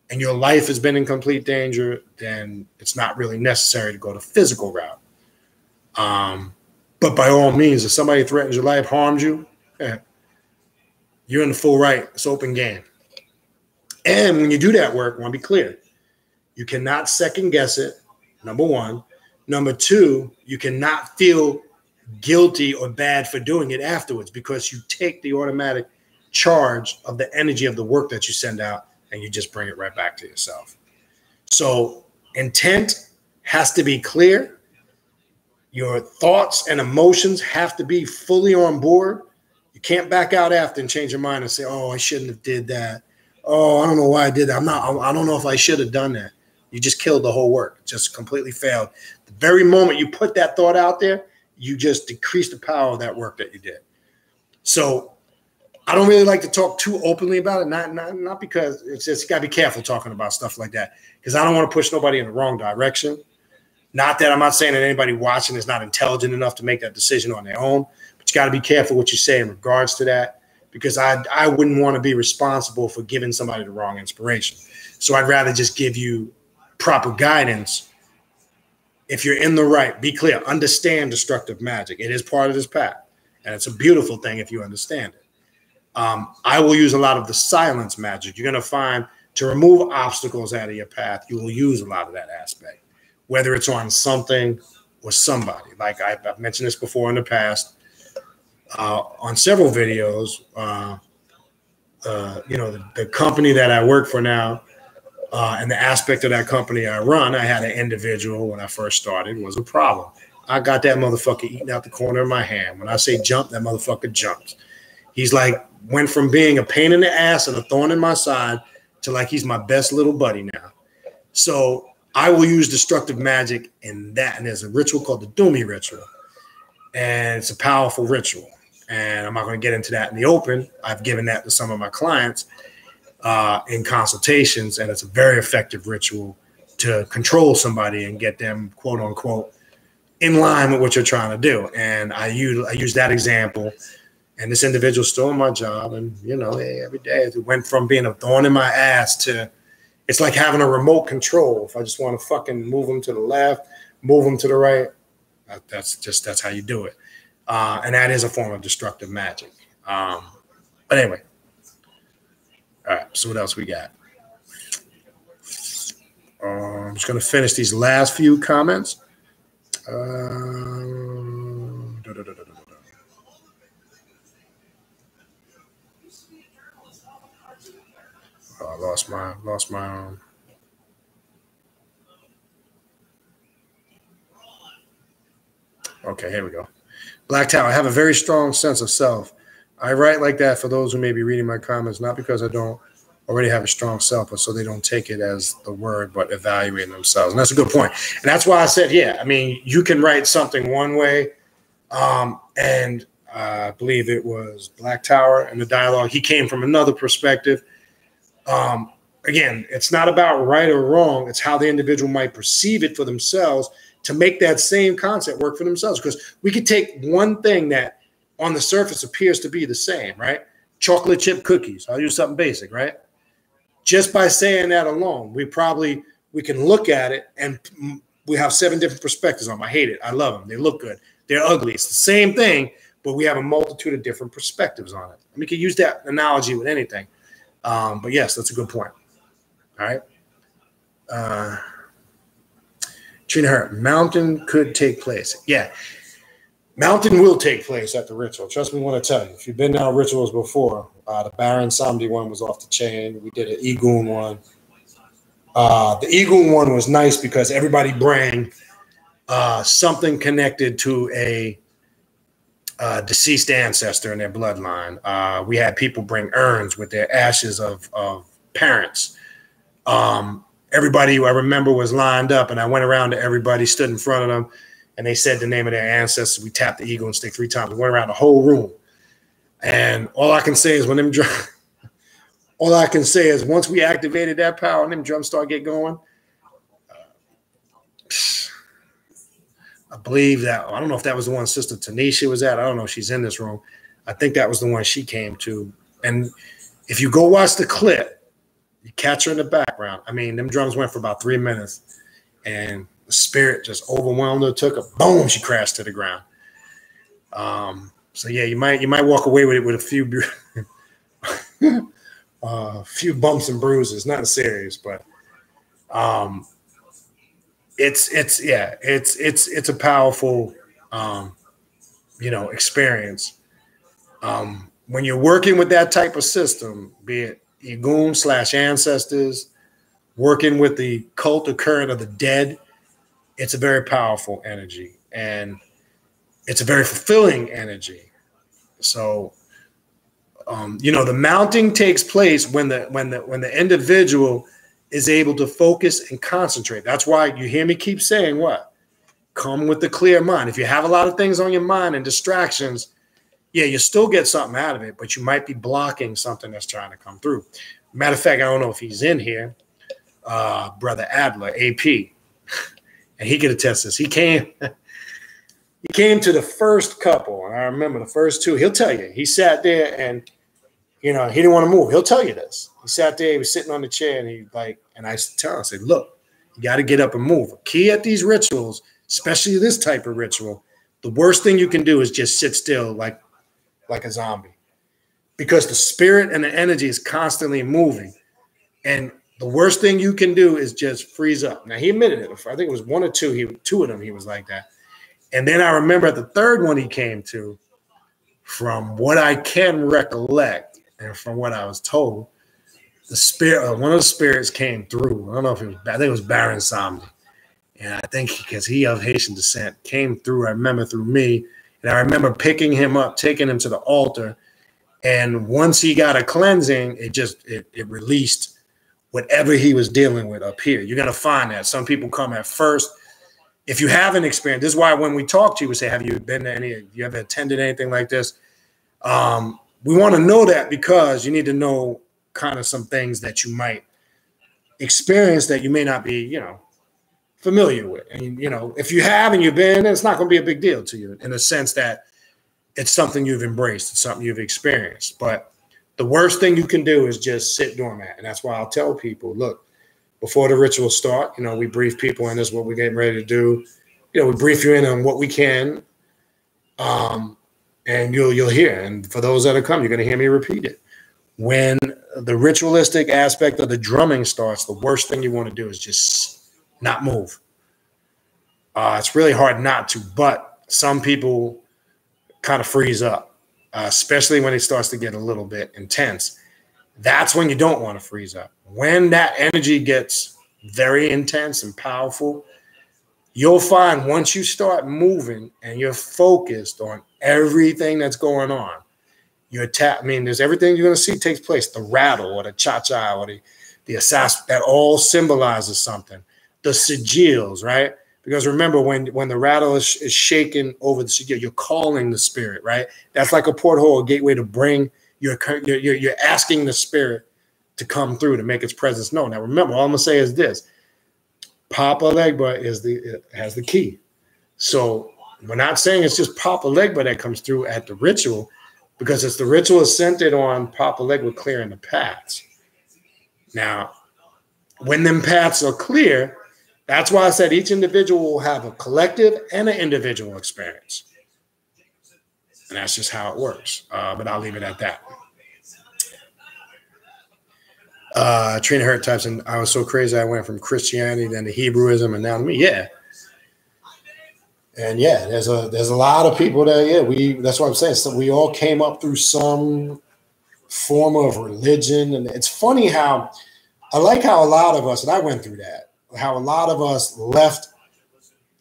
and your life has been in complete danger, then it's not really necessary to go the physical route. But by all means, if somebody threatens your life, harms you, you're in the full right. It's open game. And when you do that work, I want to be clear, you cannot second guess it, number one. Number two, you cannot feel guilty or bad for doing it afterwards, because you take the automatic charge of the energy of the work that you send out and you just bring it right back to yourself. So intent has to be clear. Your thoughts and emotions have to be fully on board. You can't back out after and change your mind and say, oh, I shouldn't have did that. Oh, I don't know why I did that. I don't know if I should have done that. You just killed the whole work. It just completely failed. The very moment you put that thought out there, you just decrease the power of that work that you did. So I don't really like to talk too openly about it, not because it's just, you got to be careful talking about stuff like that, because I don't want to push nobody in the wrong direction. Not that I'm not saying that anybody watching is not intelligent enough to make that decision on their own, but you got to be careful what you say in regards to that, because I wouldn't want to be responsible for giving somebody the wrong inspiration. So I'd rather just give you proper guidance. If you're in the right, be clear, understand destructive magic. It is part of this path, and it's a beautiful thing if you understand it. I will use a lot of the silence magic. You're going to find to remove obstacles out of your path, you will use a lot of that aspect, whether it's on something or somebody. Like I've mentioned this before in the past on several videos. The company that I work for now, and the aspect of that company I run, I had an individual when I first started was a problem. I got that motherfucker eating out the corner of my hand. When I say jump, that motherfucker jumps. He's like, went from being a pain in the ass and a thorn in my side to like he's my best little buddy now. So I will use destructive magic in that. And there's a ritual called the Doomy ritual. And it's a powerful ritual. And I'm not going to get into that in the open. I've given that to some of my clients in consultations, and it's a very effective ritual to control somebody and get them, quote unquote, in line with what you're trying to do. And I use that example, and this individual's still in my job, and every day it went from being a thorn in my ass to it's like having a remote control. If I just want to fucking move them to the left, move them to the right, that's how you do it. And that is a form of destructive magic. But anyway. All right, so what else we got? I'm just going to finish these last few comments. I lost my Okay, here we go. Black Tower, I have a very strong sense of self. I write like that for those who may be reading my comments, not because I don't already have a strong self, but so they don't take it as the word, but evaluating themselves. And that's a good point. And that's why I said, yeah, I mean, you can write something one way. And I believe it was Black Tower in the dialogue. He came from another perspective. Again, it's not about right or wrong. It's how the individual might perceive it for themselves to make that same concept work for themselves. Because we could take one thing that on the surface appears to be the same, right? Chocolate chip cookies. I'll use something basic, right? Just by saying that alone, we can look at it and we have 7 different perspectives on them. I hate it. I love them. They look good. They're ugly. It's the same thing, but we have a multitude of different perspectives on it. We can use that analogy with anything. But yes, that's a good point. All right. Trina Hurt, mountain could take place. Yeah. Mountain will take place at the ritual. Trust me when I tell you. If you've been down rituals before, the Baron Samedi one was off the chain. We did an Egun one. The Egun one was nice because everybody bring something connected to a deceased ancestor in their bloodline. We had people bring urns with their ashes of parents. Everybody who I remember was lined up, and I went around to everybody, stood in front of them, and they said the name of their ancestors. We tapped the Egun stick 3 times. We went around the whole room. And all I can say is once we activated that power and them drums start get going, I believe that, I don't know if that was the one Sister Tanisha was at. I don't know if she's in this room. I think that was the one she came to. And if you go watch the clip, you catch her in the background. I mean, them drums went for about 3 minutes, and the spirit just overwhelmed her, took her, boom, she crashed to the ground. So yeah, you might walk away with it with a few bumps and bruises, nothing serious, but it's a powerful experience. When you're working with that type of system, be it Egun / ancestors, working with the cult or current of the dead, it's a very powerful energy, and it's a very fulfilling energy. So, the mounting takes place when the individual is able to focus and concentrate. That's why you hear me keep saying what? Come with the clear mind. If you have a lot of things on your mind and distractions, yeah, you still get something out of it, but you might be blocking something that's trying to come through. Matter of fact, I don't know if he's in here, Brother Adler, AP, and he could attest this. He came to the first couple, and I remember the first 2. He'll tell you. He sat there, and he didn't want to move. He'll tell you this. He sat there, he was sitting on the chair, and I tell him, I said, look, you got to get up and move. Key at these rituals, especially this type of ritual, the worst thing you can do is just sit still like a zombie, because the spirit and the energy is constantly moving. And the worst thing you can do is just freeze up. Now, he admitted it. I think it was 1 or 2. 2 of them, he was like that. And then I remember the third one he came to, from what I can recollect and from what I was told, the spirit, one of the spirits came through. I don't know if it was, I think it was Baron Samedi. And I think because he of Haitian descent came through, I remember through me. And I remember picking him up, taking him to the altar. And once he got a cleansing, it released whatever he was dealing with up here. You're going to find that. Some people come at first. If you haven't experienced, this is why when we talk to you, we say, have you been to you ever attended anything like this? We want to know that, because you need to know kind of some things that you might experience that you may not be, familiar with. And, if you have and you've been, it's not going to be a big deal to you, in the sense that it's something you've embraced. It's something you've experienced. But the worst thing you can do is just sit dormant. And that's why I'll tell people, look, before the rituals start, we brief people in this, what we're getting ready to do. We brief you in on what we can. And you'll hear. And for those that are coming, you're going to hear me repeat it. When the ritualistic aspect of the drumming starts, the worst thing you want to do is just not move. It's really hard not to, but some people kind of freeze up, especially when it starts to get a little bit intense. That's when you don't want to freeze up. When that energy gets very intense and powerful, you'll find once you start moving and you're focused on everything that's going on, there's everything you're going to see takes place. The rattle or the cha-cha or the assassin, that all symbolizes something. The sigils, right? Because remember, when the rattle is shaken over the sigil, you're calling the spirit, right? That's like a porthole, a gateway to bring you're asking the spirit to come through, to make its presence known. Now, remember, all I'm going to say is this. Papa Legba has the key. So we're not saying it's just Papa Legba that comes through at the ritual, because it's the ritual is centered on Papa Legba clearing the paths. Now, when them paths are clear, that's why I said each individual will have a collective and an individual experience. And that's just how it works. But I'll leave it at that. Trina Hurt types, and I was so crazy I went from Christianity then to Hebrewism and now to me. Yeah. And yeah, there's a lot of people that that's what I'm saying. So we all came up through some form of religion. And it's funny how I like how a lot of us, and I went through that, how a lot of us left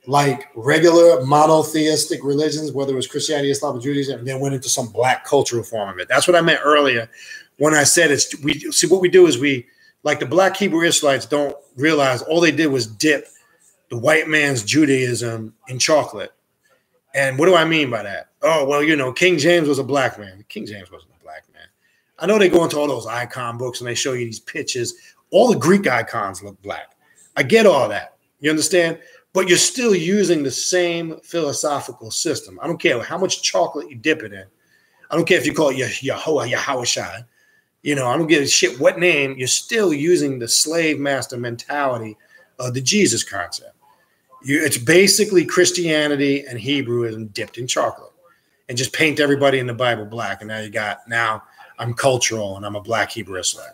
like regular monotheistic religions, whether it was Christianity, Islam, or Judaism, and then went into some black cultural form of it. That's what I meant earlier when I said what we do is we, like the black Hebrew Israelites don't realize all they did was dip the white man's Judaism in chocolate. And what do I mean by that? Oh, well, King James was a black man. King James wasn't a black man. I know they go into all those icon books and they show you these pictures. All the Greek icons look black. I get all that. You understand? But you're still using the same philosophical system. I don't care how much chocolate you dip it in. I don't care if you call it Yahawashai. I don't give a shit what name. You're still using the slave master mentality of the Jesus concept. It's basically Christianity and Hebrewism dipped in chocolate, and just paint everybody in the Bible black. And now I'm cultural and I'm a black Hebrew Israelite.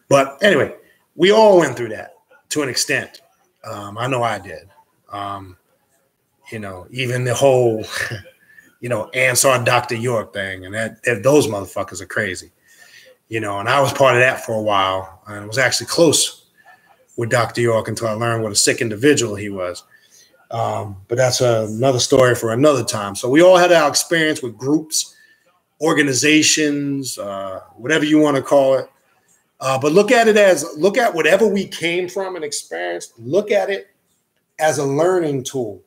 But anyway, we all went through that to an extent. I know I did. Even the whole, Ansar Dr. York thing, and that those motherfuckers are crazy. And I was part of that for a while, and I was actually close with Dr. York until I learned what a sick individual he was. But that's another story for another time. So we all had our experience with groups, organizations, whatever you want to call it. But look at whatever we came from and experienced, look at it as a learning tool.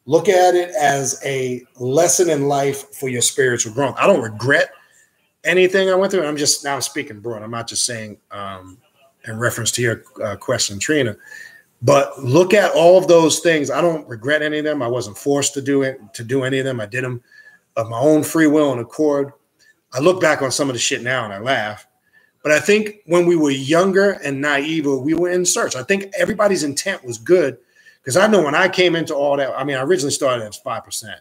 Look at it as a lesson in life for your spiritual growth. I don't regret anything I went through. I'm just now speaking broad. I'm not just saying in reference to your question, Trina, but look at all of those things. I don't regret any of them. I wasn't forced to do any of them. I did them of my own free will and accord. I look back on some of the shit now and I laugh. But I think when we were younger and naive, we were in search. I think everybody's intent was good, because I know when I came into all that, I originally started as 5%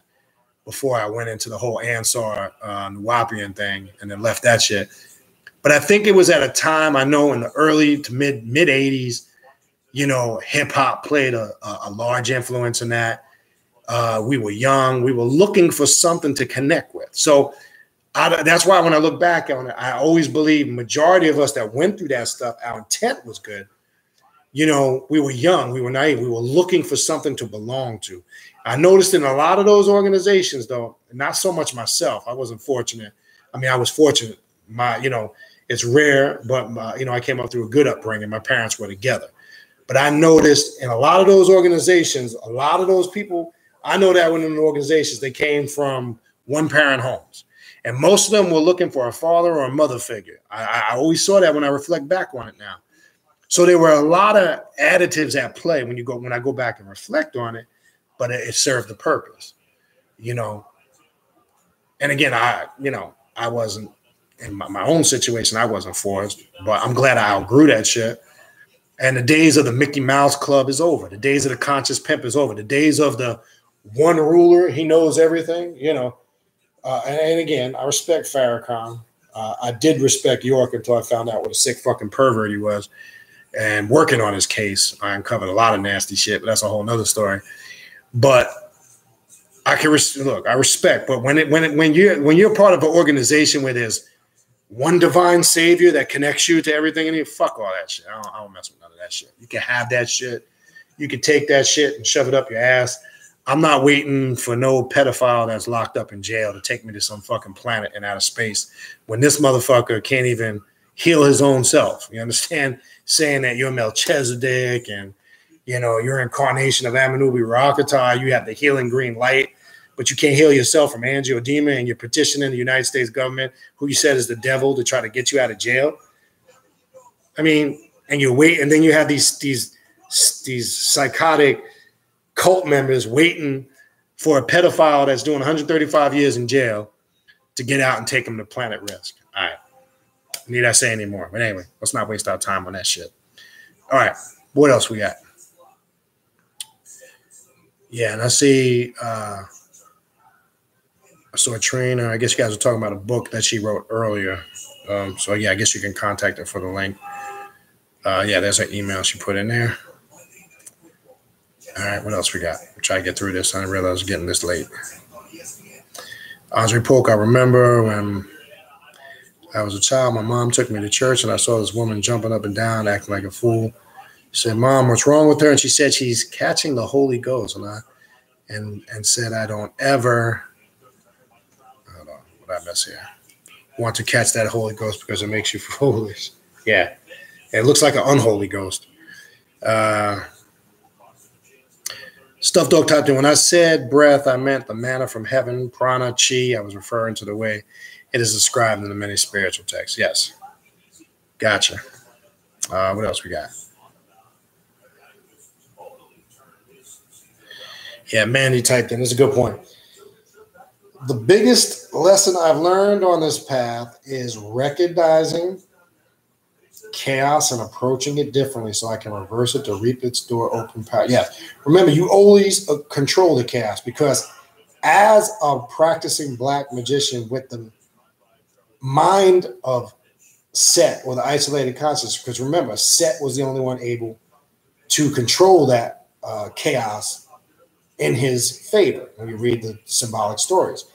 before I went into the whole Ansar Nuwapian thing and then left that shit. But I think it was at a time, I know in the early to mid 80s, hip hop played a large influence in that. We were young. We were looking for something to connect with. So that's why when I look back on it, I always believe majority of us that went through that stuff, our intent was good. We were young, we were naive, we were looking for something to belong to. I noticed in a lot of those organizations, though, not so much myself. I wasn't fortunate. I was fortunate. It's rare, but I came up through a good upbringing. My parents were together. But I noticed in a lot of those organizations, a lot of those people, I know that within the organizations, they came from one-parent homes. And most of them were looking for a father or a mother figure. I always saw that when I reflect back on it now. So there were a lot of additives at play when I go back and reflect on it, but it served the purpose, And again, I wasn't in my own situation. I wasn't forced, but I'm glad I outgrew that shit. And the days of the Mickey Mouse Club is over. The days of the conscious pimp is over. The days of the one ruler, he knows everything, And again, I respect Farrakhan. I did respect York until I found out what a sick fucking pervert he was. And working on his case, I uncovered a lot of nasty shit, but that's a whole nother story. But I can look, I respect, but when you're part of an organization where there's one divine savior that connects you to everything, and fuck all that shit. I don't mess with none of that shit. You can have that shit. You can take that shit and shove it up your ass. I'm not waiting for no pedophile that's locked up in jail to take me to some fucking planet in outer space when this motherfucker can't even heal his own self. You understand? Saying that you're Melchizedek and, you know, your incarnation of Amenubi Rakata, you have the healing green light, but you can't heal yourself from angioedema, and you're petitioning the United States government, who you said is the devil, to try to get you out of jail. I mean, and you wait, and then you have these psychotic cult members waiting for a pedophile that's doing 135 years in jail to get out and take them to planet risk. All right. Need I say anymore? But anyway, let's not waste our time on that shit. All right. What else we got? Yeah, and I see I saw a trainer. I guess you guys were talking about a book that she wrote earlier. So yeah, I guess you can contact her for the link. Yeah, there's her email she put in there. All right, what else we got? We'll try to get through this. I didn't realize I was getting this late. Andre Polk, I remember when I was a child, my mom took me to church, and I saw this woman jumping up and down, acting like a fool. She said, "Mom, what's wrong with her?" And she said, "She's catching the Holy Ghost." And said, "I don't ever, hold on, what I miss here? Want to catch that Holy Ghost because it makes you foolish." Yeah, it looks like an unholy ghost. Stuffed Dog typed in, when I said breath, I meant the manna from heaven, prana, chi. I was referring to the way it is described in the many spiritual texts. Yes. Gotcha. What else we got? Yeah, Mandy typed in. This is a good point. The biggest lesson I've learned on this path is recognizing chaos and approaching it differently so I can reverse it to reap its door open power. Yes. Remember, you always control the chaos, because as a practicing black magician with the mind of Set, or the isolated consciousness, because remember, Set was the only one able to control that chaos in his favor. When you read the symbolic stories,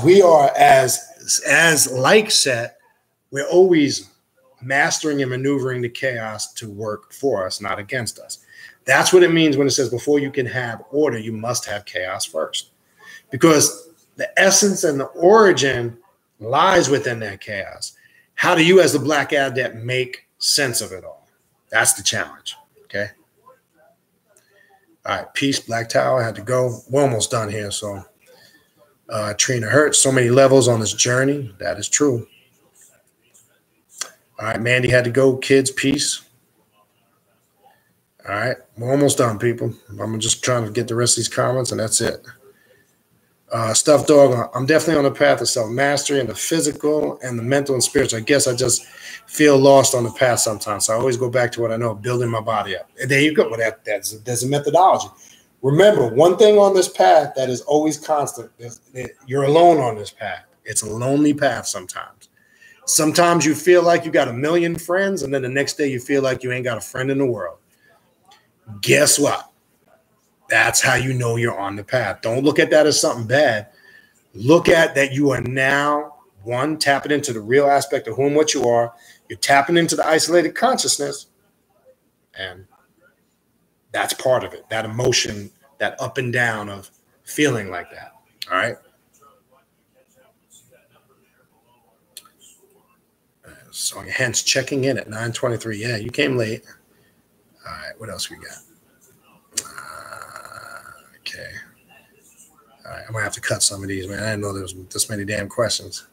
we are as like Set, we're always mastering and maneuvering the chaos to work for us, not against us. That's what it means when it says before you can have order, you must have chaos first, because the essence and the origin lies within that chaos. How do you, as the Black Adept, make sense of it all? That's the challenge. Okay. All right. Peace, Black Tower. I had to go. We're almost done here. So, Trina Hertz, so many levels on this journey. That is true. All right, Mandy had to go. Kids, peace. All right, we're almost done, people. I'm just trying to get the rest of these comments, and that's it. Stuffed Dog, I'm definitely on the path of self-mastery and the physical and the mental and spiritual. I guess I just feel lost on the path sometimes. So I always go back to what I know, building my body up. And there you go. Well, that's a methodology. Remember, one thing on this path that is always constant is that you're alone on this path. It's a lonely path sometimes. Sometimes you feel like you got a million friends, and then the next day you feel like you ain't got a friend in the world. Guess what? That's how you know you're on the path. Don't look at that as something bad. Look at that you are now, one, tapping into the real aspect of who and what you are. You're tapping into the isolated consciousness, and that's part of it. That emotion, that up and down of feeling like that. All right? So hence checking in at 9:23. Yeah, you came late. All right, what else we got? Okay. All right, I'm gonna have to cut some of these, man. I didn't know there was this many damn questions.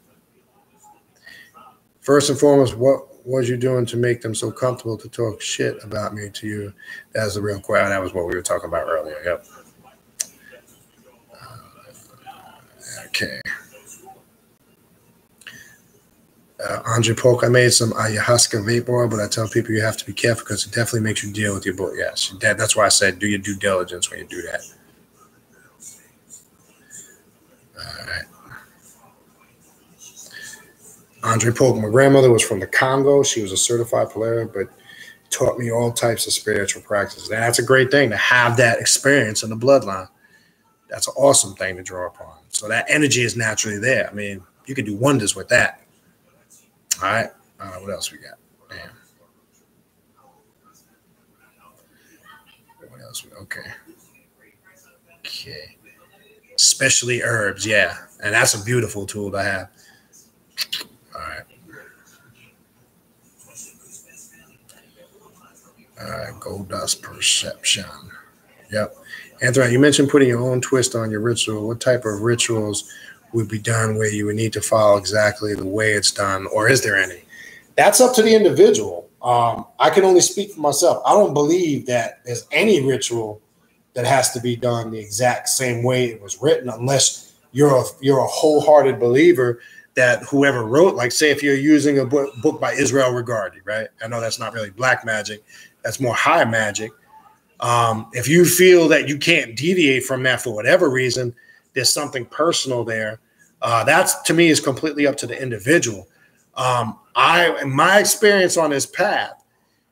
First and foremost, what was you doing to make them so comfortable to talk shit about me to you? That's the real question. That was what we were talking about earlier. Yep. Okay. Andre Polk, I made some ayahuasca vape oil, but I tell people you have to be careful because it definitely makes you deal with your boy. Yes, that's why I said do your due diligence when you do that. All right. Andre Polk, my grandmother was from the Congo. She was a certified Polaria, but taught me all types of spiritual practices. And that's a great thing to have that experience in the bloodline. That's an awesome thing to draw upon. So that energy is naturally there. I mean, you can do wonders with that. All right. What else we got? Damn. What else? Okay. Okay. Especially herbs. Yeah. And that's a beautiful tool to have. All right. Gold dust perception. Yep. Anthony, you mentioned putting your own twist on your ritual. What type of rituals would be done where you would need to follow exactly the way it's done, or is there any? That's up to the individual. I can only speak for myself. I don't believe that there's any ritual that has to be done the exact same way it was written, unless you're a wholehearted believer that whoever wrote, like say if you're using a book by Israel Regardie, right? I know that's not really black magic. That's more high magic. If you feel that you can't deviate from that for whatever reason, there's something personal there. That's, to me, is completely up to the individual. In my experience on this path,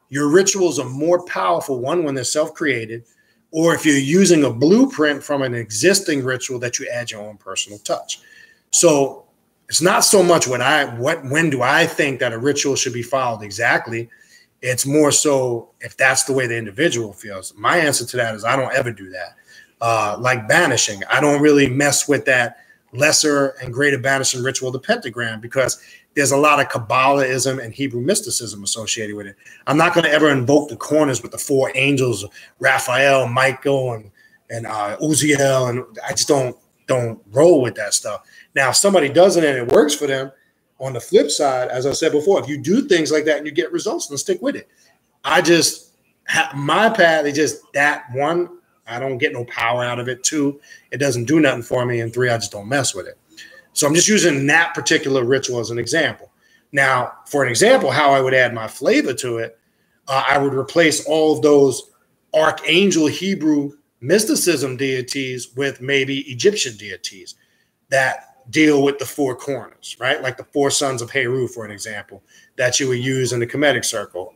your rituals are more powerful, one, when they're self-created, or if you're using a blueprint from an existing ritual that you add your own personal touch. So it's not so much when do I think that a ritual should be followed exactly. It's more so if that's the way the individual feels. My answer to that is I don't ever do that. Like banishing, I don't really mess with that lesser and greater banishing ritual, the pentagram, because there's a lot of Kabbalahism and Hebrew mysticism associated with it. I'm not going to ever invoke the corners with the four angels, Raphael, Michael, and Uziel, and I just don't roll with that stuff. Now, if somebody does it and it works for them, on the flip side, as I said before, if you do things like that and you get results, then stick with it. My path is just that. One, I don't get no power out of it. Two, it doesn't do nothing for me. And three, I just don't mess with it. So I'm just using that particular ritual as an example. Now, for an example, how I would add my flavor to it, I would replace all of those archangel Hebrew mysticism deities with maybe Egyptian deities that deal with the four corners, right? Like the four sons of Heru, for an example, that you would use in the Kemetic circle.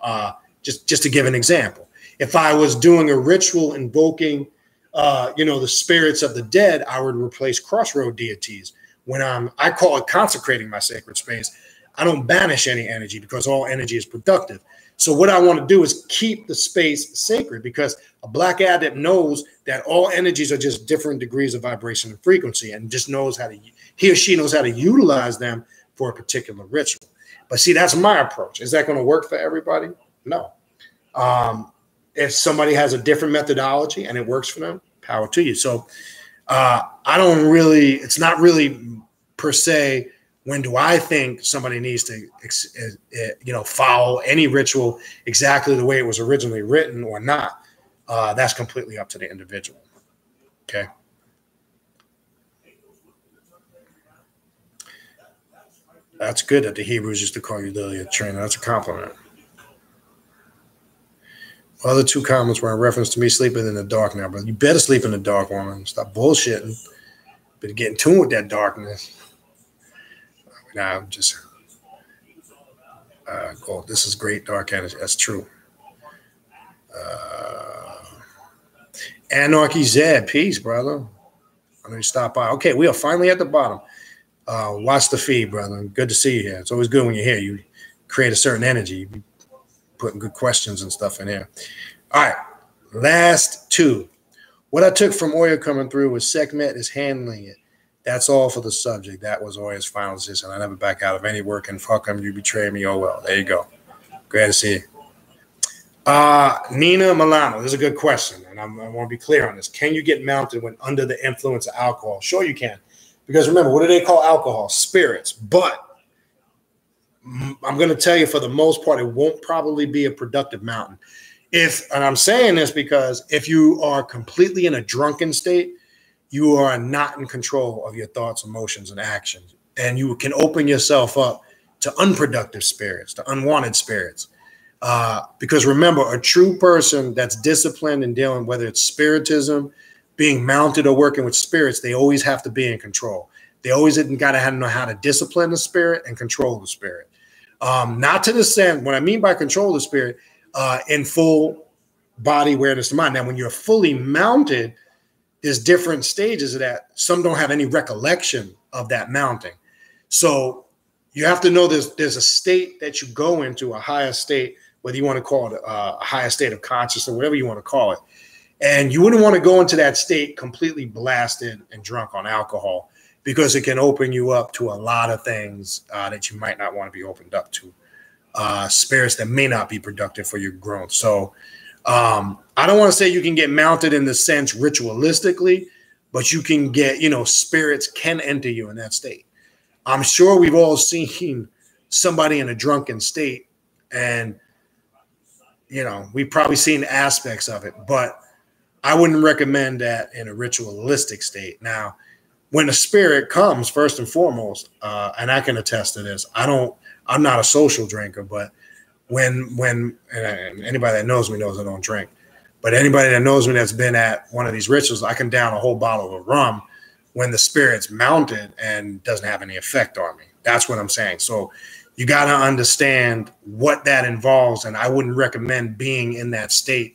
Just to give an example. If I was doing a ritual invoking, the spirits of the dead, I would replace crossroad deities. When I call it consecrating my sacred space. I don't banish any energy because all energy is productive. So what I want to do is keep the space sacred, because a Black Adept knows that all energies are just different degrees of vibration and frequency, and just knows he or she knows how to utilize them for a particular ritual. But see, that's my approach. Is that going to work for everybody? No. If somebody has a different methodology and it works for them, power to you. So it's not really per se, when do I think somebody needs to, follow any ritual exactly the way it was originally written or not? That's completely up to the individual. Okay. That's good that the Hebrews used to call you the trainer. That's a compliment. Other two comments were in reference to me sleeping in the dark now, but you better sleep in the dark, woman. Stop bullshitting. Better get in tune with that darkness. Now, just this is great dark energy. That's true. Anarchy Zed, peace, brother. I know you stopped by. Okay, we are finally at the bottom. Watch the feed, brother. Good to see you here. It's always good when you're here. You create a certain energy. You be putting good questions and stuff in here. All right, last two. What I took from Oya coming through was Sekhmet is handling it. That's all for the subject. That was Oya's final decision. I never back out of any work, and fuck him, you betray me. Oh, well. There you go. Glad to see you. Nina Milano, this is a good question, and I want to be clear on this. Can you get mounted when under the influence of alcohol? Sure you can. Because remember, what do they call alcohol? Spirits. But I'm going to tell you, for the most part, it won't probably be a productive mountain. And I'm saying this because if you are completely in a drunken state, you are not in control of your thoughts, emotions, and actions. And you can open yourself up to unproductive spirits, to unwanted spirits. Because remember, a true person that's disciplined in dealing, whether it's spiritism, being mounted, or working with spirits, they always have to be in control. They always got to know how to discipline the spirit and control the spirit. Not to the sense, what I mean by control the spirit, in full body awareness of mind. Now, when you're fully mounted, there's different stages of that. Some don't have any recollection of that mounting. So you have to know there's a state that you go into, a higher state, whether you want to call it a higher state of consciousness or whatever you want to call it. And you wouldn't want to go into that state completely blasted and drunk on alcohol, because it can open you up to a lot of things that you might not want to be opened up to, spirits that may not be productive for your growth. So I don't want to say you can get mounted in the sense ritualistically, but you can get, spirits can enter you in that state. I'm sure we've all seen somebody in a drunken state, and, we've probably seen aspects of it, but I wouldn't recommend that in a ritualistic state. Now, when a spirit comes, first and foremost, and I can attest to this, I'm not a social drinker, but when and anybody that knows me knows I don't drink, but anybody that knows me that's been at one of these rituals, I can down a whole bottle of rum when the spirit's mounted and doesn't have any effect on me. That's what I'm saying. So you got to understand what that involves, and I wouldn't recommend being in that state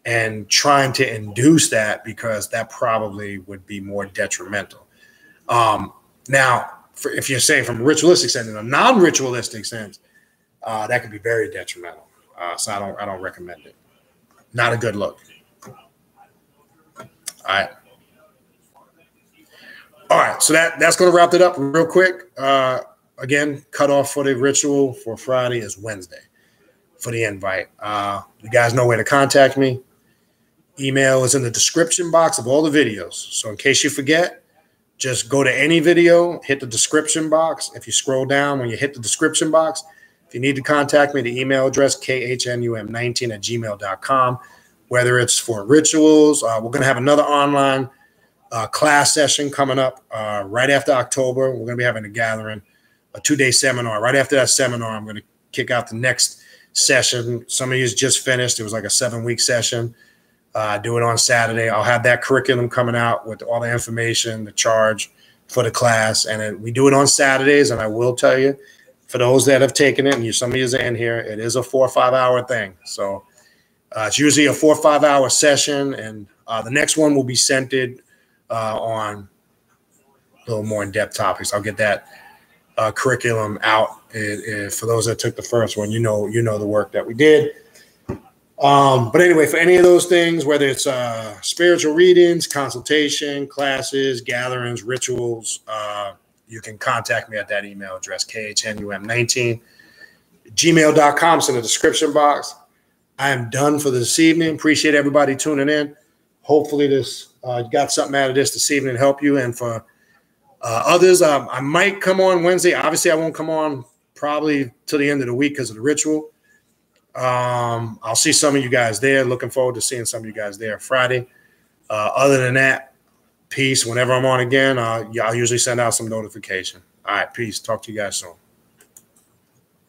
and trying to induce that, because that probably would be more detrimental. Now, if you're saying from a ritualistic sense, in a non-ritualistic sense, that could be very detrimental. So I don't recommend it. Not a good look. All right. So that's going to wrap it up real quick. Again, cutoff for the ritual for Friday is Wednesday for the invite. You guys know where to contact me. Email is in the description box of all the videos. So in case you forget, just go to any video, hit the description box. If you scroll down, when you hit the description box, if you need to contact me, the email address, khnum19@gmail.com, whether it's for rituals. We're going to have another online class session coming up right after October. We're going to be having a gathering, a 2-day seminar. Right after that seminar, I'm going to kick out the next session. Some of you just finished. It was like a 7-week session. Do it on Saturday. I'll have that curriculum coming out with all the information, the charge for the class. And we do it on Saturdays. And I will tell you, for those that have taken it, and some of you are in here, it is a 4 or 5 hour thing. So it's usually a 4 or 5 hour session. And the next one will be centered on a little more in-depth topics. I'll get that curriculum out. For those that took the first one, you know the work that we did. But anyway, for any of those things, whether it's spiritual readings, consultation, classes, gatherings, rituals, you can contact me at that email address, khnum19@gmail.com. It's in the description box. I am done for this evening. Appreciate everybody tuning in. Hopefully this you got something out of this evening to help you. And for others, I might come on Wednesday. Obviously, I won't come on probably till the end of the week because of the ritual. I'll see some of you guys there. Looking forward to seeing some of you guys there Friday. Other than that, peace. Whenever I'm on again, I'll usually send out some notification. All right, peace. Talk to you guys soon.